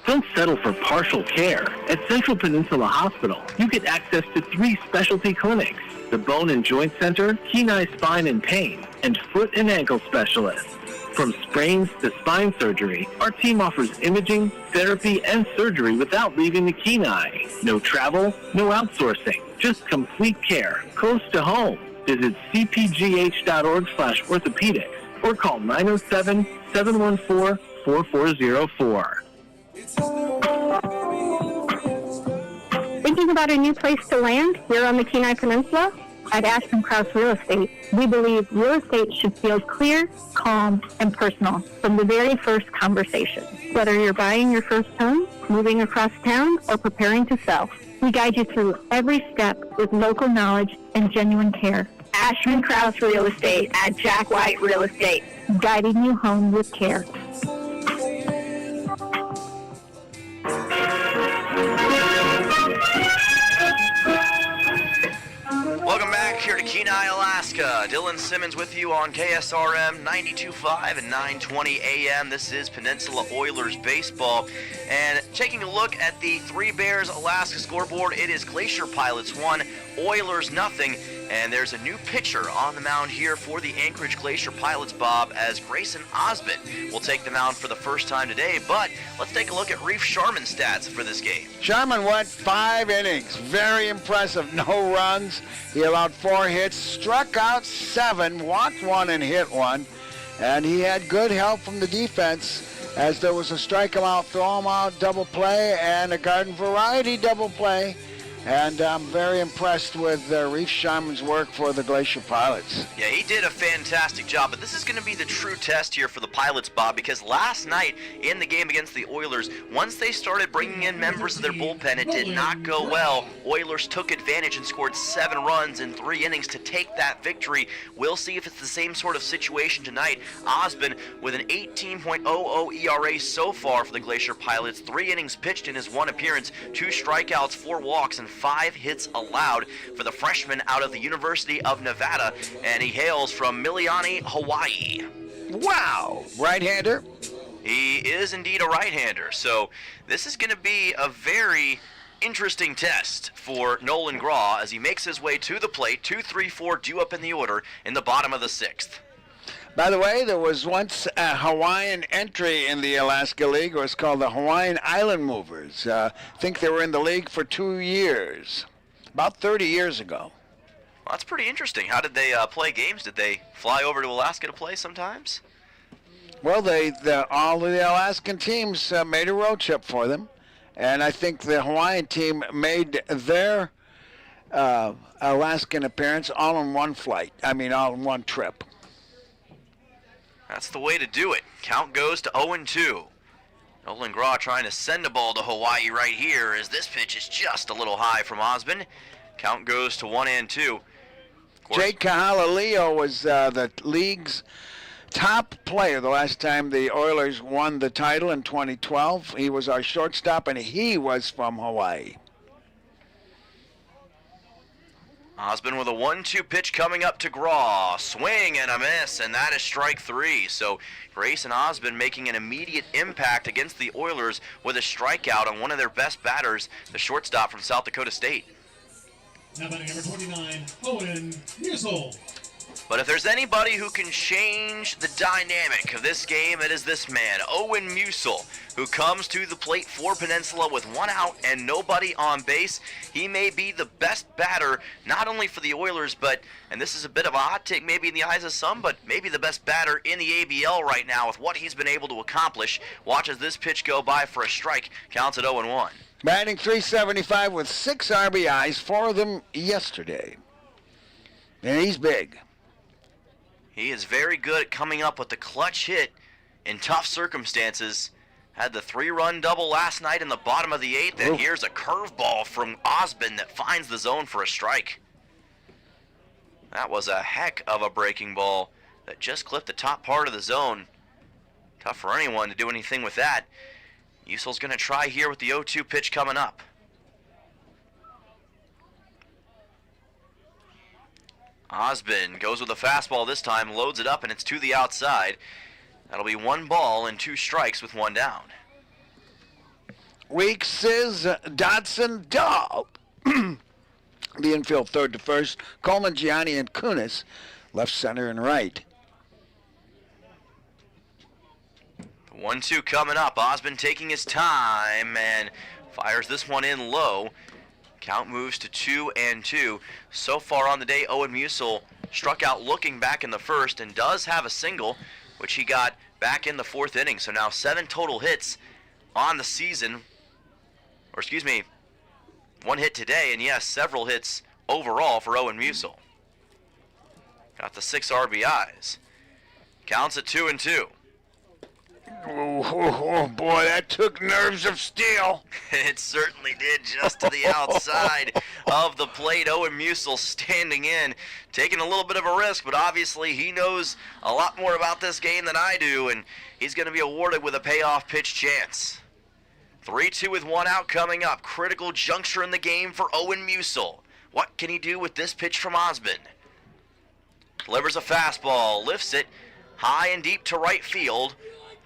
Don't settle for partial care. At Central Peninsula Hospital, you get access to 3 specialty clinics: the Bone and Joint Center, Kenai Spine and Pain, and Foot and Ankle Specialists. From sprains to spine surgery, our team offers imaging, therapy, and surgery without leaving the Kenai. No travel, no outsourcing, just complete care, close to home. Visit cpgh.org/orthopedics or call 907-714-4404. Thinking about a new place to land here on the Kenai Peninsula? At Ashton Krause Real Estate, we believe real estate should feel clear, calm, and personal from the very first conversation. Whether you're buying your first home, moving across town, or preparing to sell, we guide you through every step with local knowledge and genuine care. Ashton Krause Real Estate at Jack White Real Estate, guiding you home with care. Welcome back here to Kenai, Alaska. Dylan Simmons with you on KSRM 92.5 and 9:20 a.m. This is Peninsula Oilers baseball. And taking a look at the Three Bears Alaska scoreboard, it is Glacier Pilots 1, Oilers nothing. And there's a new pitcher on the mound here for the Anchorage Glacier Pilots, Bob, as Grayson Osmond will take the mound for the first time today. But let's take a look at Reef Sharman's stats for this game. Sharman went 5 innings. Very impressive. No runs. He allowed 4 hits, struck out 7, walked 1, and hit 1. And he had good help from the defense, as there was a strike him out, throw him out double play, and a garden variety double play. And I'm very impressed with Reef Sharman's work for the Glacier Pilots. Yeah, he did a fantastic job, but this is going to be the true test here for the Pilots, Bob, because last night in the game against the Oilers, once they started bringing in members of their bullpen, it did not go well. Oilers took advantage and scored 7 runs in 3 innings to take that victory. We'll see if it's the same sort of situation tonight. Osborne with an 18.00 ERA so far for the Glacier Pilots. 3 innings pitched in his 1 appearance, 2 strikeouts, 4 walks, and 5 hits allowed for the freshman out of the University of Nevada, and he hails from Miliani, Hawaii. Wow! Right-hander? He is indeed a right-hander, so this is going to be a very interesting test for Nolan Graw as he makes his way to the plate. 2-3-4 due up in the order in the bottom of the 6th. By the way, there was once a Hawaiian entry in the Alaska League. It was called the Hawaiian Island Movers. I think they were in the league for 2 years, about 30 years ago. Well, that's pretty interesting. How did they play games? Did they fly over to Alaska to play sometimes? Well, all of the Alaskan teams made a road trip for them, and I think the Hawaiian team made their Alaskan appearance all in one flight. I mean, all in one trip. That's the way to do it. Count goes to 0-2. Nolan Graw trying to send the ball to Hawaii right here as this pitch is just a little high from Osborne. Count goes to 1-2. Jake Kahalaleo was the league's top player the last time the Oilers won the title in 2012. He was our shortstop, and he was from Hawaii. Osborne with a 1-2 pitch coming up to Graw. Swing and a miss, and that is strike 3. So Grayson Osborne making an immediate impact against the Oilers with a strikeout on one of their best batters, the shortstop from South Dakota State. Now batting number 29, Owen Musil. But if there's anybody who can change the dynamic of this game, it is this man, Owen Musil, who comes to the plate for Peninsula with 1 out and nobody on base. He may be the best batter, not only for the Oilers, but, and this is a bit of a hot take maybe in the eyes of some, but maybe the best batter in the ABL right now with what he's been able to accomplish. Watches this pitch go by for a strike, counts at 0-1. Batting .375 with 6 RBIs, 4 of them yesterday. And he's big. He is very good at coming up with the clutch hit in tough circumstances. Had the 3-run double last night in the bottom of the 8th, and here's a curveball from Osborne that finds the zone for a strike. That was a heck of a breaking ball that just clipped the top part of the zone. Tough for anyone to do anything with that. Musil's going to try here with the 0-2 pitch coming up. Osborne goes with a fastball this time, loads it up, and it's to the outside. That'll be 1 ball and 2 strikes with 1 down. Weeks is Dodson, Dahl. The infield third to first. Coleman, Gianni, and Kunis left, center, and right. 1-2 coming up. Osborne taking his time and fires this one in low. Count moves to 2-2. So far on the day, Owen Musil struck out looking back in the first and does have a single, which he got back in the 4th inning. So now 7 total hits on the season. Or excuse me, 1 hit today, and yes, several hits overall for Owen Musil. Got the 6 RBIs. Counts at 2-2. Oh, boy, that took nerves of steel. It certainly did, just to the outside of the plate. Owen Musil standing in, taking a little bit of a risk, but obviously he knows a lot more about this game than I do, and he's going to be awarded with a payoff pitch chance. 3-2 with 1 out coming up. Critical juncture in the game for Owen Musil. What can he do with this pitch from Osborne? Delivers a fastball, lifts it high and deep to right field.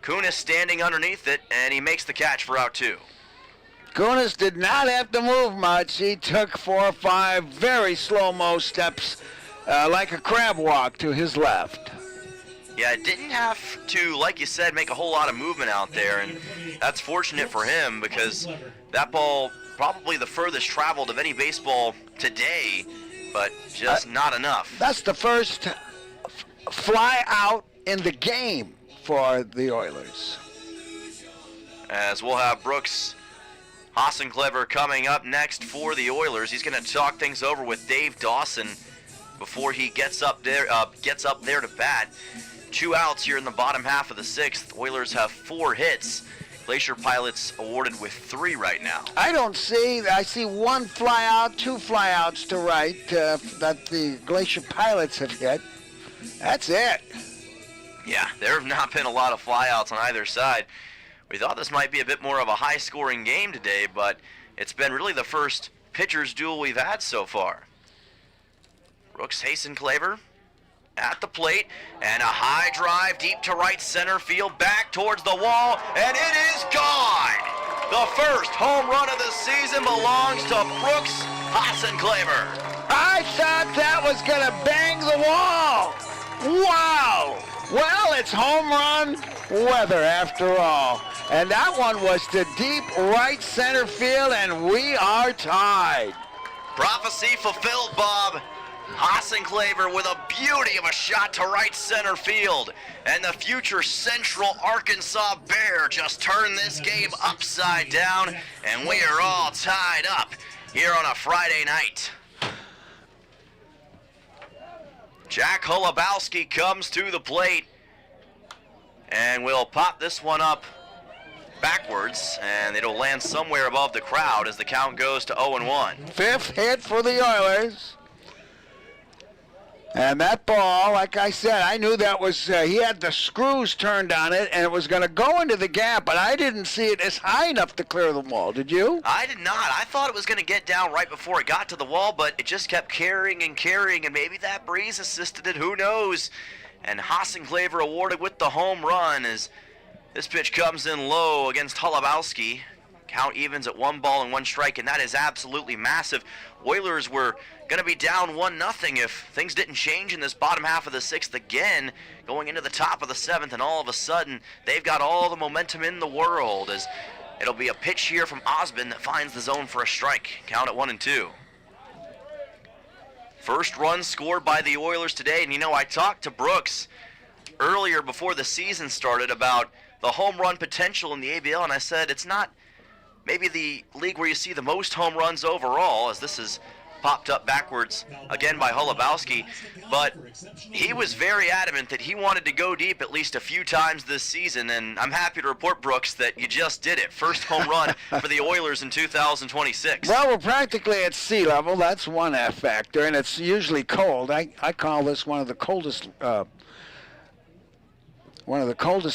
Kunis standing underneath it, and he makes the catch for out 2. Kunis did not have to move much. He took 4 or 5 very slow-mo steps, like a crab walk to his left. Yeah, didn't have to, like you said, make a whole lot of movement out there, and that's fortunate for him because that ball probably the furthest traveled of any baseball today, but just not enough. That's the first fly out in the game for the Oilers. As we'll have Brooks Hassenclever coming up next for the Oilers. He's going to talk things over with Dave Dawson before he gets up there to bat. 2 outs here in the bottom half of the 6th. Oilers have 4 hits. Glacier Pilots awarded with 3 right now. I see 1 fly out, 2 fly outs to right that the Glacier Pilots have hit. That's it. Yeah, there have not been a lot of flyouts on either side. We thought this might be a bit more of a high-scoring game today, but it's been really the first pitcher's duel we've had so far. Brooks Hassenclever at the plate, and a high drive deep to right center field, back towards the wall, and it is gone! The first home run of the season belongs to Brooks Hassenclever. I thought that was going to bang the wall. Wow! Well, it's home run weather after all. And that one was to deep right center field, and we are tied. Prophecy fulfilled, Bob. Hassenclever with a beauty of a shot to right center field. And the future Central Arkansas Bear just turned this game upside down, and we are all tied up here on a Friday night. Jack Holubowski comes to the plate, and we'll pop this one up backwards, and it'll land somewhere above the crowd as the count goes to 0-1. 5th hit for the Oilers. And that ball, like I said, I knew that was, he had the screws turned on it, and it was going to go into the gap, but I didn't see it as high enough to clear the wall. Did you? I did not. I thought it was going to get down right before it got to the wall, but it just kept carrying, and maybe that breeze assisted it. Who knows? And Hassenclever awarded with the home run as this pitch comes in low against Holubowski. Count evens at 1 ball and 1 strike, and that is absolutely massive. Oilers were going to be down 1-0 if things didn't change in this bottom half of the 6th again, going into the top of the 7th, and all of a sudden they've got all the momentum in the world as it'll be a pitch here from Osmond that finds the zone for a strike. Count at 1-2. First run scored by the Oilers today, and I talked to Brooks earlier before the season started about the home run potential in the ABL, and I said it's not maybe the league where you see the most home runs overall, as this is popped up backwards again by Holubowski, but he was very adamant that he wanted to go deep at least a few times this season, and I'm happy to report, Brooks, that you just did it. First home run for the Oilers in 2026. Well, we're practically at sea level. That's one factor, and it's usually cold. I call this one of the coldest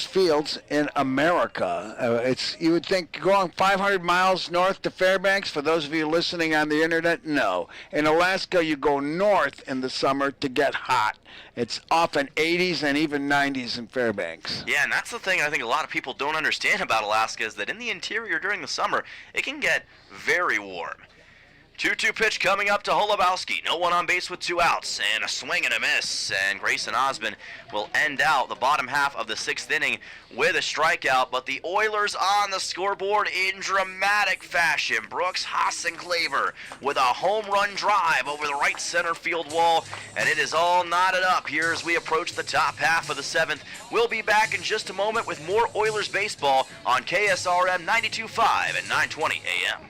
fields in America. You would think going 500 miles north to Fairbanks, for those of you listening on the internet, no. In Alaska, you go north in the summer to get hot. It's often 80s and even 90s in Fairbanks. Yeah, and that's the thing I think a lot of people don't understand about Alaska is that in the interior during the summer, it can get very warm. 2-2 pitch coming up to Holubowski. No one on base with 2 outs, and a swing and a miss. And Grayson Osmond will end out the bottom half of the 6th inning with a strikeout. But the Oilers on the scoreboard in dramatic fashion. Brooks Hassenclever with a home run drive over the right center field wall. And it is all knotted up here as we approach the top half of the 7th. We'll be back in just a moment with more Oilers baseball on KSRM 92.5 at 9:20 a.m.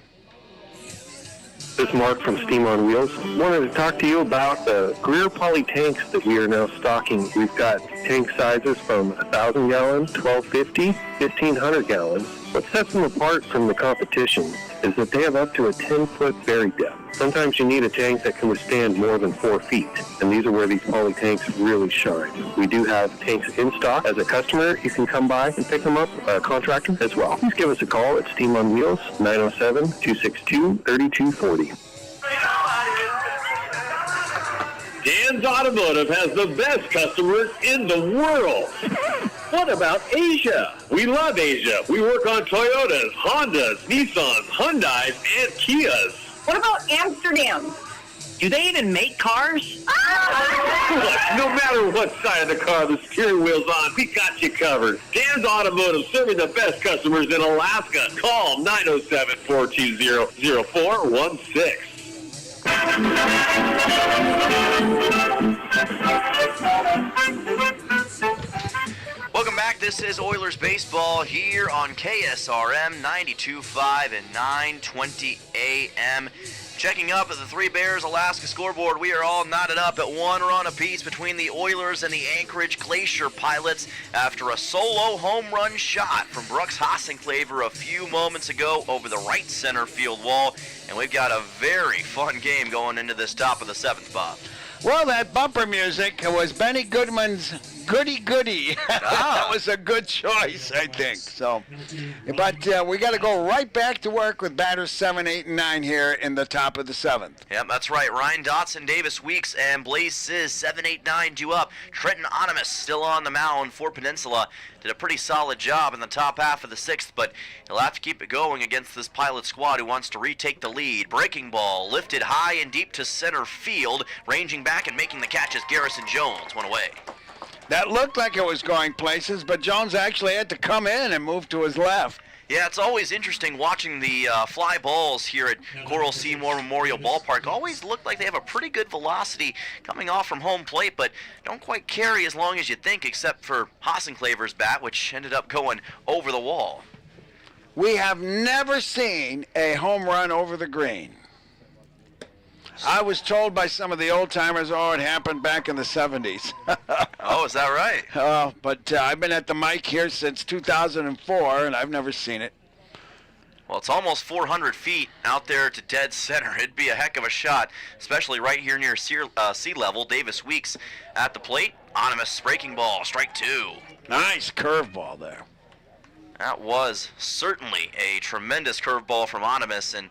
This is Mark from Steam on Wheels. Wanted to talk to you about the Greer poly tanks that we are now stocking. We've got tank sizes from 1,000 gallons, 1,250, 1,500 gallons. What sets them apart from the competition is that they have up to a 10-foot bury depth. Sometimes you need a tank that can withstand more than 4 feet, and these are where these poly tanks really shine. We do have tanks in stock. As a customer, you can come by and pick them up, a contractor as well. Please give us a call at Steam on Wheels, 907-262-3240. Dan's Automotive has the best customers in the world. What about Asia? We love Asia. We work on Toyotas, Hondas, Nissans, Hyundais, and Kias. What about Amsterdam? Do they even make cars? Look, no matter what side of the car the steering wheel's on, we got you covered. Dan's Automotive, serving the best customers in Alaska. Call 907-420-0416. Welcome back back. This is Oilers baseball here on KSRM 92.5 and 9:20 a.m. Checking up at the Three Bears Alaska scoreboard, we are all knotted up at 1 run apiece between the Oilers and the Anchorage Glacier Pilots after a solo home run shot from Brooks Hossenclaver a few moments ago over the right center field wall. And we've got a very fun game going into this top of the 7th, Bob. Well, that bumper music was Benny Goodman's Goody Goody. That was a good choice, I think. So, but we got to go right back to work with batters 7, 8, and 9 here in the top of the 7th. Yep, that's right. Ryan Dotson, Davis Weeks, and Blaze Sizz, 7, 8, 9 due up. Trenton Onimus still on the mound for Peninsula. Did a pretty solid job in the top half of the 6th, but he'll have to keep it going against this Pilot squad who wants to retake the lead. Breaking ball lifted high and deep to center field, ranging back and making the catch as Garrison Jones went away. That looked like it was going places, but Jones actually had to come in and move to his left. Yeah, it's always interesting watching the fly balls here at Coral Seymour Memorial Ballpark. Always look like they have a pretty good velocity coming off from home plate, but don't quite carry as long as you think, except for Hossenclaver's bat, which ended up going over the wall. We have never seen a home run over the green. I was told by some of the old-timers, it happened back in the 70s. Oh, is that right? But I've been at the mic here since 2004, and I've never seen it. Well, it's almost 400 feet out there to dead center. It'd be a heck of a shot, especially right here near sea level. Davis Weeks at the plate. Onimus breaking ball, strike 2. Nice curveball there. That was certainly a tremendous curveball from Onimus, and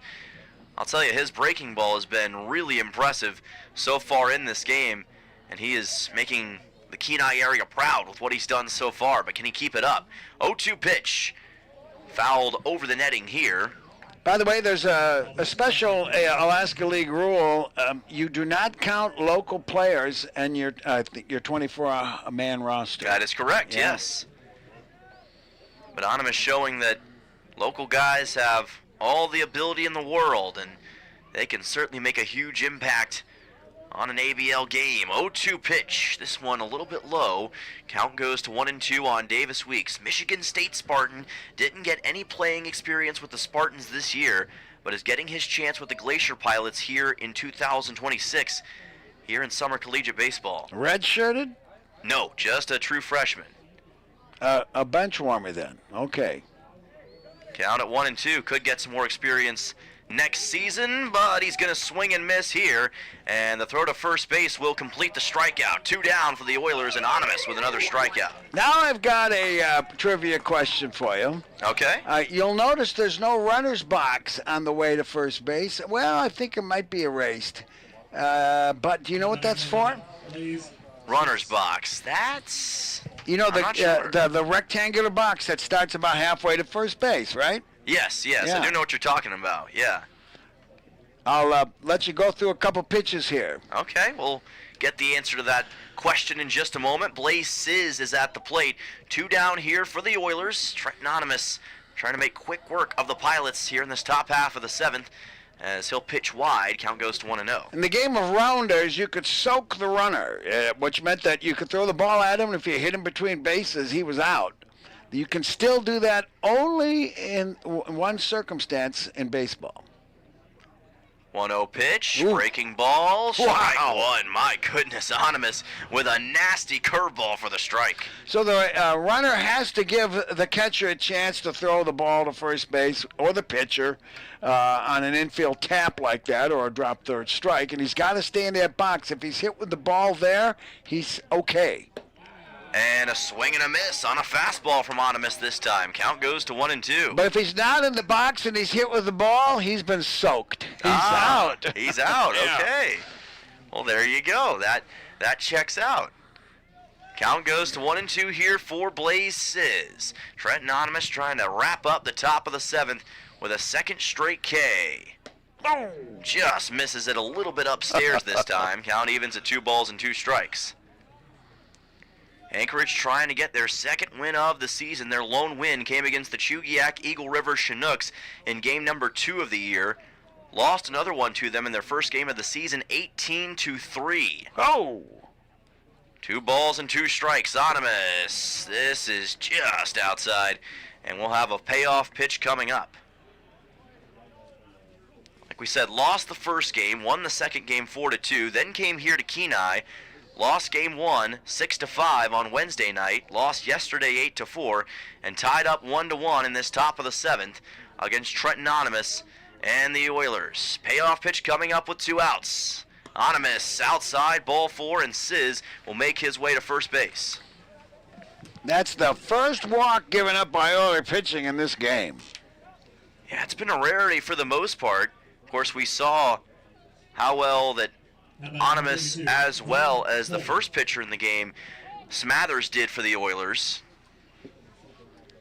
I'll tell you, his breaking ball has been really impressive so far in this game, and he is making the Kenai area proud with what he's done so far, but can he keep it up? 0-2 pitch, fouled over the netting here. By the way, there's a special Alaska League rule. You do not count local players in your 24-man roster. That is correct, Yeah. Yes. But Onimus showing that local guys have all the ability in the world, and they can certainly make a huge impact on an ABL game. 0-2 pitch. This one a little bit low. Count goes to 1-2 on Davis Weeks. Michigan State Spartan didn't get any playing experience with the Spartans this year, but is getting his chance with the Glacier Pilots here in 2026 here in summer collegiate baseball. Red-shirted? No, just a true freshman. A bench warmer then. Okay. Count at 1-2. Could get some more experience next season, but he's going to swing and miss here. And the throw to first base will complete the strikeout. 2 down for the Oilers, and Onimus with another strikeout. Now I've got a trivia question for you. Okay. You'll notice there's no runner's box on the way to first base. Well, I think it might be erased. But do you know what that's for? Runner's box. That's... You know, I'm not sure. the rectangular box that starts about halfway to first base, right? Yes, Yeah. I do know what you're talking about. Yeah. I'll let you go through a couple pitches here. Okay, we'll get the answer to that question in just a moment. Blaze Sizz is at the plate. 2 down here for the Oilers. Trenton Onimus trying to make quick work of the Pilots here in this top half of the 7th. As he'll pitch wide, count goes to 1-0. In the game of rounders, you could soak the runner, which meant that you could throw the ball at him, and if you hit him between bases, he was out. You can still do that only in one circumstance in baseball. 1-0 pitch, Ooh. breaking ball, strike Wow. 1. My goodness, Onimus with a nasty curveball for the strike. So the runner has to give the catcher a chance to throw the ball to first base, or the pitcher on an infield tap like that, or a drop third strike, and he's got to stay in that box. If he's hit with the ball there, he's okay. And a swing and a miss on a fastball from Onimus this time. Count goes to 1-2. But if he's not in the box and he's hit with the ball, he's been soaked. He's out. He's out. Yeah. Okay. Well, there you go. That checks out. Count goes to 1-2 here for Blaze Sizz. Trenton Onimus trying to wrap up the top of the 7th with a second straight K. Just misses it a little bit upstairs this time. Count evens at 2 balls and 2 strikes. Anchorage trying to get their second win of the season. Their lone win came against the Chugiak Eagle River Chinooks in game number 2 of the year. Lost another one to them in their first game of the season, 18-3. Oh! 2 balls and 2 strikes. Onimus. This is just outside, and we'll have a payoff pitch coming up. Like we said, lost the first game, won the second game 4-2, then came here to Kenai, lost game 1 6-5 on Wednesday night, lost yesterday 8-4, and tied up 1-1 in this top of the 7th against Trenton Onimus and the Oilers. Payoff pitch coming up with 2 outs. Onimus outside, ball 4, and Sizz will make his way to first base. That's the first walk given up by Oiler pitching in this game. Yeah, it's been a rarity for the most part. Of course, we saw how well that Onimus, as well as the first pitcher in the game, Smathers, did for the Oilers.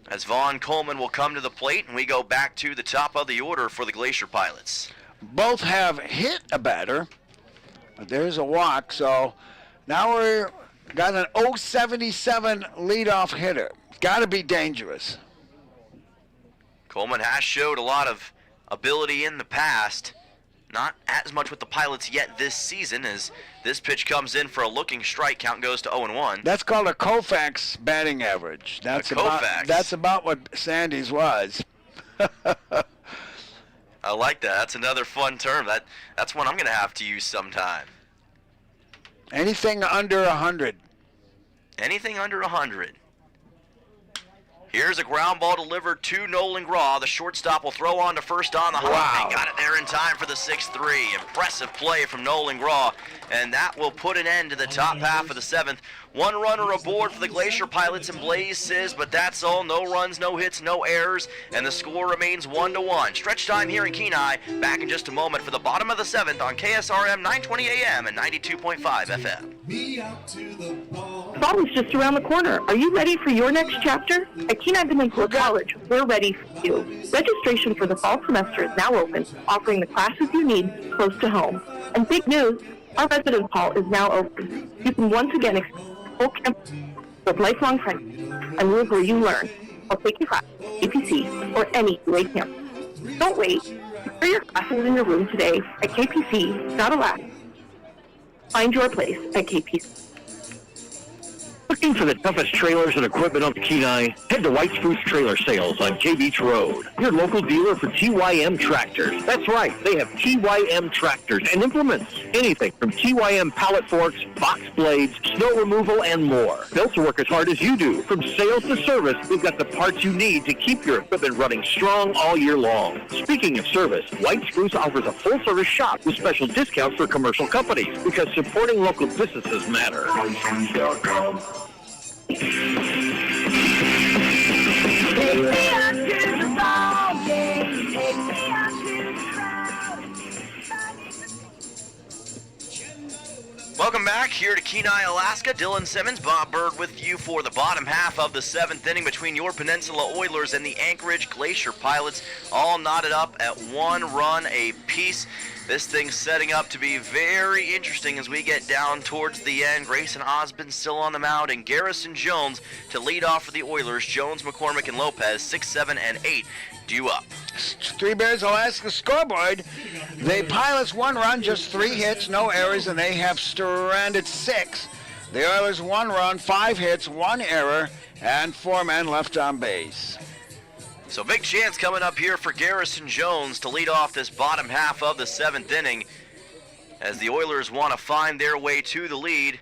As Vaughn Coleman will come to the plate, and we go back to the top of the order for the Glacier Pilots. Both have hit a batter, but there's a walk, so now we're got an 077 leadoff hitter. Got to be dangerous. Coleman has showed a lot of ability in the past. Not as much with the Pilots yet this season, as this pitch comes in for a looking strike. Count goes to 0-1. That's called a Koufax batting average. That's about what Sandy's was. I like that. That's another fun term. That's one I'm going to have to use sometime. Anything under 100. Anything under 100. Here's a ground ball delivered to Nolan Graw. The shortstop will throw on to first on the hop. Wow. They got it there in time for the 6-3. Impressive play from Nolan Graw, and that will put an end to the top half of the 7th. 1 runner aboard for the Glacier Pilots and Blaze Sizz, but that's all. No runs, no hits, no errors, and the score remains 1-1. Stretch time here in Kenai. Back in just a moment for the bottom of the 7th on KSRM 920 AM and 92.5 FM. Fall is just around the corner. Are you ready for your next chapter? At Kenai Peninsula College, we're ready for you. Registration for the fall semester is now open, offering the classes you need close to home. And big news, our residence hall is now open. You can once again experience full campus with lifelong friends and live where you learn. Or take your class, APC, or any UA campus. Don't wait. Secure your classes in your room today at kpc.ala. Find your place at KPC. Looking for the toughest trailers and equipment on Kenai? Head to White Spruce Trailer Sales on J Beach Road, your local dealer for TYM tractors. That's right, they have TYM tractors and implements. Anything from TYM pallet forks, box blades, snow removal, and more. Built to work as hard as you do. From sales to service, we've got the parts you need to keep your equipment running strong all year long. Speaking of service, White Spruce offers a full-service shop with special discounts for commercial companies because supporting local businesses matter. Take me out to the ball game. Take me out to the crowd. Welcome back here to Kenai, Alaska. Dylan Simmons, Bob Bird with you for the bottom half of the 7th inning between your Peninsula Oilers and the Anchorage Glacier Pilots, all knotted up at 1 run apiece. This thing's setting up to be very interesting as we get down towards the end. Grayson Osmond still on the mound, and Garrison Jones to lead off for the Oilers. Jones, McCormick, and Lopez, 6, 7, and 8 due up. Three Bears Alaska scoreboard. The Pilots 1 run, just 3 hits, no errors, and they have stranded 6. The Oilers 1 run, 5 hits, 1 error, and 4 men left on base. So big chance coming up here for Garrison Jones to lead off this bottom half of the 7th inning as the Oilers want to find their way to the lead.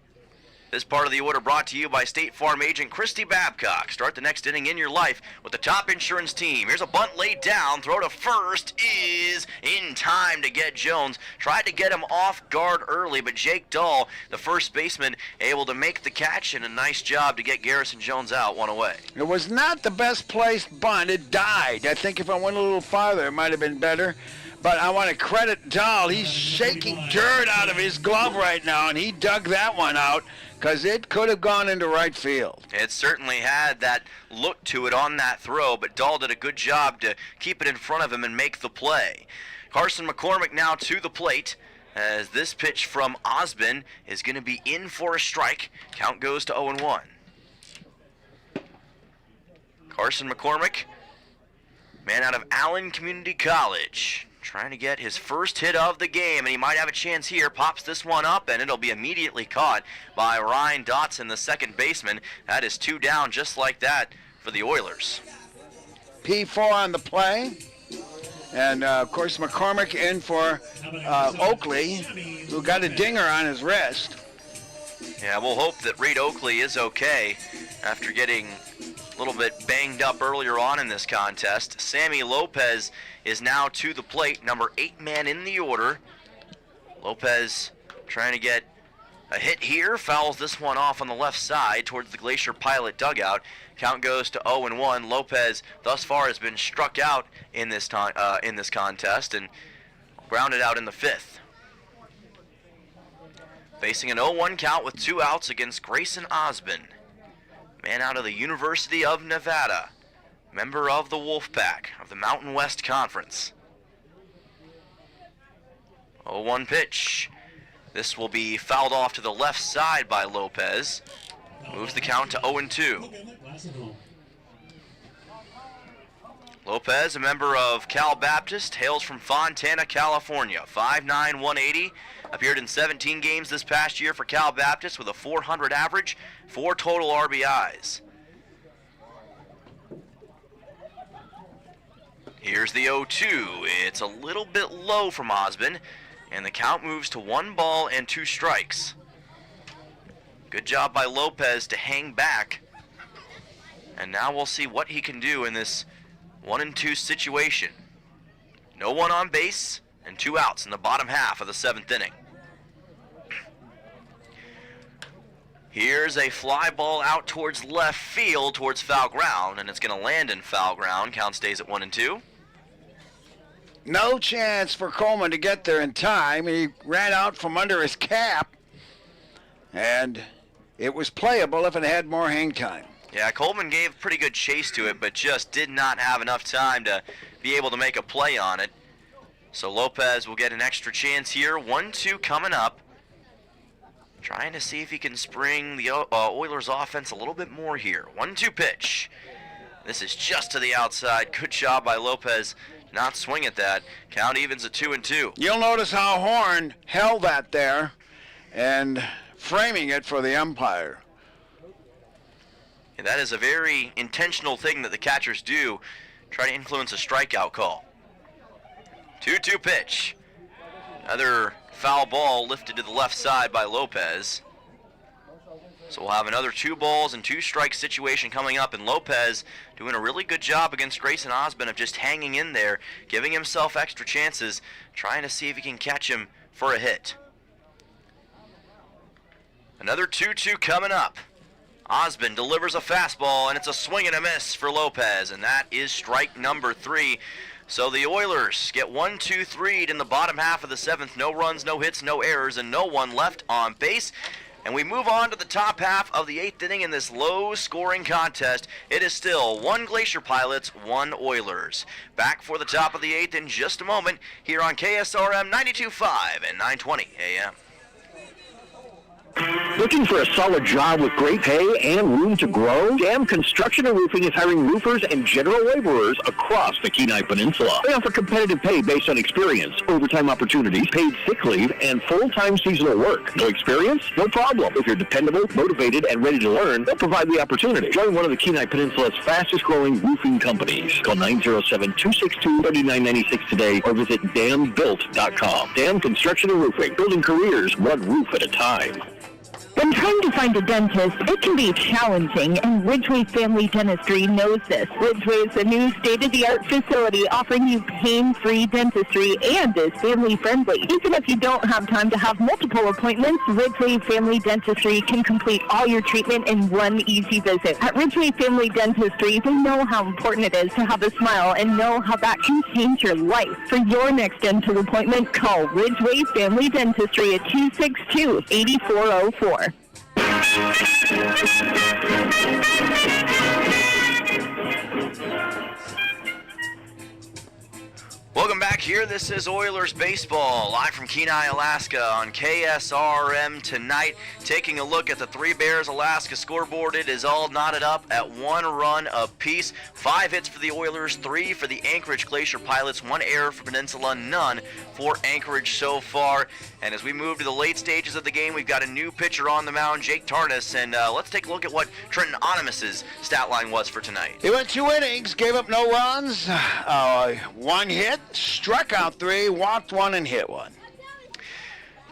This part of the order brought to you by State Farm agent Christy Babcock. Start the next inning in your life with the top insurance team. Here's a bunt laid down. Throw to first is in time to get Jones. Tried to get him off guard early, but Jake Dahl, the first baseman, able to make the catch, and a nice job to get Garrison Jones out, 1 away. It was not the best placed bunt. It died. I think if I went a little farther, it might have been better. But I want to credit Dahl. He's shaking dirt out of his glove right now, and he dug that one out because it could have gone into right field. It certainly had that look to it on that throw, but Dahl did a good job to keep it in front of him and make the play. Carson McCormick now to the plate as this pitch from Osmond is going to be in for a strike. Count goes to 0-1. Carson McCormick, man out of Allen Community College. trying to get his first hit of the game, and he might have a chance here. Pops this one up, and it'll be immediately caught by Ryan Dotson, the second baseman. That is 2 down just like that for the Oilers. P4 on the play. And, of course, McCormick in for Oakley, who got a dinger on his wrist. Yeah, we'll hope that Reed Oakley is okay after getting a little bit banged up earlier on in this contest. Sammy Lopez is now to the plate, number 8 man in the order. Lopez trying to get a hit here, fouls this one off on the left side towards the Glacier Pilot dugout. Count goes to 0-1. Lopez thus far has been struck out in this contest and grounded out in the 5th. Facing an 0-1 count with 2 outs against Grayson Osbin, man out of the University of Nevada, member of the Wolfpack of the Mountain West Conference. 0-1 pitch. This will be fouled off to the left side by Lopez. Moves the count to 0-2. Lopez, a member of Cal Baptist, hails from Fontana, California. 5'9", 180. Appeared in 17 games this past year for Cal Baptist with a .400 average, 4 total RBIs. Here's the 0-2. It's a little bit low from Osbin, and the count moves to 1 ball and 2 strikes. Good job by Lopez to hang back. And now we'll see what he can do in this 1-2 situation. No one on base and 2 outs in the bottom half of the 7th inning. Here's a fly ball out towards left field, towards foul ground, and it's going to land in foul ground. Count stays at 1-2. No chance for Coleman to get there in time. He ran out from under his cap, and it was playable if it had more hang time. Yeah, Coleman gave pretty good chase to it, but just did not have enough time to be able to make a play on it. So Lopez will get an extra chance here. 1-2 coming up. Trying to see if he can spring the Oilers offense a little bit more here. 1-2 pitch. This is just to the outside. Good job by Lopez. Not swing at that. Count evens at 2-2. You'll notice how Horn held that there and framing it for the umpire. And that is a very intentional thing that the catchers do. Try to influence a strikeout call. 2-2 pitch. Another foul ball lifted to the left side by Lopez. So we'll have another 2 balls and 2 strikes situation coming up, and Lopez doing a really good job against Grayson Osbin of just hanging in there, giving himself extra chances, trying to see if he can catch him for a hit. Another 2-2 coming up. Osbin delivers a fastball, and it's a swing and a miss for Lopez, and that is strike number 3. So the Oilers get 1-2-3 in the bottom half of the 7th. No runs, no hits, no errors, and no one left on base. And we move on to the top half of the 8th inning in this low-scoring contest. It is still 1 Glacier Pilots, 1 Oilers. Back for the top of the 8th in just a moment here on KSRM 92.5 and 920 AM. Looking for a solid job with great pay and room to grow? Dam Construction and Roofing is hiring roofers and general laborers across the Kenai Peninsula. They offer competitive pay based on experience, overtime opportunities, paid sick leave, and full-time seasonal work. No experience? No problem. If you're dependable, motivated, and ready to learn, they'll provide the opportunity. Join one of the Kenai Peninsula's fastest-growing roofing companies. Call 907-262-3996 today or visit dambuilt.com. Dam Construction and Roofing, building careers one roof at a time. When trying to find a dentist, it can be challenging, and Ridgeway Family Dentistry knows this. Ridgeway is a new state-of-the-art facility offering you pain-free dentistry and is family-friendly. Even if you don't have time to have multiple appointments, Ridgeway Family Dentistry can complete all your treatment in one easy visit. At Ridgeway Family Dentistry, they know how important it is to have a smile and know how that can change your life. For your next dental appointment, call Ridgeway Family Dentistry at 262-8404. Welcome back here. This is Oilers baseball, live from Kenai, Alaska on KSRM tonight. Taking a look at the Three Bears Alaska scoreboard. It is all knotted up at 1 run apiece. 5 hits for the Oilers, 3 for the Anchorage Glacier Pilots, 1 error for Peninsula, none for Anchorage so far. And as we move to the late stages of the game, we've got a new pitcher on the mound, Jake Tarnas. And let's take a look at what Trenton Onimus's stat line was for tonight. He went 2 innings, gave up no runs, 1 hit, struck out 3, walked 1, and hit 1.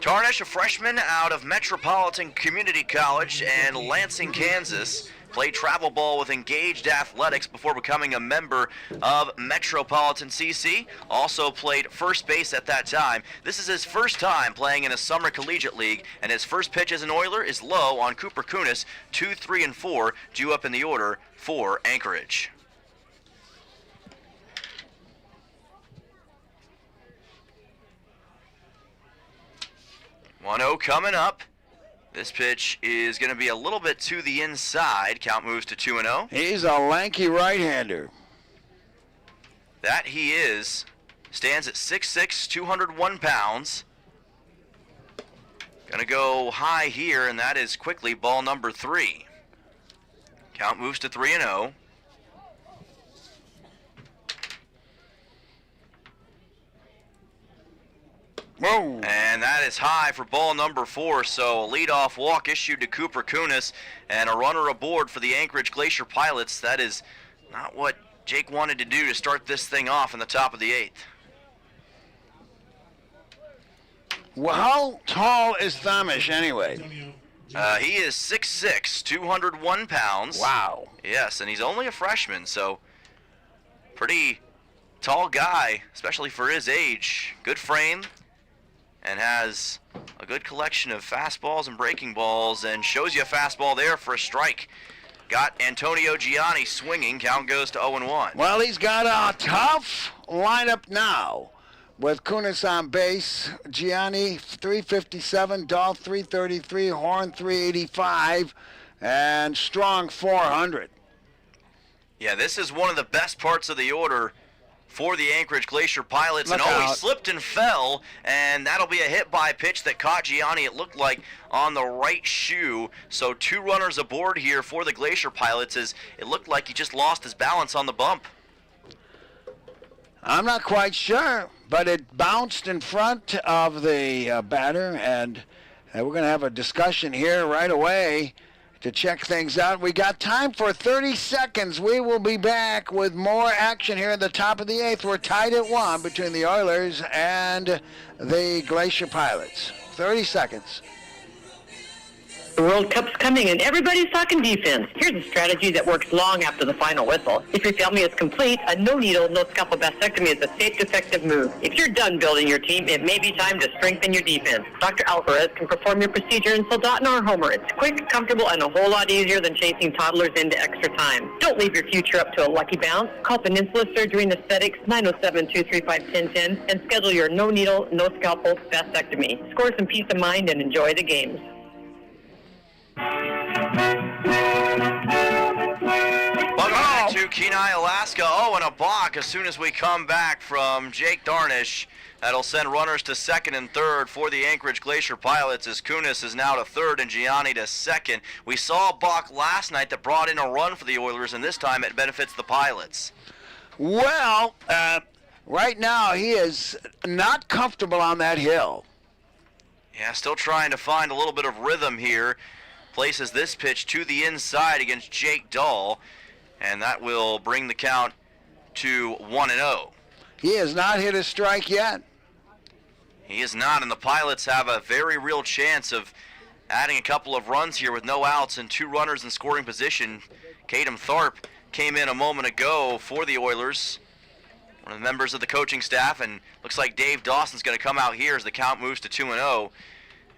Tarnish, a freshman out of Metropolitan Community College and Lansing, Kansas, played travel ball with Engaged Athletics before becoming a member of Metropolitan CC. Also played first base at that time. This is his first time playing in a summer collegiate league, and his first pitch as an Oiler is low on Cooper Kunis, 2, 3, and 4, due up in the order for Anchorage. One-0 coming up. This pitch is going to be a little bit to the inside. Count moves to 2-0. He's a lanky right-hander. That he is. Stands at 6'6", 201 pounds. Going to go high here, and that is quickly ball number 3. Count moves to 3-0. Whoa. And that is high for ball number 4, so a leadoff walk issued to Cooper Kunis and a runner aboard for the Anchorage Glacier Pilots. That is not what Jake wanted to do to start this thing off in the top of the 8th. Well, how tall is Thamish anyway? He is 6'6", 201 pounds. Wow. Yes, and he's only a freshman, so pretty tall guy, especially for his age. Good frame. And has a good collection of fastballs and breaking balls, and shows you a fastball there for a strike. Got Antonio Gianni swinging. Count goes to 0-1. Well, he's got a tough lineup now with Kunis on base, Gianni 357, Dahl 333, Horn 385, and Strong 400. Yeah, this is one of the best parts of the order for the Anchorage Glacier Pilots. Look and out. He slipped and fell, and that'll be a hit by pitch that caught Gianni, it looked like, on the right shoe. So 2 runners aboard here for the Glacier Pilots, as it looked like he just lost his balance on the bump. I'm not quite sure, but it bounced in front of the batter, and we're going to have a discussion here right away to check things out. We got time for 30 seconds. We will be back with more action here at the top of the 8th. We're tied at 1 between the Oilers and the Glacier Pilots. 30 seconds. The World Cup's coming and everybody's talking defense. Here's a strategy that works long after the final whistle. If your family is complete, a no-needle, no-scalpel vasectomy is a safe, effective move. If you're done building your team, it may be time to strengthen your defense. Dr. Alvarez can perform your procedure in Soldotna or Homer. It's quick, comfortable, and a whole lot easier than chasing toddlers into extra time. Don't leave your future up to a lucky bounce. Call Peninsula Surgery and Aesthetics 907-235-1010 and schedule your no-needle, no-scalpel vasectomy. Score some peace of mind and enjoy the games. Welcome back to Kenai, Alaska. And a balk as soon as we come back from Jake Darnish. That'll send runners to second and third for the Anchorage Glacier Pilots, as Kunis is now to third and Gianni to second. We saw a balk last night that brought in a run for the Oilers, and this time it benefits the Pilots. Well, right now he is not comfortable on that hill. Yeah, still trying to find a little bit of rhythm here. Places this pitch to the inside against Jake Dahl, and that will bring the count to 1-0. He has not hit a strike yet. He is not, and the Pilots have a very real chance of adding a couple of runs here with no outs and 2 runners in scoring position. Kadem Tharp came in a moment ago for the Oilers, one of the members of the coaching staff, and looks like Dave Dawson's going to come out here as the count moves to 2-0.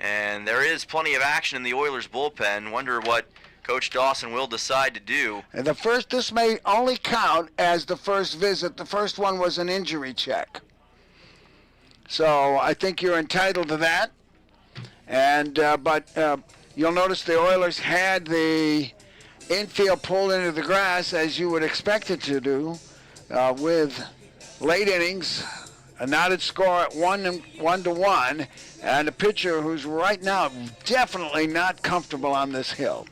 And there is plenty of action in the Oilers bullpen. Wonder what Coach Dawson will decide to do. And this may only count as the first visit. The first one was an injury check. So I think you're entitled to that. And but you'll notice the Oilers had the infield pulled into the grass, as you would expect it to do, with late innings A knotted score at 1-1, and a pitcher who's right now definitely not comfortable on this hill.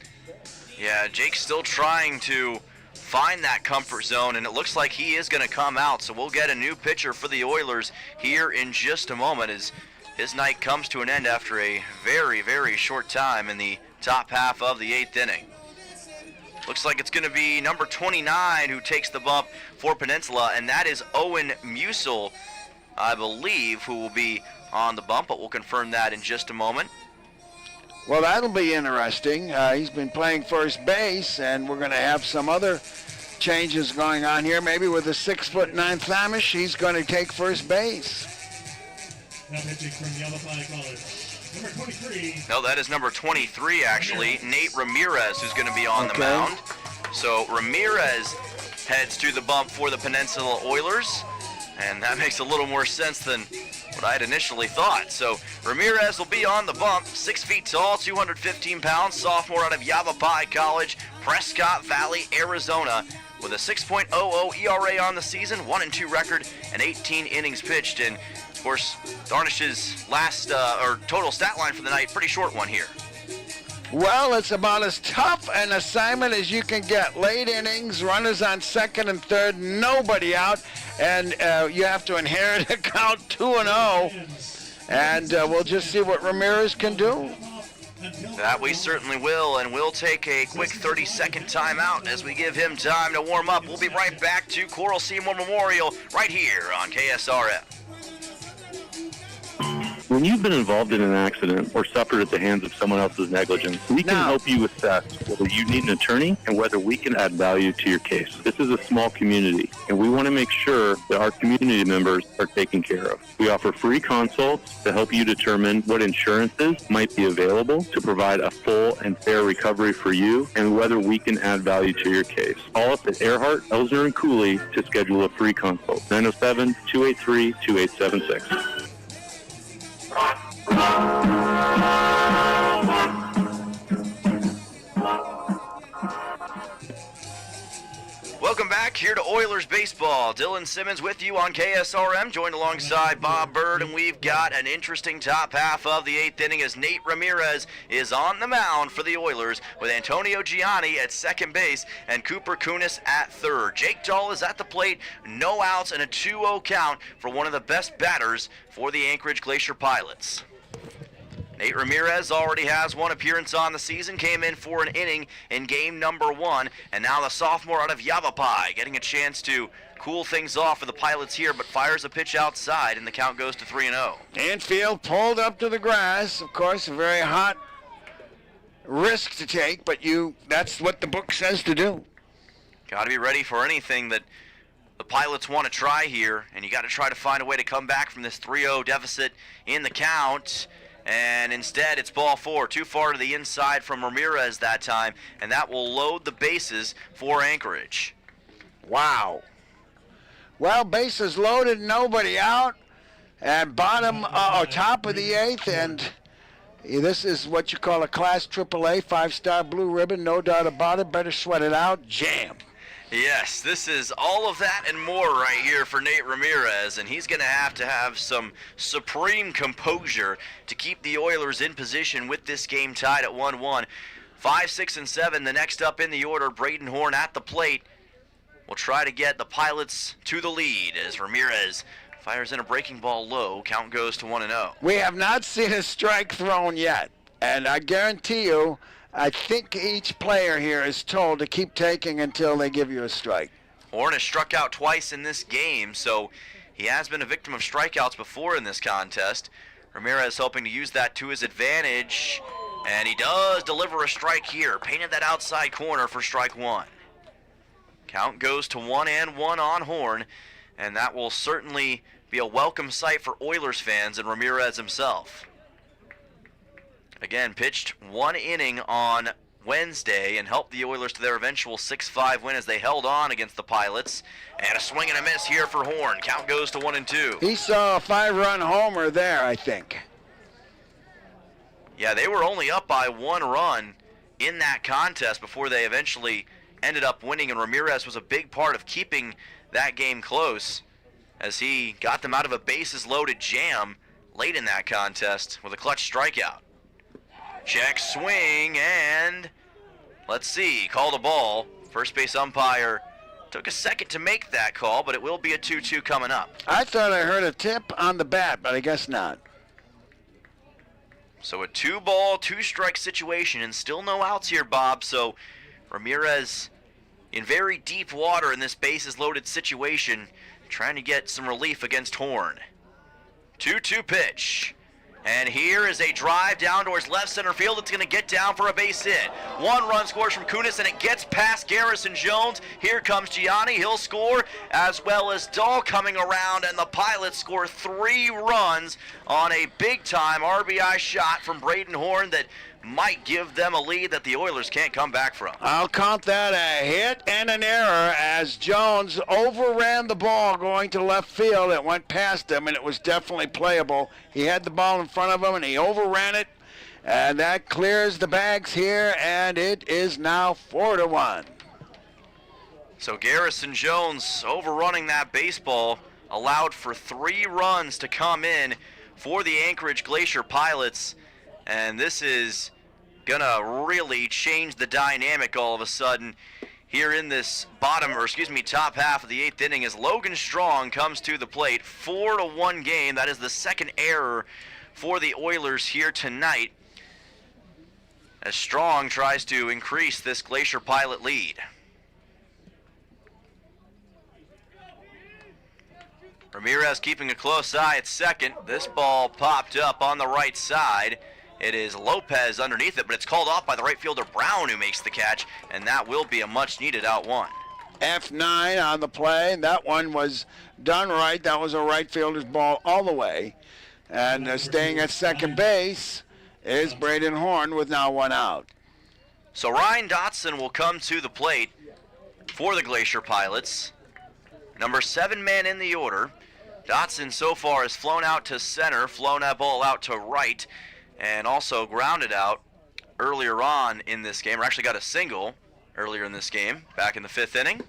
Yeah, Jake's still trying to find that comfort zone, and it looks like he is going to come out. So we'll get a new pitcher for the Oilers here in just a moment as his night comes to an end after a very, very short time in the top half of the 8th inning. Looks like it's going to be number 29 who takes the bump for Peninsula, and that is Owen Musil, I believe, who will be on the bump, but we'll confirm that in just a moment. Well, that'll be interesting. He's been playing first base, and we're going to have some other changes going on here. Maybe with a 6'9" Thamish, he's going to take first base. Now pitching from the Yavapai College, number 23. No, that is number 23, actually, Nate Ramirez, who's going to be on the mound. So Ramirez heads to the bump for the Peninsula Oilers, and that makes a little more sense than what I had initially thought. So Ramirez will be on the bump, 6 feet tall, 215 pounds, sophomore out of Yavapai College, Prescott Valley, Arizona, with a 6.00 ERA on the season, 1-2 record, and 18 innings pitched. And of course, Darnish's last or total stat line for the night, pretty short one here. Well, it's about as tough an assignment as you can get. Late innings, runners on second and third, nobody out, and you have to inherit a count 2-0, and we'll just see what Ramirez can do. That we certainly will, and we'll take a quick 30-second timeout as we give him time to warm up. We'll be right back to Coral Seymour Memorial right here on KSRF. When you've been involved in an accident or suffered at the hands of someone else's negligence, we can help you assess whether you need an attorney and whether we can add value to your case. This is a small community, and we want to make sure that our community members are taken care of. We offer free consults to help you determine what insurances might be available to provide a full and fair recovery for you and whether we can add value to your case. Call us at Earhart, Elsner, and Cooley to schedule a free consult. 907-283-2876. Welcome back here to Oilers Baseball. Dylan Simmons with you on KSRM, joined alongside Bob Bird, and we've got an interesting top half of the 8th inning as Nate Ramirez is on the mound for the Oilers with Antonio Gianni at second base and Cooper Kunis at third. Jake Dahl is at the plate, no outs and a 2-0 count for one of the best batters for the Anchorage Glacier Pilots. Nate Ramirez already has one appearance on the season, came in for an inning in game number 1, and now the sophomore out of Yavapai getting a chance to cool things off for the Pilots here, but fires a pitch outside, and the count goes to 3-0. Infield pulled up to the grass, of course, a very hot risk to take, but that's what the book says to do. Got to be ready for anything that the Pilots want to try here, and you got to try to find a way to come back from this 3-0 deficit in the count. And instead, it's ball 4, too far to the inside from Ramirez that time, and that will load the bases for Anchorage. Wow. Well, bases loaded, nobody out, and top of the 8th, and this is what you call a Class AAA, 5-star blue ribbon, no doubt about it. Better sweat it out. Jam. Yes, this is all of that and more right here for Nate Ramirez, and he's going to have some supreme composure to keep the Oilers in position with this game tied at 1-1. 5, 6, and 7, the next up in the order. Braden Horn at the plate will try to get the Pilots to the lead as Ramirez fires in a breaking ball low. Count goes to 1-0. We have not seen a strike thrown yet, and I guarantee you, I think each player here is told to keep taking until they give you a strike. Horn has struck out twice in this game, so he has been a victim of strikeouts before in this contest. Ramirez hoping to use that to his advantage, and he does deliver a strike here. Painted that outside corner for strike 1. Count goes to 1-1 on Horn, and that will certainly be a welcome sight for Oilers fans and Ramirez himself. Again, pitched 1 inning on Wednesday and helped the Oilers to their eventual 6-5 win as they held on against the Pilots. And a swing and a miss here for Horn. Count goes to 1-2. He saw a 5-run homer there, I think. Yeah, they were only up by 1 run in that contest before they eventually ended up winning, and Ramirez was a big part of keeping that game close. as he got them out of a bases-loaded jam late in that contest with a clutch strikeout. Check swing, and let's see, called a ball. First base umpire took a second to make that call, but it will be a 2-2 coming up. I thought I heard a tip on the bat, but I guess not. So a 2-ball, 2-strike situation, and still no outs here, Bob. So Ramirez in very deep water in this bases-loaded situation, trying to get some relief against Horn. 2-2 pitch. And here is a drive down towards left center field. It's going to get down for a base hit. 1 run scores from Kunis, and it gets past Garrison Jones. Here comes Gianni. He'll score, as well as Dahl coming around, and the Pilots score 3 runs on a big-time RBI shot from Braden Horn that might give them a lead that the Oilers can't come back from. I'll count that a hit and an error as Jones overran the ball going to left field. It went past him, and it was definitely playable. He had the ball in front of him, and he overran it, and that clears the bags here, and it is now 4-1. So Garrison Jones overrunning that baseball allowed for 3 runs to come in for the Anchorage Glacier Pilots, and this is gonna really change the dynamic all of a sudden here in this top half of the 8th inning as Logan Strong comes to the plate. 4-1 game. That is the second error for the Oilers here tonight, as Strong tries to increase this Glacier Pilot lead. Ramirez keeping a close eye at second. This ball popped up on the right side. It is Lopez underneath it, but it's called off by the right fielder Brown, who makes the catch, and that will be a much-needed out 1. F9 on the play, and that one was done right. That was a right fielder's ball all the way. And staying at second base is Braden Horn with now 1 out. So Ryan Dotson will come to the plate for the Glacier Pilots. Number 7 man in the order. Dotson so far has flown out to center, flown that ball out to right, and also grounded out earlier on in this game, or actually got a single earlier in this game, back in the 5th inning.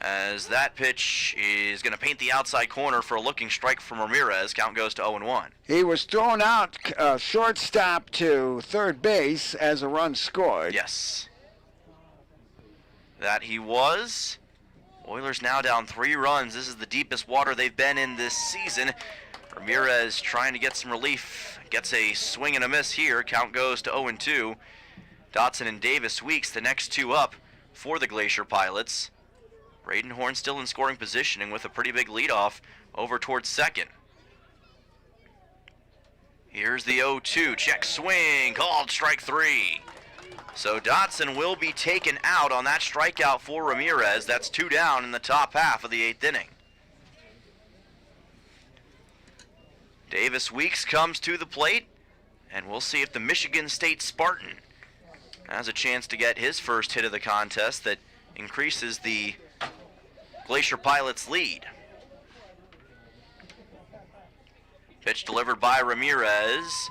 As that pitch is going to paint the outside corner for a looking strike from Ramirez. Count goes to 0-1. He was thrown out shortstop to third base as a run scored. Yes. That he was. Oilers now down 3 runs. This is the deepest water they've been in this season. Ramirez trying to get some relief. Gets a swing and a miss here. Count goes to 0-2. Dotson and Davis Weeks, the next 2 up for the Glacier Pilots. Braden Horn still in scoring position and with a pretty big leadoff over towards second. Here's the 0-2. Check swing. Called strike 3. So Dotson will be taken out on that strikeout for Ramirez. That's 2 down in the top half of the 8th inning. Davis Weeks comes to the plate, and we'll see if the Michigan State Spartan has a chance to get his first hit of the contest that increases the Glacier Pilots' lead. Pitch delivered by Ramirez.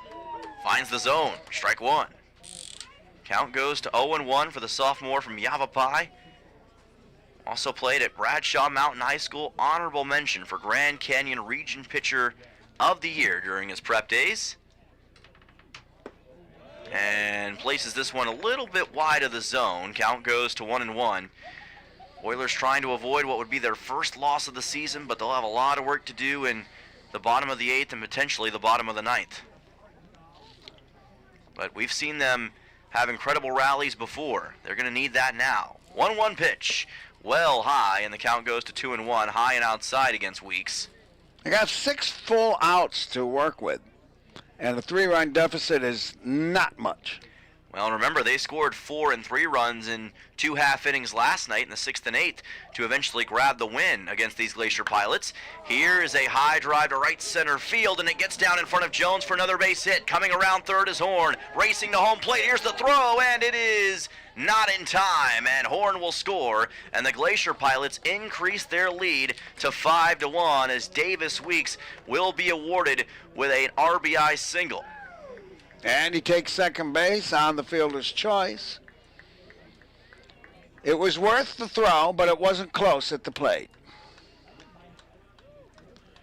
Finds the zone. Strike 1. Count goes to 0-1 for the sophomore from Yavapai. Also played at Bradshaw Mountain High School. Honorable mention for Grand Canyon Region Pitcher of the Year during his prep days. And places this one a little bit wide of the zone. Count goes to 1-1. Oilers trying to avoid what would be their first loss of the season, but they'll have a lot of work to do in the bottom of the 8th and potentially the bottom of the 9th. But we've seen them have incredible rallies before. They're going to need that now. 1-1 pitch. Well high, and the count goes to 2-1. High and outside against Weeks. They got 6 full outs to work with, and a 3-run deficit is not much. Well, remember, they scored 4 and 3 runs in 2 half innings last night in the 6th and 8th to eventually grab the win against these Glacier Pilots. Here is a high drive to right center field, and it gets down in front of Jones for another base hit. Coming around third is Horn, racing to home plate. Here's the throw, and it is not in time, and Horn will score, and the Glacier Pilots increase their lead to 5-1 as Davis Weeks will be awarded with an RBI single. And he takes second base on the fielder's choice. It was worth the throw, but it wasn't close at the plate.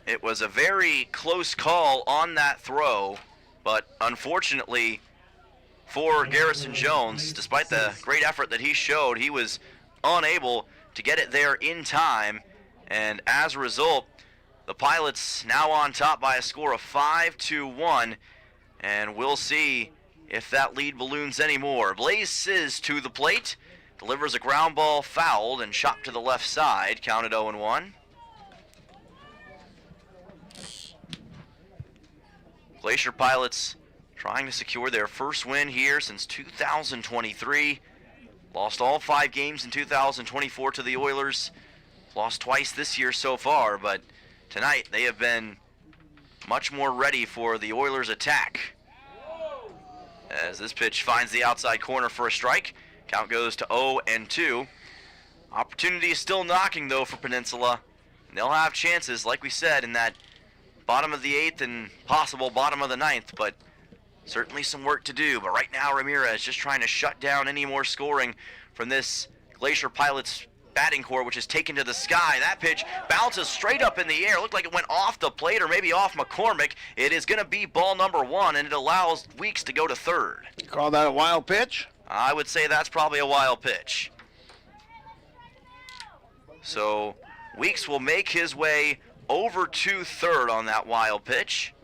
It was a very close call on that throw, but unfortunately for Garrison Jones, despite the great effort that he showed, he was unable to get it there in time, and as a result, the Pilots now on top by a score of 5-1, and we'll see if that lead balloons anymore. Blaze Sizz to the plate, delivers a ground ball fouled and chopped to the left side, counted 0-1. Glacier Pilots trying to secure their first win here since 2023. Lost all 5 games in 2024 to the Oilers. Lost twice this year so far, but tonight they have been much more ready for the Oilers' attack. As this pitch finds the outside corner for a strike. Count goes to 0-2. Opportunity is still knocking, though, for Peninsula. And they'll have chances, like we said, in that bottom of the 8th and possible bottom of the 9th, but certainly some work to do. But right now, Ramirez just trying to shut down any more scoring from this Glacier Pilots batting core, which is taken to the sky. That pitch bounces straight up in the air. Looked like it went off the plate or maybe off McCormick. It is going to be ball number 1, and it allows Weeks to go to third. You call that a wild pitch? I would say that's probably a wild pitch. So Weeks will make his way over to third on that wild pitch.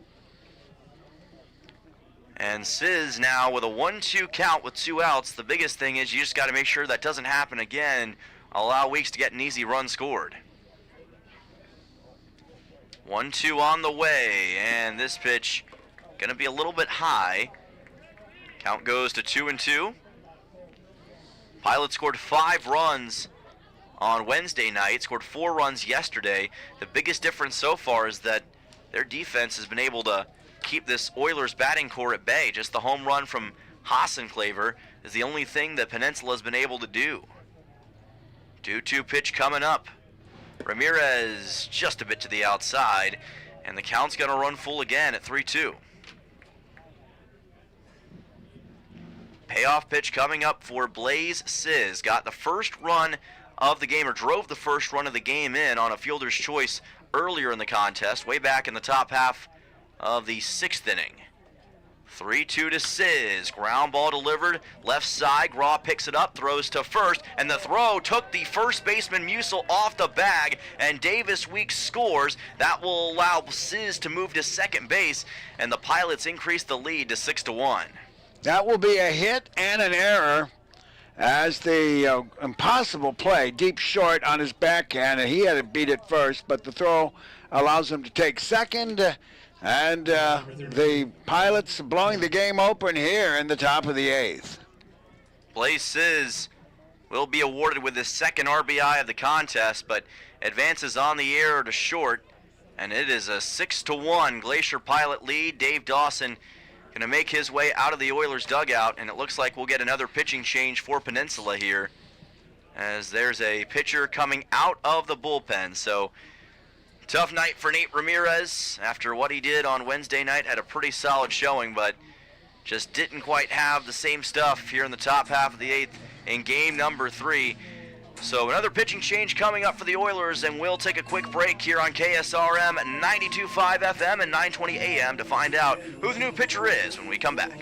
And Sizz now with a 1-2 count with 2 outs. The biggest thing is you just got to make sure that doesn't happen again. Allow Weeks to get an easy run scored. 1-2 on the way, and this pitch going to be a little bit high. Count goes to 2-2. Pilots scored 5 runs on Wednesday night, scored 4 runs yesterday. The biggest difference so far is that their defense has been able to keep this Oilers batting core at bay. Just the home run from Hassenclaver is the only thing that Peninsula has been able to do. 2-2 pitch coming up. Ramirez just a bit to the outside, and the count's going to run full again at 3-2. Payoff pitch coming up for Blaze Sizz. Got the first run of the game, or drove the first run of the game in on a fielder's choice earlier in the contest, way back in the top half of the 6th inning. 3-2 to Sizz. Ground ball delivered. Left side. Graw picks it up. Throws to first. And the throw took the first baseman Musil off the bag. And Davis Weeks scores. That will allow Sizz to move to second base. And the Pilots increase the lead to 6-1. That will be a hit and an error as the impossible play, deep short on his backhand. And he had to beat it first, but the throw allows him to take second. And the Pilots blowing the game open here in the top of the 8th. Blaze Sizz will be awarded with his second RBI of the contest, but advances on the air to short, and it is a 6-1 Glacier Pilot lead. Dave Dawson going to make his way out of the Oilers dugout, and it looks like we'll get another pitching change for Peninsula here, as there's a pitcher coming out of the bullpen. So tough night for Nate Ramirez after what he did on Wednesday night. Had a pretty solid showing, but just didn't quite have the same stuff here in the top half of the 8th in game number 3. So another pitching change coming up for the Oilers, and we'll take a quick break here on KSRM 92.5 FM and 920 AM to find out who the new pitcher is when we come back.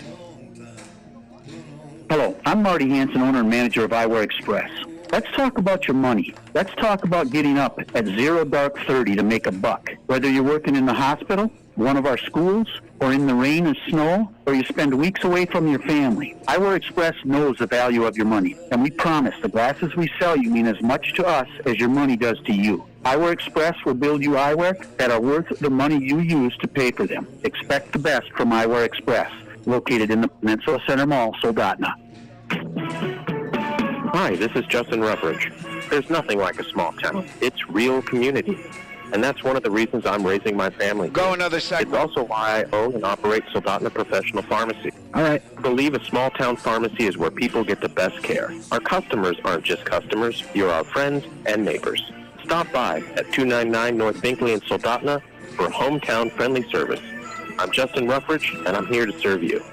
Hello, I'm Marty Hansen, owner and manager of Eyewear Express. Let's talk about your money. Let's talk about getting up at 0 dark 30 to make a buck. Whether you're working in the hospital, one of our schools, or in the rain and snow, or you spend weeks away from your family, Eyewear Express knows the value of your money, and we promise the glasses we sell you mean as much to us as your money does to you. Eyewear Express will build you eyewear that are worth the money you use to pay for them. Expect the best from Eyewear Express, located in the Peninsula Center Mall, Soldotna. Hi, this is Justin Ruffridge. There's nothing like a small town. It's real community. And that's one of the reasons I'm raising my family. Go another segment. It's also why I own and operate Soldotna Professional Pharmacy. All right. I believe a small town pharmacy is where people get the best care. Our customers aren't just customers. You're our friends and neighbors. Stop by at 299 North Binkley in Soldotna for hometown friendly service. I'm Justin Ruffridge, and I'm here to serve you.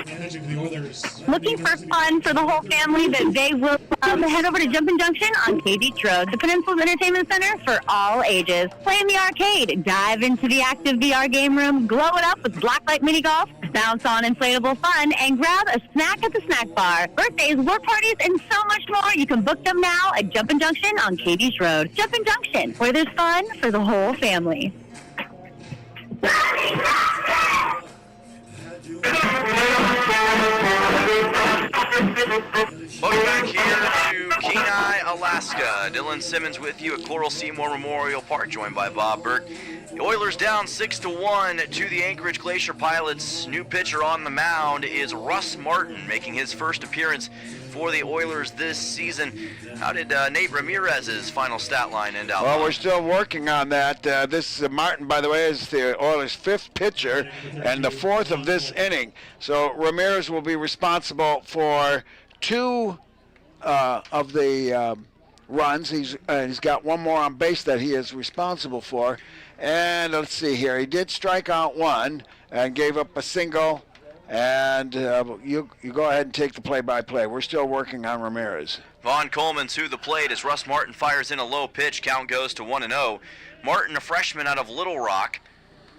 Managing the Oilers. Look looking for fun for the whole family that they will head over to Jumpin' Junction on K Beach Road, the Peninsula Entertainment Center for all ages. Play in the arcade, dive into the active VR game room, glow it up with blacklight mini golf, bounce on inflatable fun, and grab a snack at the snack bar. Birthdays, work parties, and so much more. You can book them now at Jumpin' Junction on K Beach Road. Jumpin' Junction, where there's fun for the whole family. Welcome back here to Kenai, Alaska. Dylan Simmons with you at Coral Seymour Memorial Park, joined by Bob Burke. The Oilers down 6-1 to the Anchorage Glacier Pilots. New pitcher on the mound is Russ Martin, making his first appearance for the Oilers this season. How did Nate Ramirez's final stat line end out? Well, we're still working on that. This Martin, by the way, is the Oilers' fifth pitcher and the fourth of this inning. So Ramirez will be responsible for two of the runs. He's got one more on base that he is responsible for. And let's see here. He did strike out one and gave up a single. And you go ahead and take the play-by-play. We're still working on Ramirez. Vaughn Coleman to the plate as Russ Martin fires in a low pitch. Count goes to 1-0. Martin, a freshman out of Little Rock.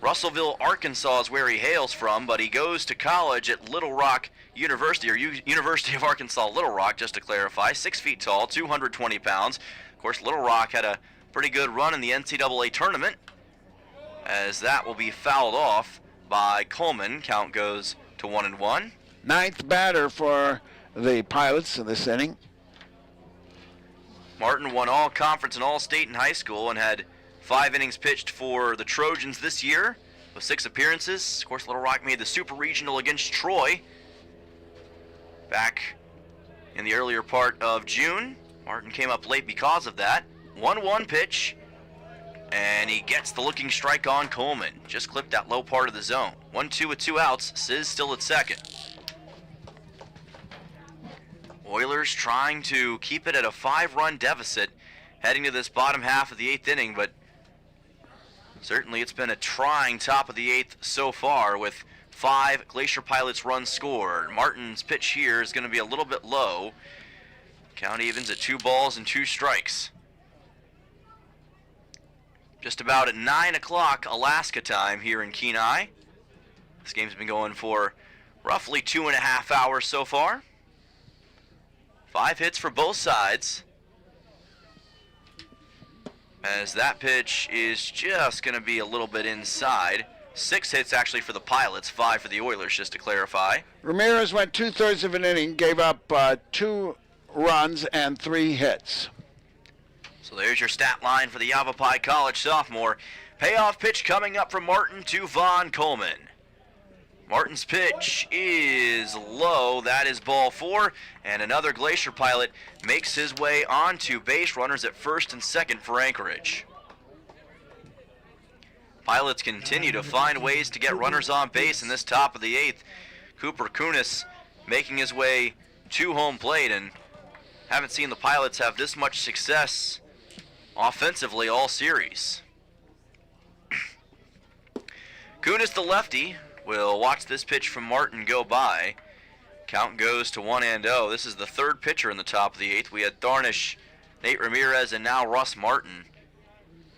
Russellville, Arkansas is where he hails from, but he goes to college at Little Rock University, or University of Arkansas Little Rock, just to clarify. 6 feet tall, 220 pounds. Of course, Little Rock had a pretty good run in the NCAA tournament, as that will be fouled off by Coleman. Count goes to 1-1. Ninth batter for the Pilots in this inning. Martin won all conference and all state in high school and had 5 innings pitched for the Trojans this year with 6 appearances. Of course, Little Rock made the Super Regional against Troy back in the earlier part of June. Martin came up late because of that. 1-1 pitch, and he gets the looking strike on Coleman. Just clipped that low part of the zone. 1-2 with 2 outs. Sizz still at second. Oilers trying to keep it at a 5-run deficit heading to this bottom half of the 8th inning, but certainly it's been a trying top of the 8th so far with 5 Glacier Pilots runs scored. Martin's pitch here is going to be a little bit low. Count evens at 2 balls and 2 strikes. Just about at 9 o'clock Alaska time here in Kenai. This game's been going for roughly 2.5 hours so far. 5 hits for both sides, as that pitch is just going to be a little bit inside. 6 hits actually for the Pilots, 5 for the Oilers, just to clarify. Ramirez went 2/3 of an inning, gave up 2 runs and 3 hits. So there's your stat line for the Yavapai College sophomore. Payoff pitch coming up from Martin to Vaughn Coleman. Martin's pitch is low. That is ball 4, and another Glacier Pilot makes his way onto base. Runners at first and second for Anchorage. Pilots continue to find ways to get runners on base in this top of the 8th. Cooper Kunis making his way to home plate, and haven't seen the Pilots have this much success offensively all series. Kunis, the lefty, will watch this pitch from Martin go by. Count goes to 1-0. This is the 3rd pitcher in the top of the 8th. We had Tharnish, Nate Ramirez, and now Russ Martin.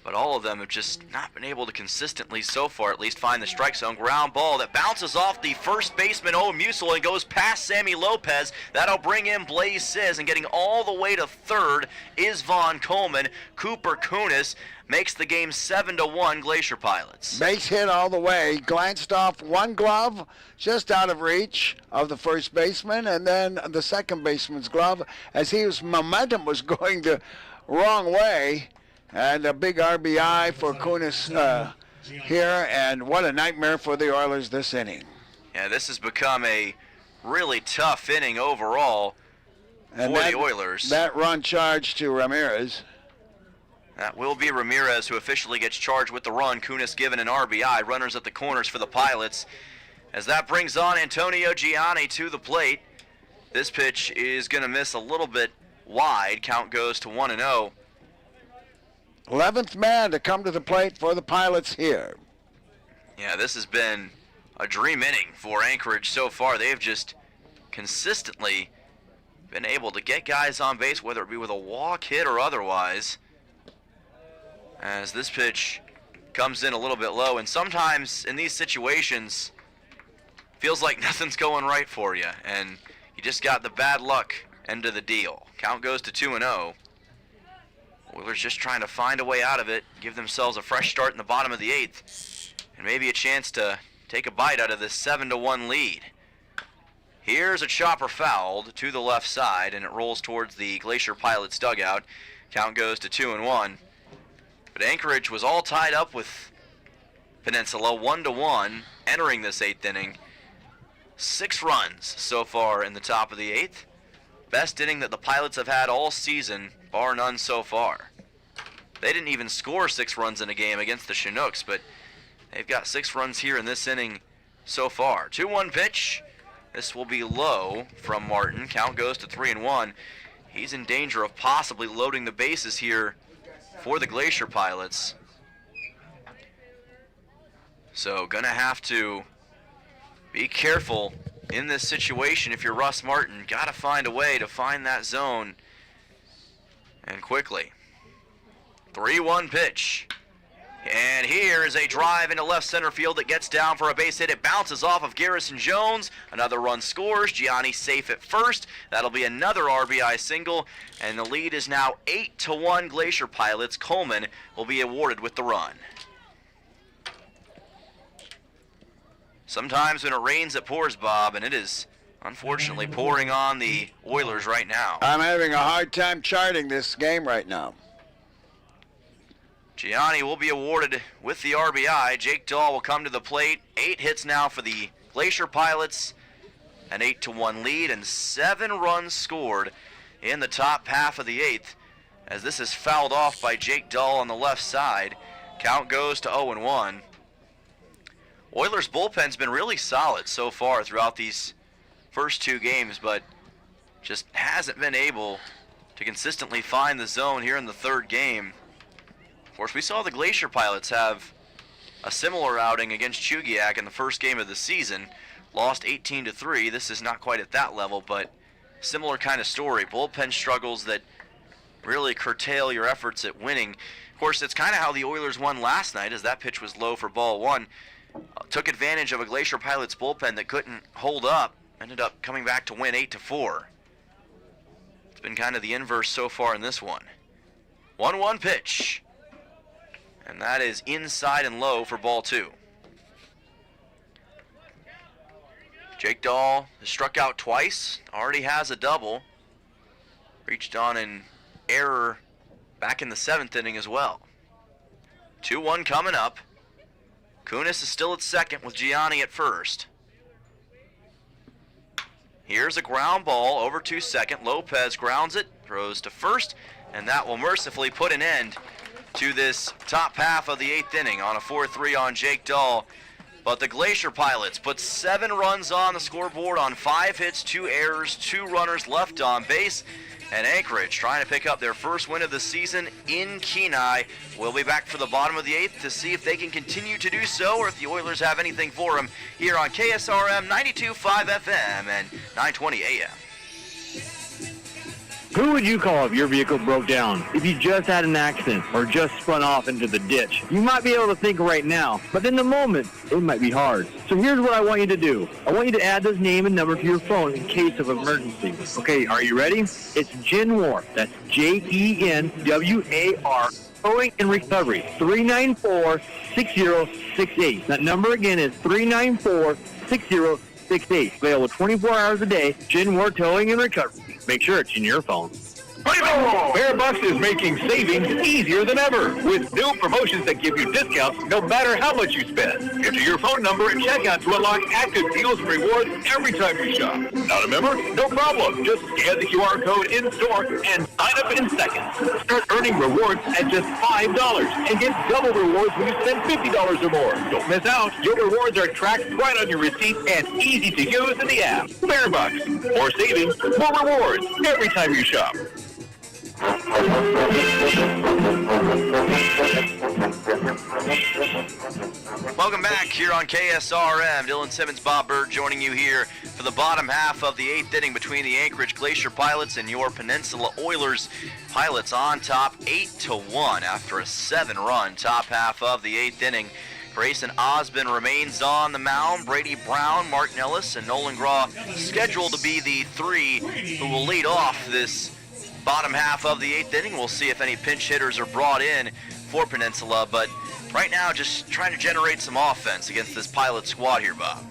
But all of them have just not been able to consistently, so far at least, find the strike zone. Ground ball that bounces off the first baseman, Owen Musil, and goes past Sammy Lopez. That'll bring in Blaze Sizz, and getting all the way to 3rd is Vaughn Coleman. Cooper Kunis makes the game 7-1 Glacier Pilots. Base hit all the way. Glanced off one glove just out of reach of the first baseman, and then the second baseman's glove as his momentum was going the wrong way. And a big RBI for Kunis here, and what a nightmare for the Oilers this inning. Yeah, this has become a really tough inning overall for the Oilers. That run charged to Ramirez. That will be Ramirez who officially gets charged with the run. Kunis given an RBI. Runners at the corners for the Pilots. As that brings on Antonio Gianni to the plate. This pitch is going to miss a little bit wide. Count goes to 1-0. 11th man to come to the plate for the Pilots here. Yeah, this has been a dream inning for Anchorage so far. They've just consistently been able to get guys on base, whether it be with a walk, hit, or otherwise, as this pitch comes in a little bit low. And sometimes in these situations, feels like nothing's going right for you, and you just got the bad luck end of the deal. Count goes to 2-0. Oilers just trying to find a way out of it, give themselves a fresh start in the bottom of the 8th, and maybe a chance to take a bite out of this 7-1 lead. Here's a chopper fouled to the left side, and it rolls towards the Glacier Pilots dugout. Count goes to 2-1. But Anchorage was all tied up with Peninsula, 1-1, entering this 8th inning. 6 runs so far in the top of the 8th. Best inning that the Pilots have had all season, bar none so far. They didn't even score 6 runs in a game against the Chinooks, but they've got 6 runs here in this inning so far. 2-1 pitch. This will be low from Martin. Count goes to 3-1. He's in danger of possibly loading the bases here for the Glacier Pilots. So gonna have to be careful in this situation if you're Russ Martin. Gotta find a way to find that zone, and quickly. 3-1 pitch. And here is a drive into left center field that gets down for a base hit. It bounces off of Garrison Jones. Another run scores. Gianni safe at first. That'll be another RBI single. And the lead is now 8-1 Glacier Pilots. Coleman will be awarded with the run. Sometimes when it rains, it pours, Bob, and it is unfortunately pouring on the Oilers right now. I'm having a hard time charting this game right now. Gianni will be awarded with the RBI. Jake Dahl will come to the plate. 8 hits now for the Glacier Pilots. An 8-1 lead and 7 runs scored in the top half of the 8th, as this is fouled off by Jake Dahl on the left side. Count goes to 0-1. Oilers' bullpen's been really solid so far throughout these first 2 games, but just hasn't been able to consistently find the zone here in the 3rd game. Of course, we saw the Glacier Pilots have a similar outing against Chugiak in the first game of the season. Lost 18-3. This is not quite at that level, but similar kind of story. Bullpen struggles that really curtail your efforts at winning. Of course, it's kind of how the Oilers won last night, as that pitch was low for ball 1. Took advantage of a Glacier Pilots bullpen that couldn't hold up. Ended up coming back to win 8-4. It's been kind of the inverse so far in this one. 1-1 pitch. And that is inside and low for ball 2. Jake Dahl has struck out twice, already has a double. Reached on an error back in the 7th inning as well. 2-1 coming up. Kunis is still at second with Gianni at first. Here's a ground ball over to second. Lopez grounds it, throws to first, and that will mercifully put an end to this top half of the 8th inning on a 4-3 on Jake Dahl. But the Glacier Pilots put 7 runs on the scoreboard on 5 hits, 2 errors, 2 runners left on base. And Anchorage trying to pick up their first win of the season in Kenai. We'll be back for the bottom of the 8th to see if they can continue to do so, or if the Oilers have anything for them here on KSRM 92.5 FM and 920 AM. Who would you call if your vehicle broke down? If you just had an accident or just spun off into the ditch? You might be able to think right now, but in the moment, it might be hard. So here's what I want you to do. I want you to add this name and number to your phone in case of emergency. Okay, are you ready? It's Genwar. That's Jenwar. Towing and Recovery. 394-6068. That number again is 394-6068. Available 24 hours a day. Genwar Towing and Recovery. Make sure it's in your phone. Bearbucks is making savings easier than ever with new promotions that give you discounts no matter how much you spend. Enter your phone number at checkout to unlock active deals and rewards every time you shop. Not a member? No problem. Just scan the QR code in store and sign up in seconds. Start earning rewards at just $5 and get double rewards when you spend $50 or more. Don't miss out. Your rewards are tracked right on your receipt and easy to use in the app. Bearbucks. More savings, more rewards every time you shop. Welcome back here on KSRM. Dylan Simmons, Bob Bird joining you here for the bottom half of the 8th inning between the Anchorage Glacier Pilots and your Peninsula Oilers. Pilots on top 8-1 after a 7-run top half of the 8th inning. Grayson Osborne remains on the mound. Brady Brown, Mark Nellis, and Nolan Graw scheduled to be the three who will lead off this bottom half of the 8th inning. We'll see if any pinch hitters are brought in for Peninsula, but right now just trying to generate some offense against this Pilot squad here, Bob.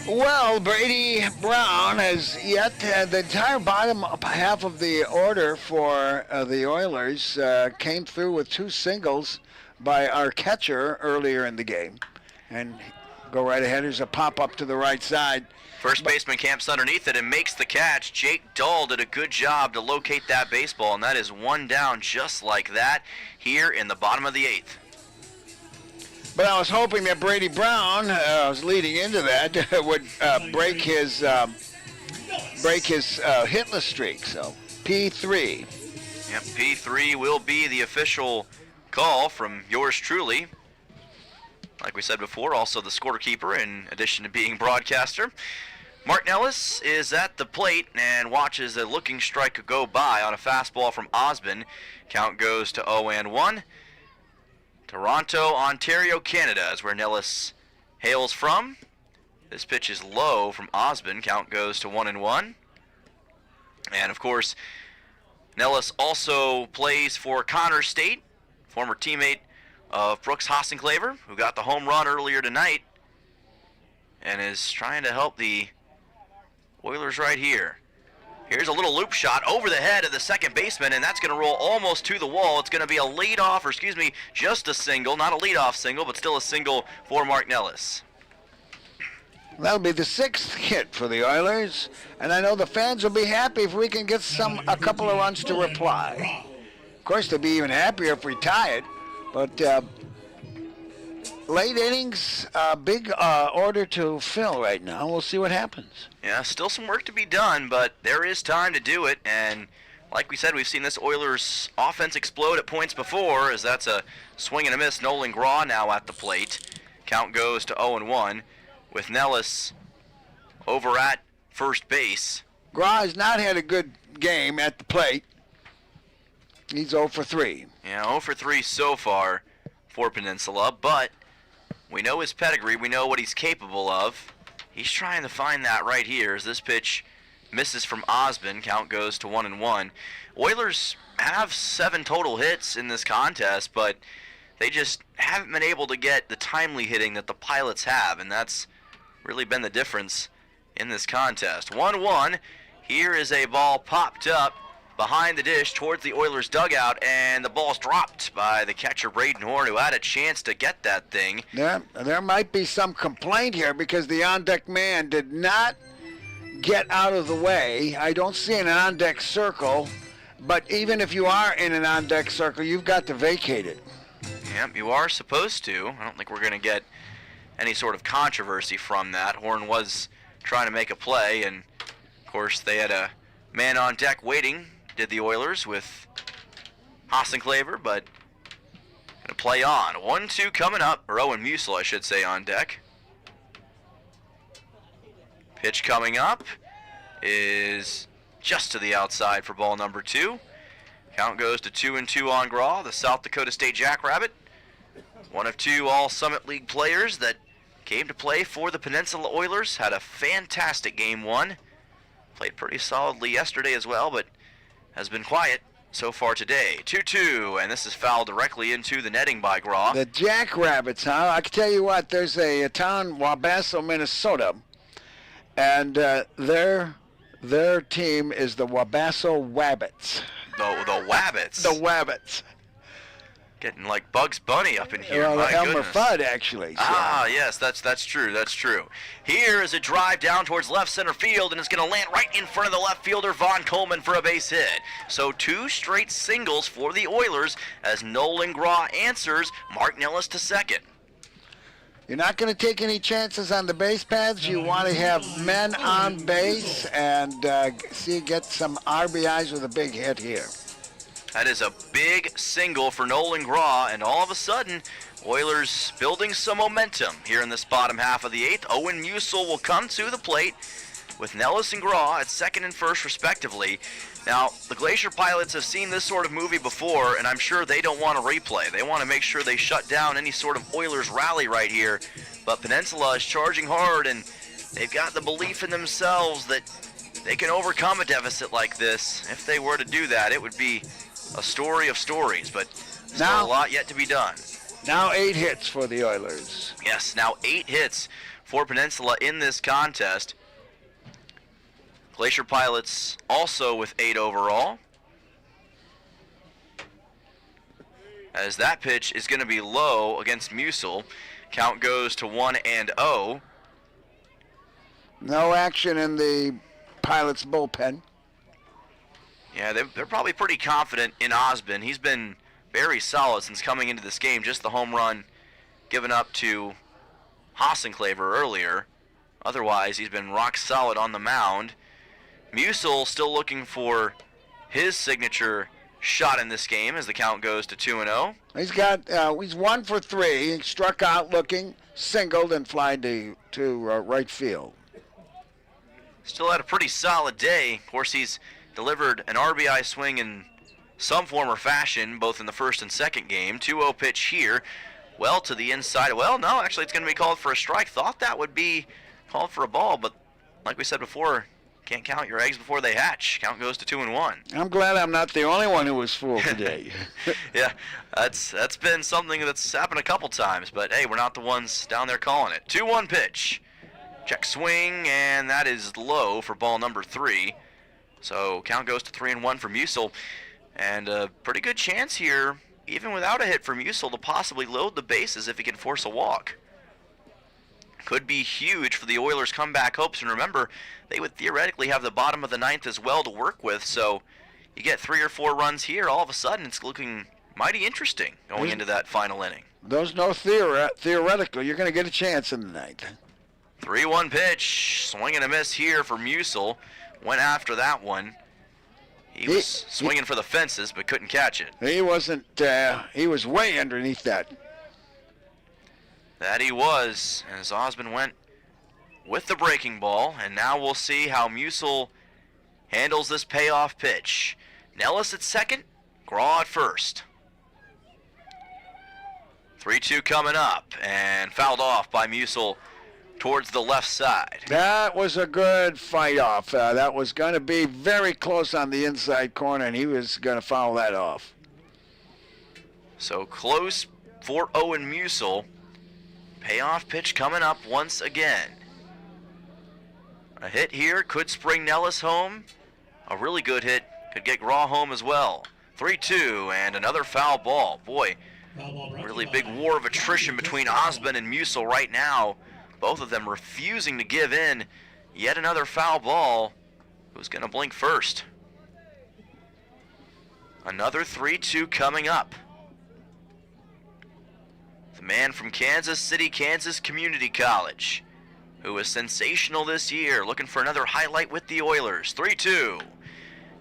Well, Brady Brown has yet the entire bottom half of the order for the Oilers came through with 2 singles by our catcher earlier in the game. And go right ahead. There's a pop up to the right side. First baseman camps underneath it and makes the catch. Jake Dahl did a good job to locate that baseball, and that is 1 down just like that here in the bottom of the 8th. But I was hoping that Brady Brown, was leading into that, would break his hitless streak. So P3. Yep, P3 will be the official call from yours truly. Like we said before, also the scorekeeper in addition to being broadcaster. Mark Nellis is at the plate and watches a looking strike go by on a fastball from Osborne. Count goes to 0-1. Toronto, Ontario, Canada is where Nellis hails from. This pitch is low from Osborne. Count goes to 1-1. And of course, Nellis also plays for Connor State, former teammate of Brooks Hossenclaver, who got the home run earlier tonight and is trying to help the Oilers right here. Here's a little loop shot over the head of the second baseman, and that's going to roll almost to the wall. It's going to be a leadoff, or excuse me, just a single, not a leadoff single, but still a single for Mark Nellis. That'll be the 6th hit for the Oilers, and I know the fans will be happy if we can get a couple of runs to reply. Of course, they'll be even happier if we tie it, but late innings, big order to fill right now. We'll see what happens. Yeah, still some work to be done, but there is time to do it, and like we said, we've seen this Oilers offense explode at points before, as that's a swing and a miss. Nolan Graw now at the plate. Count goes to 0-1 with Nellis over at first base. Graw has not had a good game at the plate. He's 0 for 3. Yeah, 0 for 3 so far for Peninsula, but we know his pedigree. We know what he's capable of. He's trying to find that right here as this pitch misses from Osborne. Count goes to 1-1. Oilers have 7 total hits in this contest, but they just haven't been able to get the timely hitting that the Pilots have, and that's really been the difference in this contest. 1-1. Here is a ball popped up behind the dish towards the Oilers dugout, and the ball's dropped by the catcher Braden Horn, who had a chance to get that thing. Yeah, there might be some complaint here because the on-deck man did not get out of the way. I don't see an on-deck circle, but even if you are in an on-deck circle, you've got to vacate it. Yep, you are supposed to. I don't think we're going to get any sort of controversy from that. Horn was trying to make a play, and of course they had a man on deck waiting, did the Oilers, with Hossenclaver, but going to play on. 1-2 coming up, or Owen Musil, I should say, on deck. Pitch coming up is just to the outside for ball number 2. Count goes to 2-2 on Graw, the South Dakota State Jackrabbit. One of 2 All-Summit League players that came to play for the Peninsula Oilers. Had a fantastic game 1. Played pretty solidly yesterday as well, but has been quiet so far today. 2-2, and this is fouled directly into the netting by Graw. The Jackrabbits, huh? I can tell you what, there's a town, Wabasso, Minnesota, and their team is the Wabasso Wabbits. The Wabbits? The Wabbits. Getting like Bugs Bunny up in here, well, my Elmer goodness. Fudd, actually. So. Ah, yes, that's true, that's true. Here is a drive down towards left center field, and it's going to land right in front of the left fielder, Von Coleman, for a base hit. So 2 straight singles for the Oilers as Nolan Graw answers Mark Nellis to second. You're not going to take any chances on the base paths. You want to have men on base and get some RBIs with a big hit here. That is a big single for Nolan Graw, and all of a sudden, Oilers building some momentum here in this bottom half of the 8th. Owen Musil will come to the plate with Nellis and Graw at second and first respectively. Now, the Glacier Pilots have seen this sort of movie before, and I'm sure they don't want to replay. They want to make sure they shut down any sort of Oilers rally right here. But Peninsula is charging hard, and they've got the belief in themselves that they can overcome a deficit like this. If they were to do that, it would be a story of stories, but still a lot yet to be done. Now 8 hits for the Oilers. Yes, now 8 hits for Peninsula in this contest. Glacier Pilots also with 8 overall. As that pitch is going to be low against Musil. Count goes to 1-0. No action in the Pilots bullpen. Yeah, they're probably pretty confident in Osbin. He's been very solid since coming into this game. Just the home run given up to Hassenclaver earlier. Otherwise, he's been rock solid on the mound. Musil still looking for his signature shot in this game as the count goes to 2-0. He's 1 for 3. He struck out looking, singled, and flied to right field. Still had a pretty solid day. Of course, he's delivered an RBI swing in some form or fashion, both in the first and second game. 2-0 pitch here. Well to the inside. Well, no, actually it's going to be called for a strike. Thought that would be called for a ball, but like we said before, can't count your eggs before they hatch. Count goes to 2-1. I'm glad I'm not the only one who was fooled today. Yeah, that's been something that's happened a couple times, but hey, we're not the ones down there calling it. 2-1 pitch. Check swing, and that is low for ball number 3. So count goes to 3-1 for Musil. And a pretty good chance here, even without a hit from Musil, to possibly load the bases if he can force a walk. Could be huge for the Oilers' comeback hopes. And remember, they would theoretically have the bottom of the 9th as well to work with. So you get 3 or 4 runs here, all of a sudden it's looking mighty interesting going into that final inning. There's no theoretical. You're going to get a chance in the 9th. 3-1 pitch. Swing and a miss here for Musil. Went after that one. He was swinging for the fences, but couldn't catch it. He wasn't, he was way underneath that. That he was, as Osmond went with the breaking ball, and now we'll see how Musil handles this payoff pitch. Nellis at second, Graw at first. 3-2 coming up, and fouled off by Musil towards the left side. That was a good fight off. That was going to be very close on the inside corner, and he was going to foul that off. So close for Owen Musil. Payoff pitch coming up once again. A hit here could spring Nellis home. A really good hit could get Graw home as well. 3-2 and another foul ball. Boy, really big war of attrition between Osmond and Musil right now. Both of them refusing to give in. Yet another foul ball. Who's going to blink first? Another 3-2 coming up. The man from Kansas City, Kansas Community College, who was sensational this year, looking for another highlight with the Oilers. 3-2.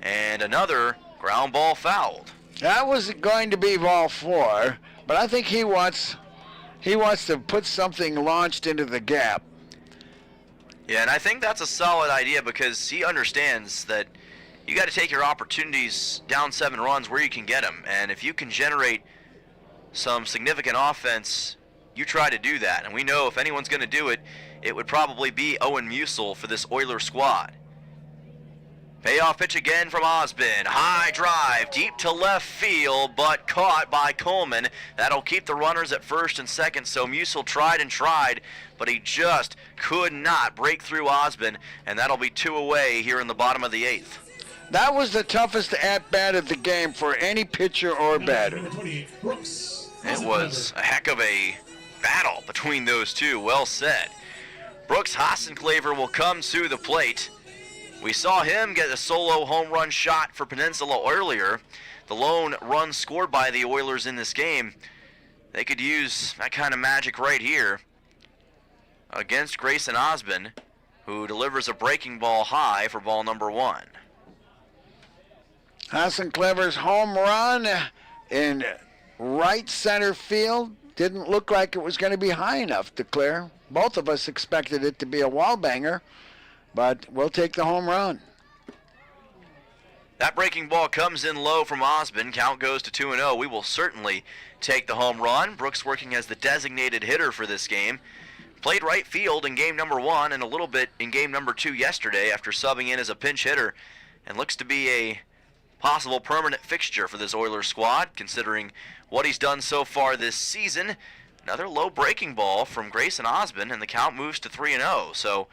And another ground ball fouled. That was going to be ball 4, but I think he wants to put something launched into the gap. Yeah, and I think that's a solid idea because he understands that you got to take your opportunities down 7 runs where you can get them. And if you can generate some significant offense, you try to do that. And we know if anyone's going to do it, it would probably be Owen Musil for this Oilers squad. Payoff pitch again from Osbin. High drive, deep to left field, but caught by Coleman. That'll keep the runners at first and second, so Musil tried and tried, but he just could not break through Osbin, and that'll be 2 away here in the bottom of the 8th. That was the toughest at-bat of the game for any pitcher or batter. It was a heck of a battle between those two. Well said. Brooks Hassenclaver will come to the plate. We saw him get a solo home run shot for Peninsula earlier. The lone run scored by the Oilers in this game. They could use that kind of magic right here against Grayson Osbin, who delivers a breaking ball high for ball number 1. Hassan Clever's home run in right center field didn't look like it was going to be high enough to clear. Both of us expected it to be a wall banger, but we'll take the home run. That breaking ball comes in low from Osmond. Count goes to 2-0. We will certainly take the home run. Brooks working as the designated hitter for this game. Played right field in game number 1 and a little bit in game number 2 yesterday after subbing in as a pinch hitter, and looks to be a possible permanent fixture for this Oilers squad considering what he's done so far this season. Another low breaking ball from Grayson Osmond, and the count moves to 3-0. So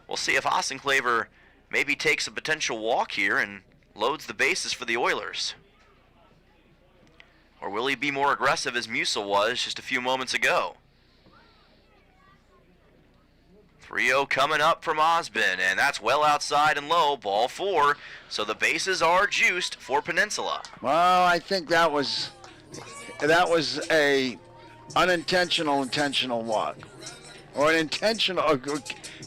we'll see if Austin Claver maybe takes a potential walk here and loads the bases for the Oilers. Or will he be more aggressive as Musil was just a few moments ago? 3-0 coming up from Osmond, and that's well outside and low, ball 4. So the bases are juiced for Peninsula. Well, I think that was a intentional walk. Or an intentional,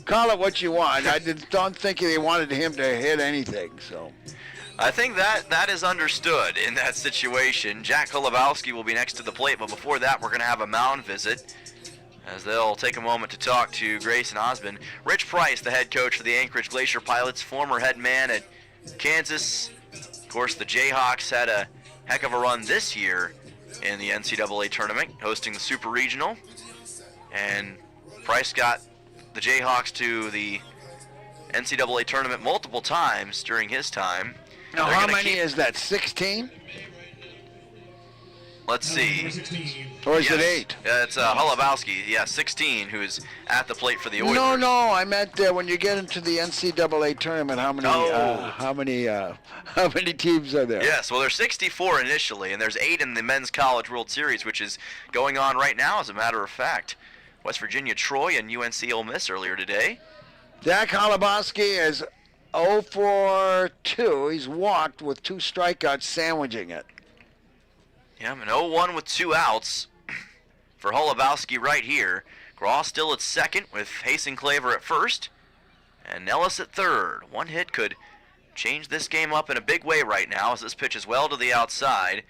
call it what you want. I don't think they wanted him to hit anything, so. I think that is understood in that situation. Jack Holubowski will be next to the plate, but before that we're going to have a mound visit as they'll take a moment to talk to Grayson Osmond. Rich Price, the head coach for the Anchorage Glacier Pilots, former head man at Kansas. Of course, the Jayhawks had a heck of a run this year in the NCAA tournament, hosting the Super Regional. And Price got the Jayhawks to the NCAA tournament multiple times during his time. Now, how many is that, 16? Let's see. Or is it 8? It's Holubowski, 16, who's at the plate for the Oilers. No, I meant when you get into the NCAA tournament, how many teams are there? Yes, well, there's 64 initially, and there's 8 in the Men's College World Series, which is going on right now, as a matter of fact. West Virginia, Troy, and UNC Ole Miss earlier today. Jack Holubowski is 0 for 2. He's walked with 2 strikeouts, sandwiching it. Yeah, an 0-1 with 2 outs for Holubowski right here. Graw still at second with Hasten Claver at first, and Nellis at third. One hit could change this game up in a big way right now as this pitch is well to the outside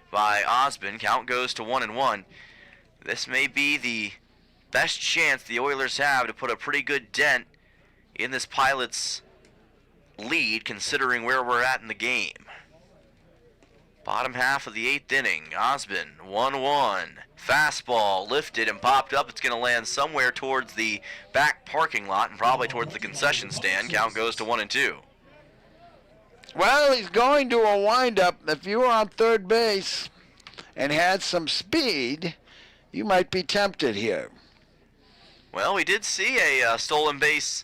by Osmond. Count goes to 1-1. This may be the best chance the Oilers have to put a pretty good dent in this Pilots lead considering where we're at in the game. Bottom half of the 8th inning. Osmond, 1-1. Fastball lifted and popped up. It's going to land somewhere towards the back parking lot and probably towards the concession stand. Count goes to 1-2. Well, he's going to a windup. If you were on third base and had some speed, you might be tempted here. Well, we did see a stolen base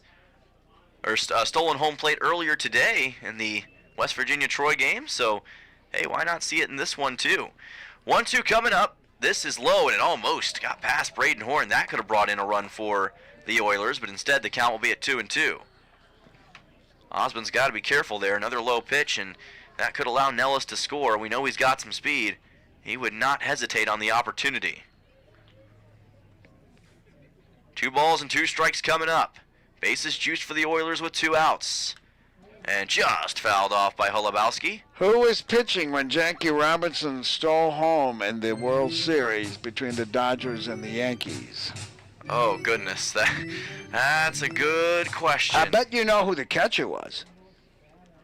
or stolen home plate earlier today in the West Virginia-Troy game, so hey, why not see it in this one too? 1-2 coming up. This is low, and it almost got past Braden Horn. That could have brought in a run for the Oilers, but instead the count will be at 2-2. Osmond's got to be careful there. Another low pitch, and that could allow Nellis to score. We know he's got some speed. He would not hesitate on the opportunity. 2 balls and 2 strikes coming up. Bases juiced for the Oilers with 2 outs. And just fouled off by Holubowski. Who was pitching when Jackie Robinson stole home in the World Series between the Dodgers and the Yankees? Oh, goodness. That's a good question. I bet you know who the catcher was.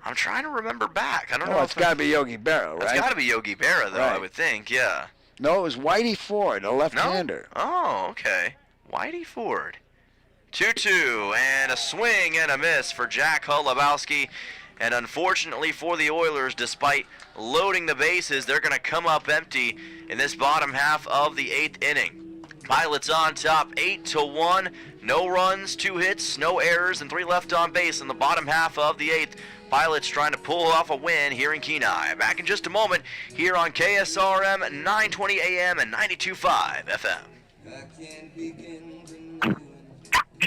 I'm trying to remember back. I don't know. It's got to be Yogi Berra, right? It's got to be Yogi Berra, though, right. I would think, yeah. No, it was Whitey Ford, a left-hander. No? Oh, okay. Whitey Ford. 2-2, and a swing and a miss for Jack Holubowski. And unfortunately for the Oilers, despite loading the bases, they're going to come up empty in this bottom half of the 8th inning. Pilots on top, 8-1. No runs, 2 hits, no errors, and 3 left on base in the bottom half of the 8th. Pilots trying to pull off a win here in Kenai. Back in just a moment here on KSRM 920 AM and 92.5 FM.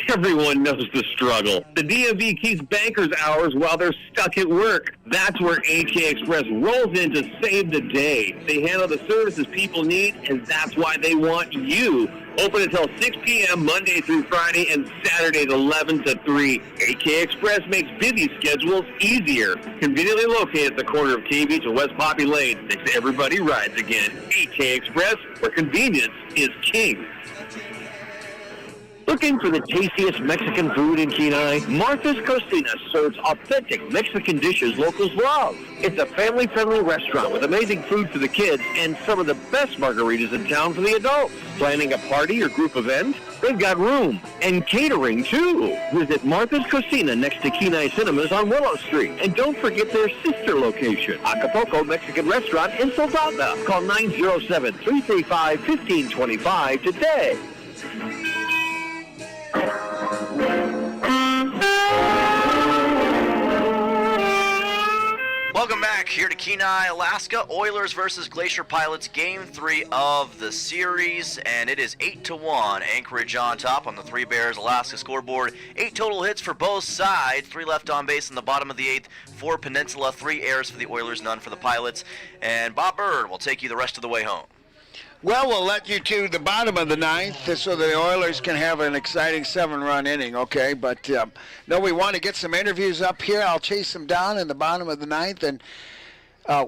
Everyone knows the struggle. The DMV keeps bankers hours while they're stuck at work. That's where AK Express rolls in to save the day. They handle the services people need, and that's why they want you Open until 6 p.m. Monday through Friday and Saturdays 11 to 3. AK Express makes busy schedules easier. Conveniently located at the corner of K Beach and West Poppy Lane. Next to Everybody Rides Again. AK Express, where convenience is king. Looking for the tastiest Mexican food in Kenai? Martha's Cocina serves authentic Mexican dishes locals love. It's a family-friendly restaurant with amazing food for the kids and some of the best margaritas in town for the adults. Planning a party or group event? They've got room and catering too. Visit Martha's Cocina next to Kenai Cinemas on Willow Street. And don't forget their sister location, Acapulco Mexican Restaurant in Soldada. Call 907-335-1525 today. Welcome back here to Kenai, Alaska. Oilers versus Glacier Pilots, Game 3 of the series, and it is 8-1. Anchorage on top on the Three Bears Alaska scoreboard. 8 total hits for both sides. 3 left on base in the bottom of the 8th. 4 Peninsula, 3 errors for the Oilers, none for the Pilots. And Bob Bird will take you the rest of the way home. Well, we'll let you to the bottom of the 9th so the Oilers can have an exciting 7-run inning, okay? But, no, we want to get some interviews up here. I'll chase them down in the bottom of the 9th. And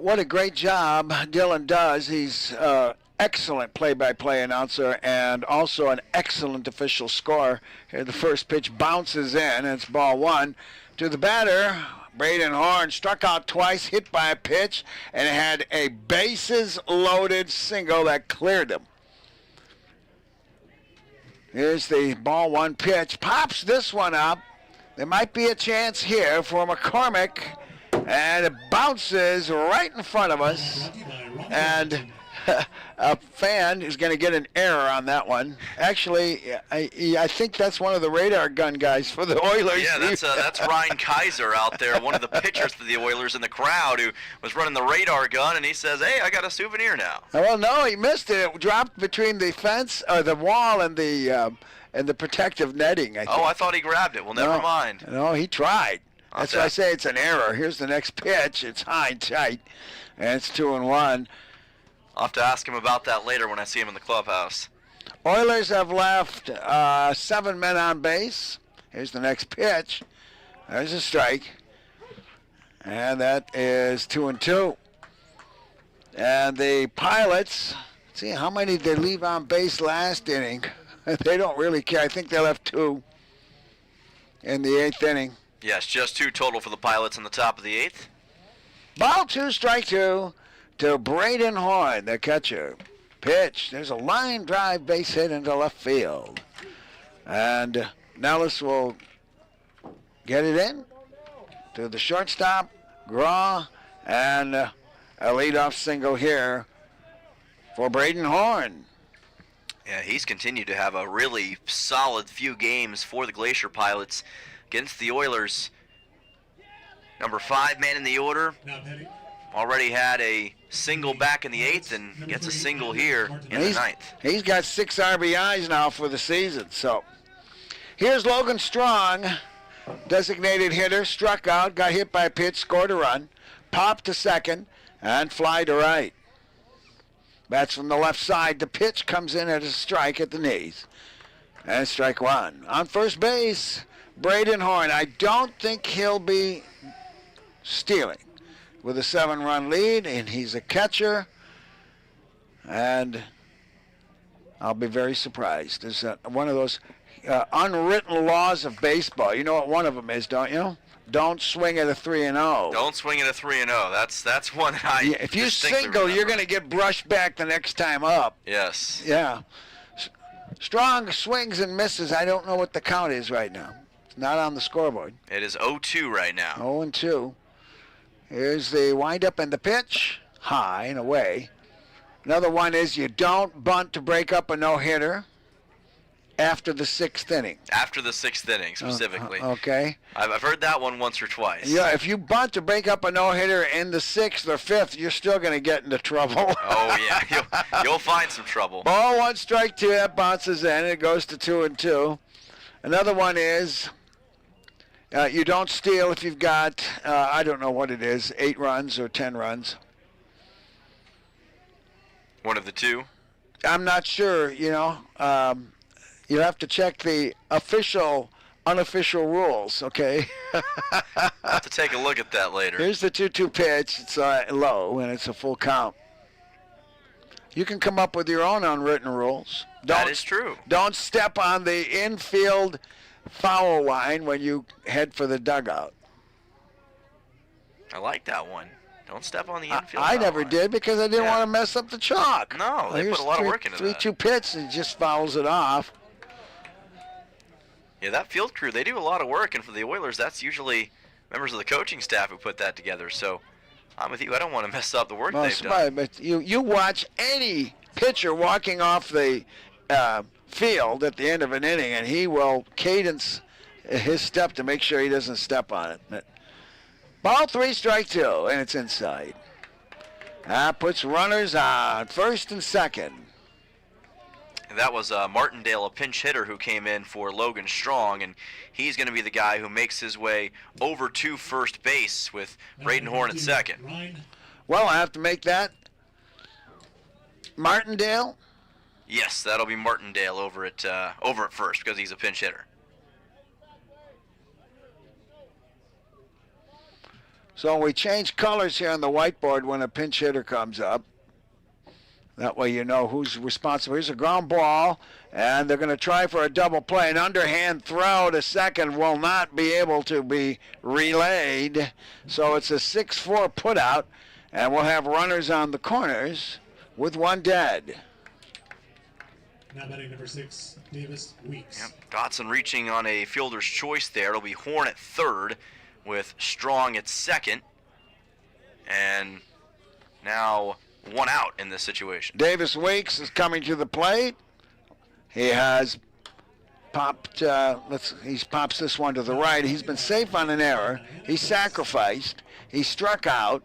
what a great job Dylan does. He's excellent play-by-play announcer and also an excellent official scorer. Here the first pitch bounces in, and it's ball 1 to the batter. Braden Horn struck out twice, hit by a pitch, and had a bases-loaded single that cleared him. Here's the ball 1 pitch. Pops this one up. There might be a chance here for McCormick, and it bounces right in front of us. And a fan is going to get an error on that one. Actually, I think that's one of the radar gun guys for the Oilers. Yeah, that's Ryan Kaiser out there, one of the pitchers for the Oilers in the crowd who was running the radar gun, and he says, hey, I got a souvenir now. Well, no, he missed it. It dropped between the fence, or the wall, and the protective netting, I think. Oh, I thought he grabbed it. Well, never mind. No, he tried. That's why I say it's an error. Here's the next pitch. It's high and tight, and it's 2-1. I'll have to ask him about that later when I see him in the clubhouse. Oilers have left 7 men on base. Here's the next pitch. There's a strike. And that is 2-2. And the Pilots, see how many did they leave on base last inning? They don't really care. I think they left 2 in the 8th inning. Yes, just 2 total for the Pilots in the top of the 8th. Ball 2, strike 2. To Braden Horn, the catcher. Pitch. There's a line drive base hit into left field. And Nellis will get it in to the shortstop, Graw, and a leadoff single here for Braden Horn. Yeah, he's continued to have a really solid few games for the Glacier Pilots against the Oilers. Number 5 man in the order. Already had a single back in the 8th and gets a single here in the 9th. He's got 6 RBIs now for the season. So here's Logan Strong, designated hitter, struck out, got hit by a pitch, scored a run, popped to second, and fly to right. Bats from the left side. The pitch comes in at a strike at the knees. And strike 1. On first base, Braden Horn. I don't think he'll be stealing with a 7-run lead, and he's a catcher, and I'll be very surprised. There's one of those unwritten laws of baseball. You know what one of them is, don't you? Don't swing at a 3-0. Don't swing at a 3-0. That's one that I if you distinctly single, remember. you're going to get brushed back the next time up. Yes. Yeah. Strong swings and misses. I don't know what the count is right now. It's not on the scoreboard. It is 0-2 right now. 0-2. Here's the windup and the pitch. High and away. Another one is you don't bunt to break up a no-hitter after the 6th inning. After the 6th inning, specifically. Okay. I've heard that one once or twice. Yeah, if you bunt to break up a no-hitter in the 6th or 5th, you're still going to get into trouble. Oh, yeah. You'll find some trouble. Ball 1, strike 2. That bounces in. It goes to 2-2. Another one is you don't steal if you've got, I don't know what it is, 8 runs or 10 runs. One of the two? I'm not sure, you have to check the unofficial rules, okay? I'll have to take a look at that later. Here's the 2-2 pitch. It's low, and it's a full count. You can come up with your own unwritten rules. That is true. Don't step on the infield foul line when you head for the dugout. I like that one. Don't step on the infield. I foul never line. did because I didn't want to mess up the chalk. No, they put a lot of work into that. 3-2 pitch, and he just fouls it off. Yeah, that field crew, they do a lot of work, and for the Oilers, that's usually members of the coaching staff who put that together. So I'm with you. I don't want to mess up the work they've done. But you watch any pitcher walking off the field at the end of an inning, and he will cadence his step to make sure he doesn't step on it. But ball 3, strike 2, and it's inside. That puts runners on first and second. And that was Martindale, a pinch hitter who came in for Logan Strong, and he's going to be the guy who makes his way over to first base with Braden Horn at second. Well, I have to make that Martindale. Yes, that'll be Martindale over at first because he's a pinch hitter. So we change colors here on the whiteboard when a pinch hitter comes up. That way you know who's responsible. Here's a ground ball, and they're going to try for a double play. An underhand throw to second will not be able to be relayed. So it's a 6-4 putout, and we'll have runners on the corners with one dead. Now batting number 6, Davis Weeks. Yep. Dotson reaching on a fielder's choice there. It'll be Horn at third with Strong at second. And now one out in this situation. Davis Weeks is coming to the plate. He has popped, he pops this one to the right. He's been safe on an error. He sacrificed. He struck out,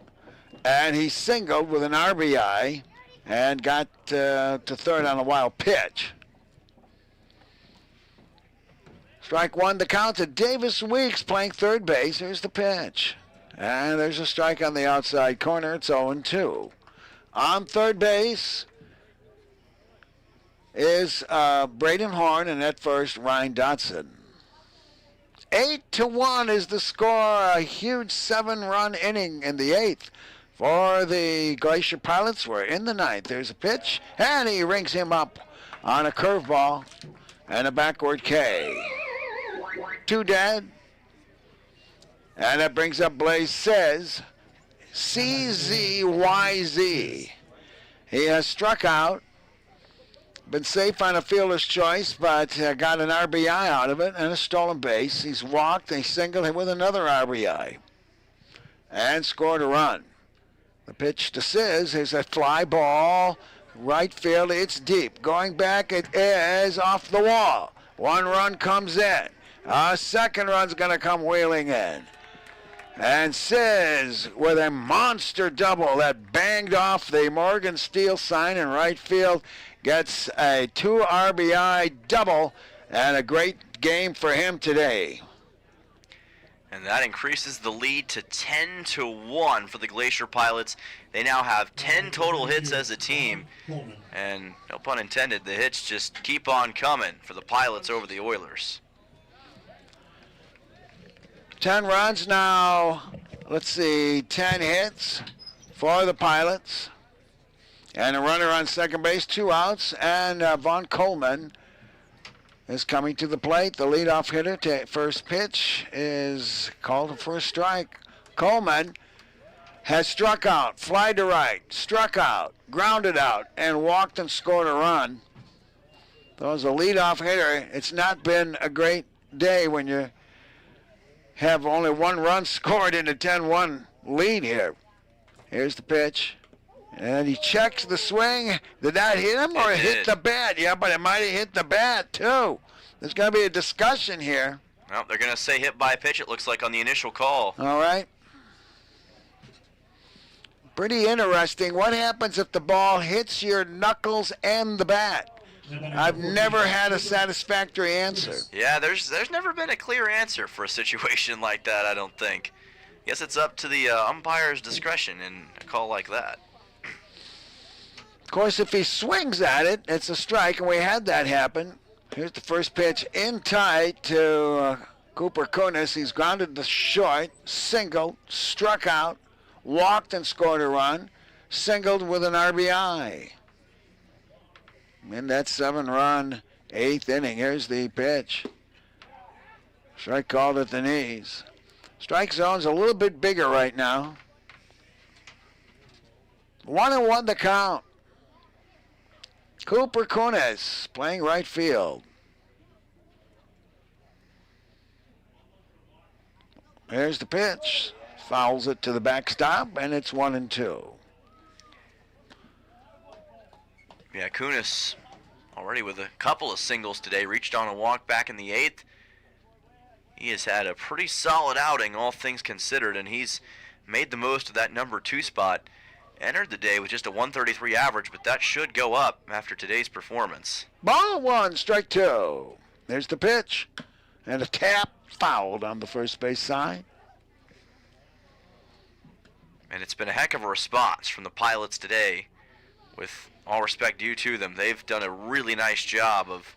and he singled with an RBI and got to third on a wild pitch. Strike 1, the count to Davis Weeks playing third base. Here's the pitch. And there's a strike on the outside corner. It's 0-2. On third base is Braden Horn, and at first, Ryan Dotson. 8-1 is the score. A huge 7-run inning in the 8th for the Glacier Pilots. We're in the 9th. There's a pitch, and he rings him up on a curveball and a backward K. 2 dead. And that brings up Blaze Says. CZYZ. He has struck out, been safe on a fielder's choice, but got an RBI out of it and a stolen base. He's walked, he singled with another RBI and scored a run. The pitch to Sis is a fly ball, right field, it's deep. Going back, it is off the wall. 1 run comes in. A second run's going to come wheeling in. And Sis with a monster double that banged off the Morgan Steel sign in right field gets a 2 RBI double and a great game for him today. And that increases the lead to 10-1 for the Glacier Pilots. They now have 10 total hits as a team. And no pun intended, the hits just keep on coming for the Pilots over the Oilers. 10 runs now, 10 hits for the Pilots. And a runner on second base, 2 outs, and Von Coleman is coming to the plate. The leadoff hitter to first pitch is called for a strike. Coleman has struck out, fly to right, struck out, grounded out, and walked and scored a run. Though as a leadoff hitter, it's not been a great day when you have only 1 run scored in a 10-1 lead here. Here's the pitch. And he checks the swing. Did that hit him or hit the bat? Yeah, but it might have hit the bat, too. There's going to be a discussion here. Well, they're going to say hit by pitch, it looks like, on the initial call. All right. Pretty interesting. What happens if the ball hits your knuckles and the bat? I've never had a satisfactory answer. Yeah, there's never been a clear answer for a situation like that, I don't think. Guess it's up to the umpire's discretion in a call like that. Of course, if he swings at it, it's a strike, and we had that happen. Here's the first pitch in tight to Cooper Kunis. He's grounded to short, singled, struck out, walked and scored a run, singled with an RBI. In that 7-run 8th inning, here's the pitch. Strike called at the knees. Strike zone's a little bit bigger right now. 1-1 the count. Cooper Kunis playing right field. Here's the pitch. Fouls it to the backstop, and it's 1-2. Yeah, Kunis already with a couple of singles today. Reached on a walk back in the 8th. He has had a pretty solid outing, all things considered, and he's made the most of that number 2 spot. Entered the day with just a 133 average, but that should go up after today's performance. Ball 1, strike 2. There's the pitch. And a tap fouled on the first base side. And it's been a heck of a response from the Pilots today. With all respect due to them, they've done a really nice job of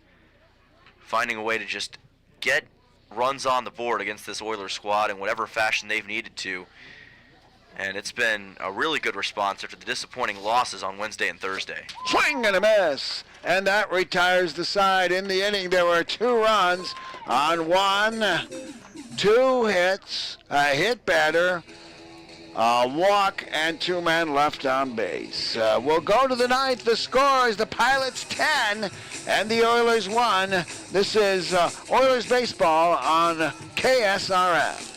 finding a way to just get runs on the board against this Oilers squad in whatever fashion they've needed to. And it's been a really good response after the disappointing losses on Wednesday and Thursday. Swing and a miss. And that retires the side. In the inning, there were 2 runs on 1, 2 hits, a hit batter, a walk, and 2 men left on base. We'll go to the 9th. The score is the Pilots 10 and the Oilers 1. This is Oilers baseball on KSRM.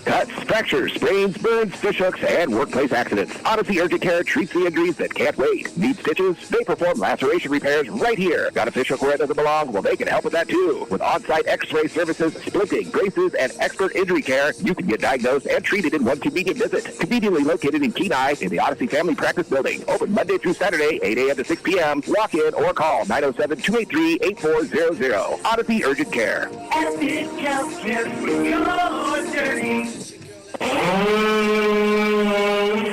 Cuts, fractures, sprains, burns, fishhooks, and workplace accidents. Odyssey Urgent Care treats the injuries that can't wait. Need stitches? They perform laceration repairs right here. Got a fishhook where it doesn't belong? Well, they can help with that too. With on-site x-ray services, splitting, braces, and expert injury care, you can get diagnosed and treated in one convenient visit. Conveniently located in Kenai in the Odyssey Family Practice Building. Open Monday through Saturday, 8 a.m. to 6 p.m. Walk in or call 907-283-8400. Odyssey Urgent Care. Epic healthcare for your journey.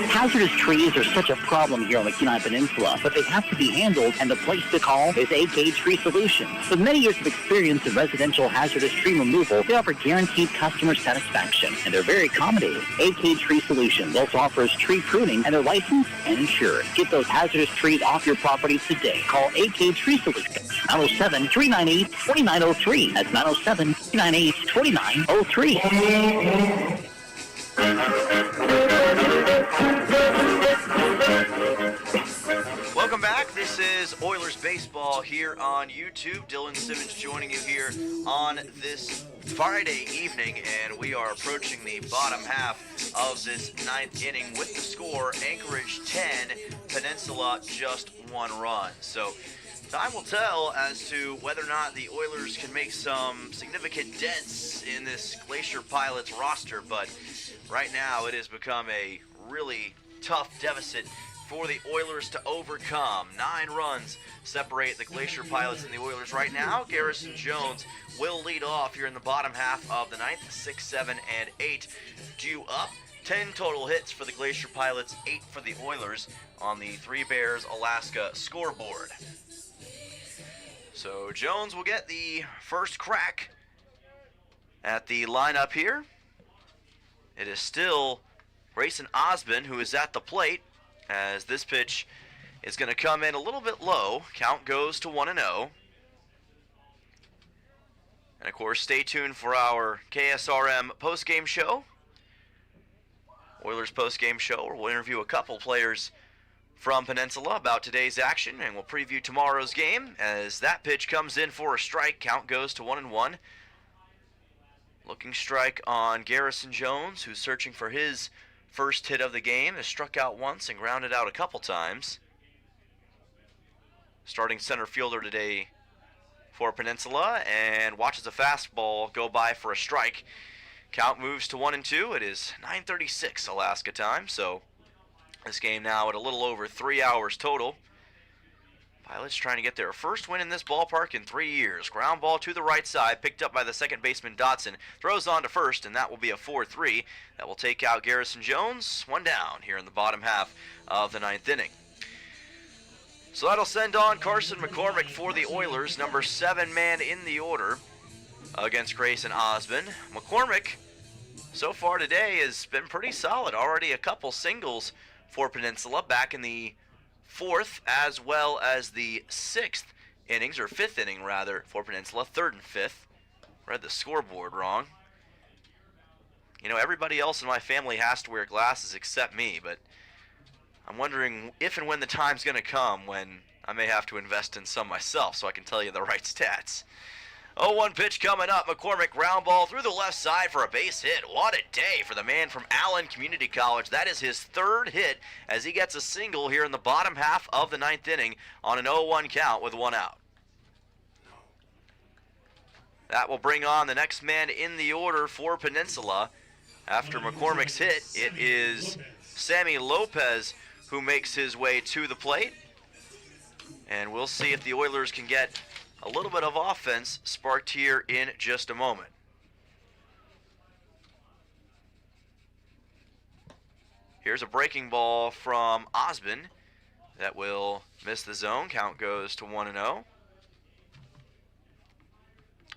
Hazardous trees are such a problem here on the Kenai Peninsula, but they have to be handled, and the place to call is AK Tree Solutions. With many years of experience in residential hazardous tree removal, they offer guaranteed customer satisfaction, and they're very accommodating. AK Tree Solutions also offers tree pruning, and they're licensed and insured. Get those hazardous trees off your property today. Call AK Tree Solutions, 907-398-2903. That's 907-398-2903. Welcome back. This is Oilers Baseball here on YouTube. Dylan Simmons joining you here on this Friday evening, and we are approaching the bottom half of this 9th inning with the score Anchorage 10, Peninsula just 1 run. So time will tell as to whether or not the Oilers can make some significant dents in this Glacier Pilots roster, but right now it has become a really tough deficit for the Oilers to overcome. 9 runs separate the Glacier Pilots and the Oilers right now. Garrison Jones will lead off here in the bottom half of the 9th. 6, 7, and 8 due up. 10 total hits for the Glacier Pilots, 8 for the Oilers on the Three Bears Alaska scoreboard. So Jones will get the first crack at the lineup here. It is still Grayson Osmond who is at the plate, as this pitch is going to come in a little bit low. Count goes to 1-0. And of course, stay tuned for our KSRM postgame show. Oilers postgame show, where we'll interview a couple players from Peninsula about today's action, and we'll preview tomorrow's game as that pitch comes in for a strike. Count goes to 1-1. Looking strike on Garrison Jones, who's searching for his first hit of the game, has struck out once and grounded out a couple times. Starting center fielder today for Peninsula, and watches a fastball go by for a strike. Count moves to 1-2. It is 9:36 Alaska time, so this game now at a little over 3 hours total. Pilots trying to get their first win in this ballpark in 3 years. Ground ball to the right side, picked up by the second baseman Dotson. Throws on to first, and that will be a 4-3. That will take out Garrison Jones. 1 down here in the bottom half of the 9th inning. So that'll send on Carson McCormick for the Oilers, number 7 man in the order against Grayson Osmond. McCormick, so far today, has been pretty solid. Already a couple singles for Peninsula back in the 4th as well as the 6th innings, or 5th inning rather, for Peninsula, 3rd and 5th. Read the scoreboard wrong. You know, everybody else in my family has to wear glasses except me, but I'm wondering if and when the time's going to come when I may have to invest in some myself so I can tell you the right stats. 0-1 pitch coming up. McCormick ground ball through the left side for a base hit. What a day for the man from Allen Community College. That is his 3rd hit as he gets a single here in the bottom half of the 9th inning on an 0-1 count with 1 out. That will bring on the next man in the order for Peninsula. After McCormick's hit, it is Sammy Lopez who makes his way to the plate. And we'll see if the Oilers can get a little bit of offense sparked here in just a moment. Here's a breaking ball from Osmond that will miss the zone. Count goes to 1-0.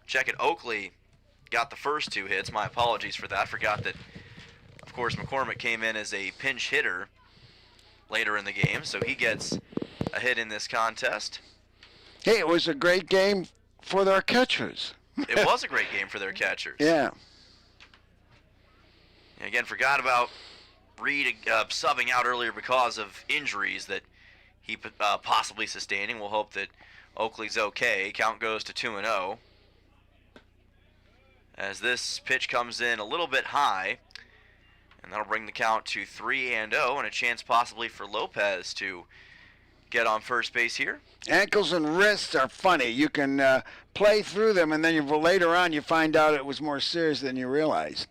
Check it, Oakley got the first 2 hits. My apologies for that. Forgot that, of course, McCormick came in as a pinch hitter later in the game, so he gets a hit in this contest. Hey, it was a great game for their catchers. It was a great game for their catchers. Yeah. Again, forgot about Reed subbing out earlier because of injuries that he possibly sustaining. We'll hope that Oakley's okay. Count goes to 2-0. As this pitch comes in a little bit high, and that'll bring the count to 3-0, and a chance possibly for Lopez to get on first base here. Ankles and wrists are funny. You can play through them, and then later on you find out it was more serious than you realized.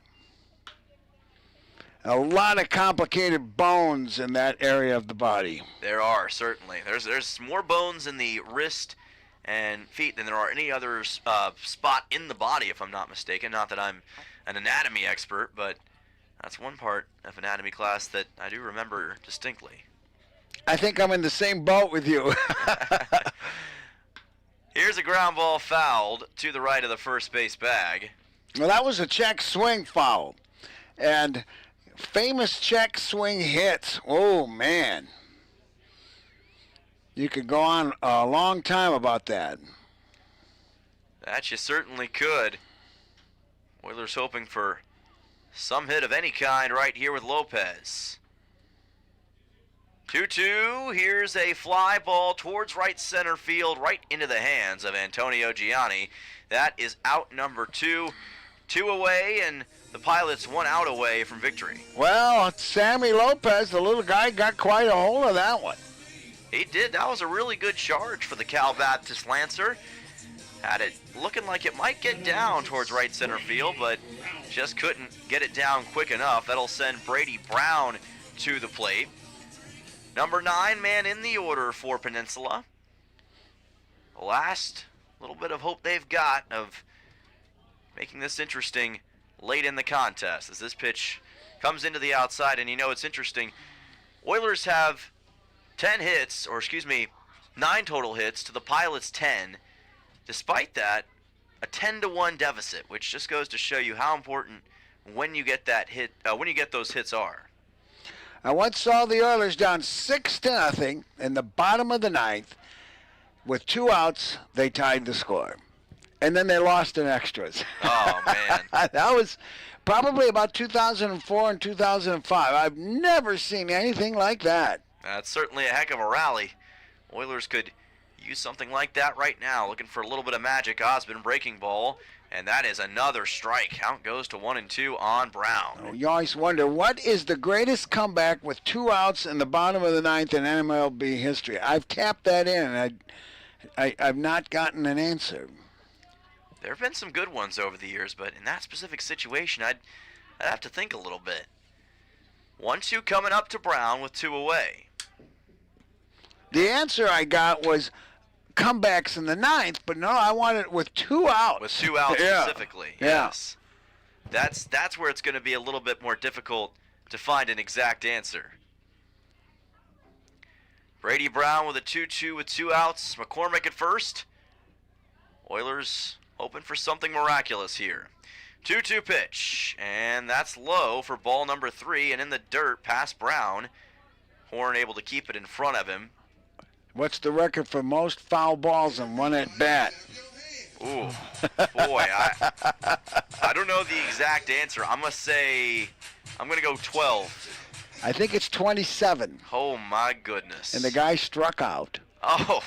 A lot of complicated bones in that area of the body. There are, certainly. There's more bones in the wrist and feet than there are any other spot in the body, if I'm not mistaken. Not that I'm an anatomy expert, but that's one part of anatomy class that I do remember distinctly. I think I'm in the same boat with you. Here's a ground ball fouled to the right of the first base bag. Well, that was a check swing foul. And famous check swing hits. Oh, man. You could go on a long time about that. That you certainly could. Oilers hoping for some hit of any kind right here with Lopez. 2-2. Here's a fly ball towards right center field, right into the hands of Antonio Gianni. That is out number 2. 2 away, and the Pilots 1 out away from victory. Well, Sammy Lopez, the little guy, got quite a hold of that one. He did. That was a really good charge for the Cal Baptist Lancer. Had it looking like it might get down towards right center field, but just couldn't get it down quick enough. That'll send Brady Brown to the plate. Number 9 man in the order for Peninsula. The last little bit of hope they've got of making this interesting late in the contest as this pitch comes into the outside. And you know, it's interesting. Oilers have 9 total hits to the Pilots 10. Despite that, a 10-1 deficit, which just goes to show you how important when you get that hit, when you get those hits are. I once saw the Oilers down 6-0 in the bottom of the 9th. With 2 outs, they tied the score. And then they lost in extras. Oh, man. That was probably about 2004 and 2005. I've never seen anything like that. That's certainly a heck of a rally. Oilers could use something like that right now. Looking for a little bit of magic. Osmond breaking ball. And that is another strike. Count goes to 1-2 on Brown. Oh, you always wonder, what is the greatest comeback with 2 outs in the bottom of the 9th in MLB history? I've tapped that in, and I've not gotten an answer. There have been some good ones over the years, but in that specific situation, I'd have to think a little bit. 1-2 coming up to Brown with 2 away. The answer I got was comebacks in the 9th, but no, I want it with 2 outs. With 2 outs specifically, yeah. Yes. That's where it's going to be a little bit more difficult to find an exact answer. Brady Brown with a 2-2 with 2 outs. McCormick at first. Oilers hoping for something miraculous here. 2-2 pitch, and that's low for ball number 3, and in the dirt past Brown. Horn able to keep it in front of him. What's the record for most foul balls in one at bat? Ooh, boy, I don't know the exact answer. I'm going to go 12. I think it's 27. Oh, my goodness. And the guy struck out. Oh,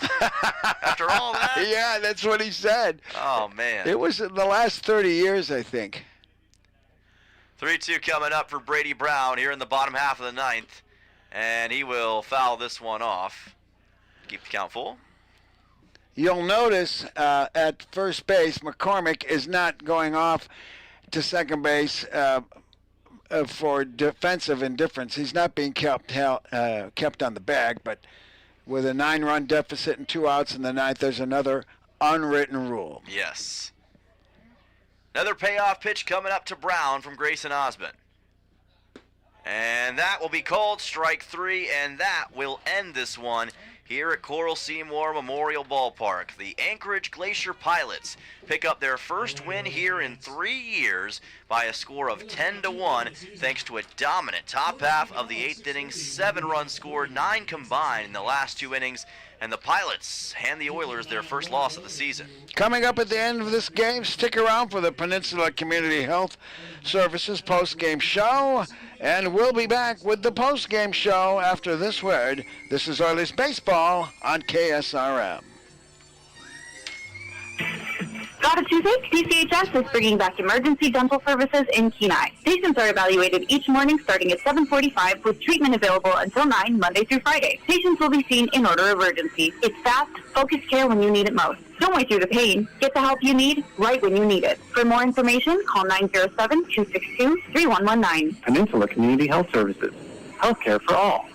after all that? Yeah, that's what he said. Oh, man. It was in the last 30 years, I think. 3-2 coming up for Brady Brown here in the bottom half of the ninth. And he will foul this one off. Keep the count full. You'll notice at first base, McCormick is not going off to second base for defensive indifference. He's not being kept on the bag, but with a 9-run deficit and 2 outs in the ninth, there's another unwritten rule. Yes. Another payoff pitch coming up to Brown from Grayson Osmond. And that will be called strike 3, and that will end this one here at Coral Seymour Memorial Ballpark. The Anchorage Glacier Pilots pick up their first win here in 3 years by a score of 10-1, thanks to a dominant top half of the 8th inning. 7 runs scored, 9 combined in the last 2 innings, and the Pilots hand the Oilers their first loss of the season. Coming up at the end of this game, stick around for the Peninsula Community Health Services post-game show, and we'll be back with the post-game show after this word. This is Oilers Baseball on KSRM. Got a toothache? PCHS is bringing back emergency dental services in Kenai. Patients are evaluated each morning starting at 7:45 with treatment available until 9 Monday through Friday. Patients will be seen in order of urgency. It's fast, focused care when you need it most. Don't wait through the pain. Get the help you need right when you need it. For more information, call 907-262-3119. Peninsula Community Health Services. Healthcare for all.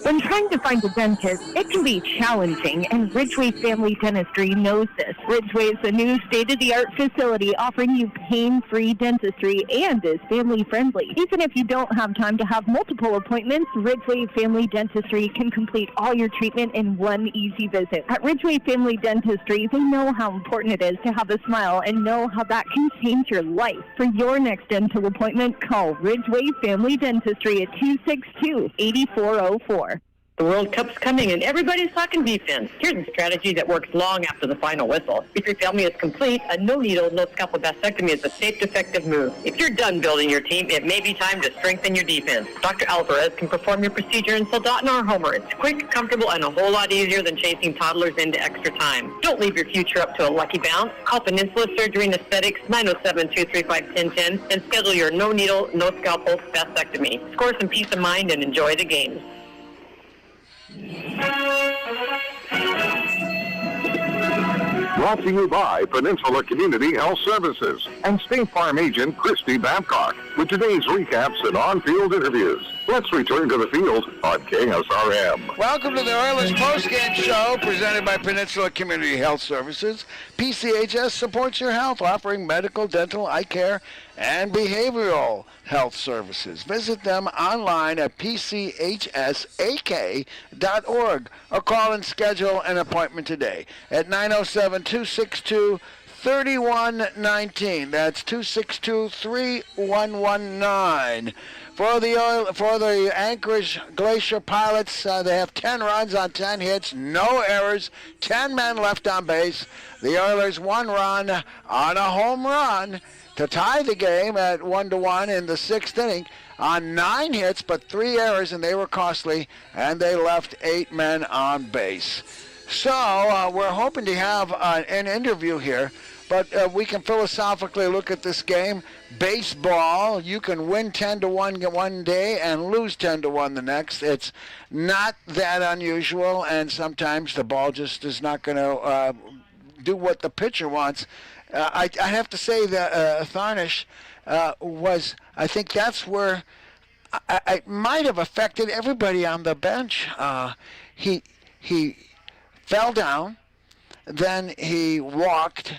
When trying to find a dentist, it can be challenging, and Ridgeway Family Dentistry knows this. Ridgeway is a new state-of-the-art facility offering you pain-free dentistry and is family-friendly. Even if you don't have time to have multiple appointments, Ridgeway Family Dentistry can complete all your treatment in one easy visit. At Ridgeway Family Dentistry, they know how important it is to have a smile and know how that can change your life. For your next dental appointment, call Ridgeway Family Dentistry at 262-8404. The World Cup's coming and everybody's talking defense. Here's a strategy that works long after the final whistle. If your family is complete, a no-needle, no-scalpel vasectomy is a safe, effective move. If you're done building your team, it may be time to strengthen your defense. Dr. Alvarez can perform your procedure in Soldotna or Homer. It's quick, comfortable, and a whole lot easier than chasing toddlers into extra time. Don't leave your future up to a lucky bounce. Call Peninsula Surgery and Aesthetics 907-235-1010 and schedule your no-needle, no-scalpel vasectomy. Score some peace of mind and enjoy the games. Brought to you by Peninsula Community Health Services and State Farm agent Christy Babcock with today's recaps and on-field interviews. Let's return to the field on KSRM. Welcome to the Oilers postgame show presented by Peninsula Community Health Services. PCHS supports your health, offering medical, dental, eye care, and behavioral health services. Visit them online at pchsak.org or call and schedule an appointment today at 907-262-3119. That's 262-3119. For the Anchorage Glacier Pilots, they have 10 runs on 10 hits, no errors, 10 men left on base. The Oilers 1 run on a home run to tie the game at 1-1 in the 6th inning on 9 hits, but 3 errors, and they were costly, and they left 8 men on base. So we're hoping to have an interview here, but we can philosophically look at this game. Baseball, you can win 10-1 one day and lose 10-1 the next. It's not that unusual, and sometimes the ball just is not going to do what the pitcher wants. I have to say that Tharnish was, I think that's where I might have affected everybody on the bench. He fell down, then he walked,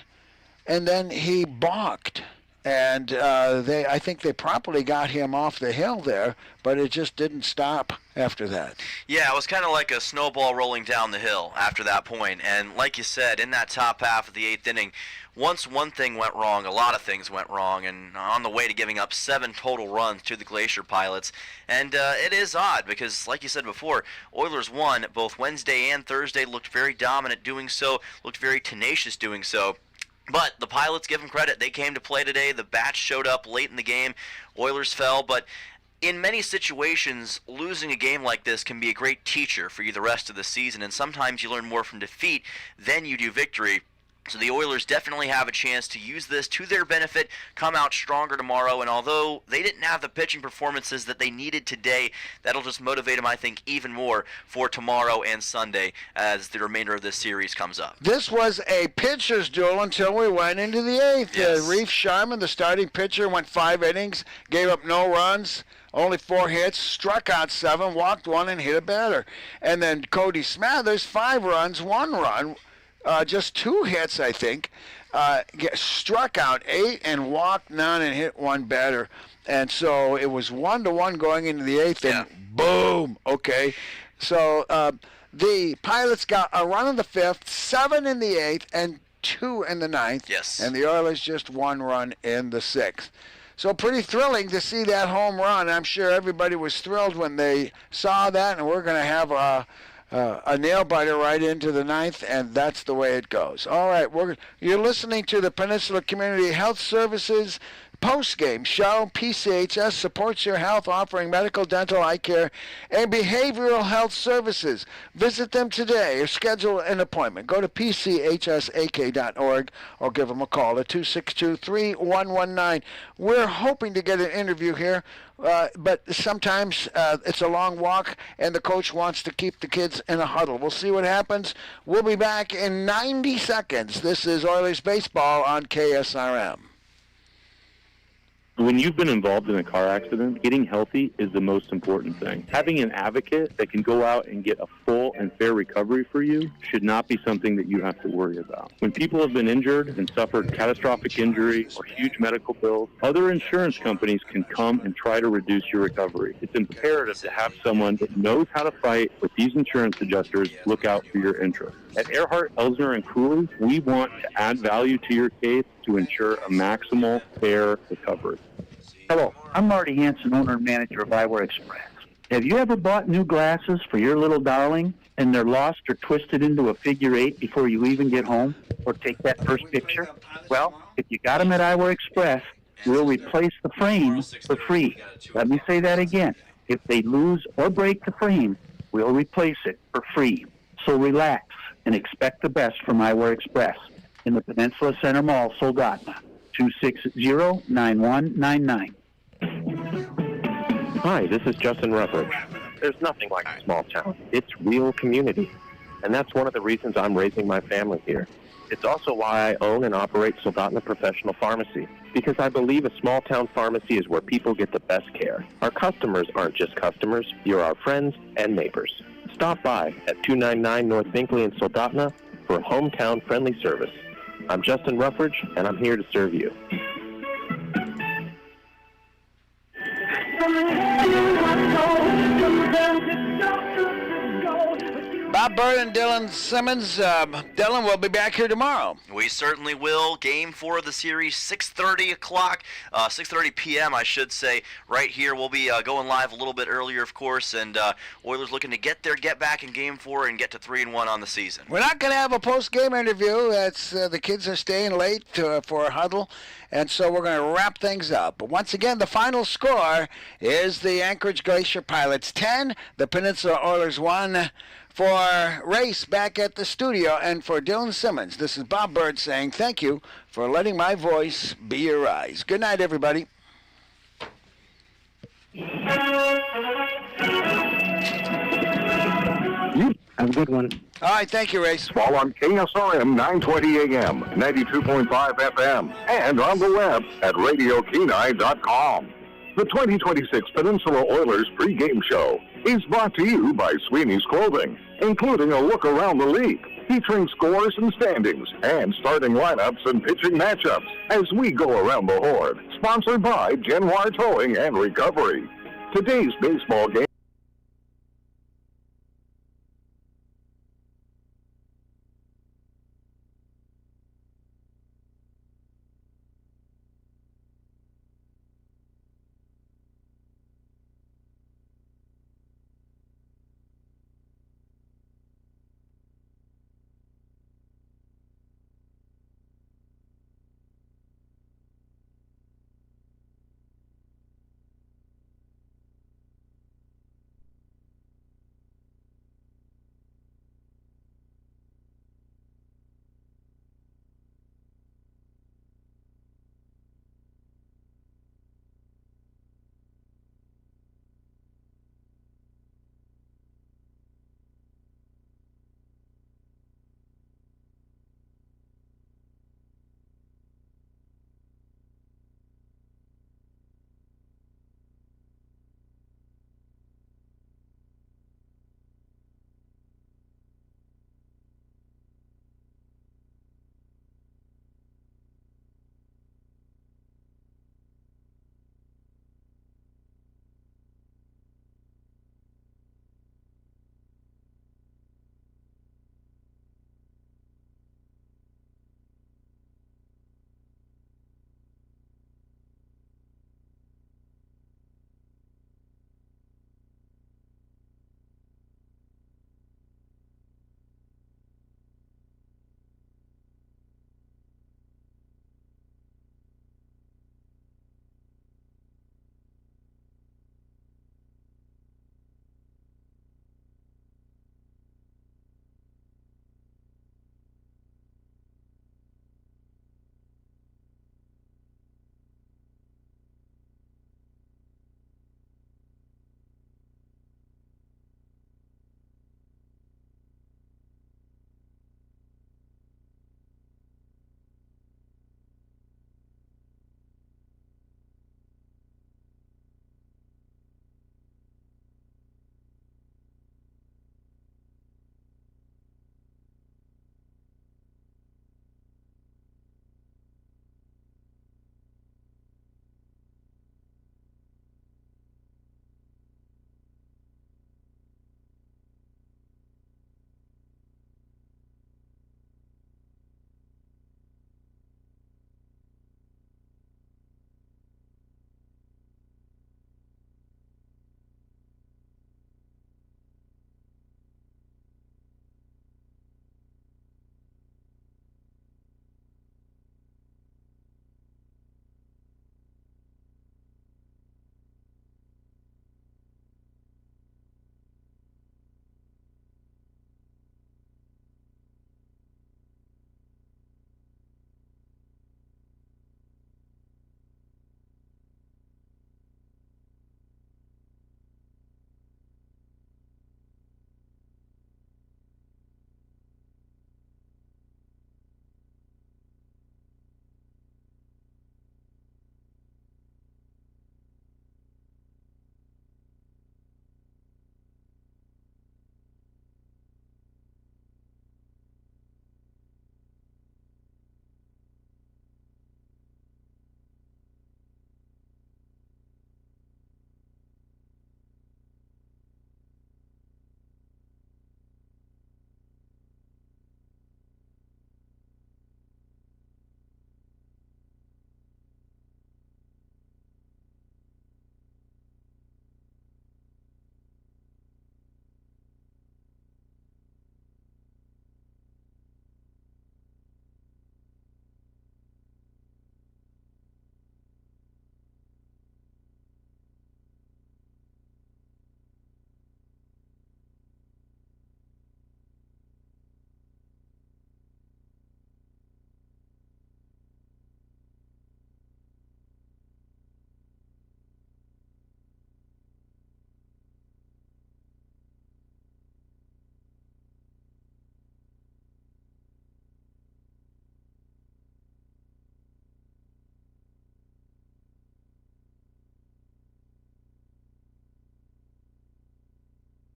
and then he balked. And I think they properly got him off the hill there, but it just didn't stop after that. Yeah, it was kind of like a snowball rolling down the hill after that point. And like you said, in that top half of the 8th inning, once one thing went wrong, a lot of things went wrong, and on the way to giving up 7 total runs to the Glacier Pilots. And it is odd because, like you said before, Oilers won both Wednesday and Thursday, looked very dominant doing so, looked very tenacious doing so. But the Pilots, give them credit. They came to play today. The bats showed up late in the game. Oilers fell, but in many situations, losing a game like this can be a great teacher for you the rest of the season, and sometimes you learn more from defeat than you do victory. So the Oilers definitely have a chance to use this to their benefit, come out stronger tomorrow, and although they didn't have the pitching performances that they needed today, that'll just motivate them, I think, even more for tomorrow and Sunday as the remainder of this series comes up. This was a pitcher's duel until we went into the 8th. Yes. Reef Sharman, the starting pitcher, went 5 innings, gave up no runs, only 4 hits, struck out 7, walked 1, and hit a batter. And then Cody Smathers, 5 runs, 1 run, just 2 hits, I think, struck out 8 and walked none and hit 1 batter. And so it was 1-1 going into the 8th, and boom, okay. So the Pilots got a run in the 5th, 7 in the 8th, and 2 in the 9th. Yes. And the Oilers just 1 run in the 6th. So pretty thrilling to see that home run. I'm sure everybody was thrilled when they saw that, and we're going to have a nail-biter right into the 9th, and that's the way it goes. All right, you're listening to the Peninsula Community Health Services post-game show. PCHS supports your health, offering medical, dental, eye care, and behavioral health services. Visit them today or schedule an appointment. Go to pchsak.org or give them a call at 262-3119. We're hoping to get an interview here, but sometimes it's a long walk, and the coach wants to keep the kids in a huddle. We'll see what happens. We'll be back in 90 seconds. This is Oilers Baseball on KSRM. When you've been involved in a car accident, getting healthy is the most important thing. Having an advocate that can go out and get a full and fair recovery for you should not be something that you have to worry about. When people have been injured and suffered catastrophic injury or huge medical bills, other insurance companies can come and try to reduce your recovery. It's imperative to have someone that knows how to fight with these insurance adjusters look out for your interests. At Earhart, Elsner, and Cooley, we want to add value to your case to ensure a maximal fair recovery. Hello, I'm Marty Hansen, owner and manager of Eyewear Express. Have you ever bought new glasses for your little darling and they're lost or twisted into a figure 8 before you even get home or take that first picture? Well, if you got them at Eyewear Express, we'll replace the frame for free. Let me say that again. If they lose or break the frame, we'll replace it for free. So relax and expect the best from Eyewear Express in the Peninsula Center Mall, Soldotna. 260-9199. Hi, this is Justin Rutherford. There's nothing like a small town. It's real community. And that's one of the reasons I'm raising my family here. It's also why I own and operate Soldotna Professional Pharmacy, because I believe a small town pharmacy is where people get the best care. Our customers aren't just customers, you're our friends and neighbors. Stop by at 299 North Binkley in Soldotna for hometown friendly service. I'm Justin Ruffridge, and I'm here to serve you. Bob Bird and Dylan Simmons. Dylan, we'll be back here tomorrow. We certainly will. Game 4 of the series, 6:30 p.m., I should say, right here. We'll be going live a little bit earlier, of course, and Oilers looking to get back in Game 4 and get to 3-1 on the season. We're not going to have a post-game interview. That's the kids are staying late for a huddle, and so we're going to wrap things up. But once again, the final score is the Anchorage Glacier Pilots 10, the Peninsula Oilers 1. For Race back at the studio, and for Dylan Simmons, this is Bob Bird saying thank you for letting my voice be your eyes. Good night, everybody. Have a good one. All right, thank you, Race. Fall on KSRM 920 AM, 92.5 FM, and on the web at RadioKenai.com. The 2026 Peninsula Oilers pregame show is brought to you by Sweeney's Clothing, including a look around the league. featuring scores and standings and starting lineups and pitching matchups as we go around the horn. Sponsored by Genoir Towing and Recovery. Today's baseball game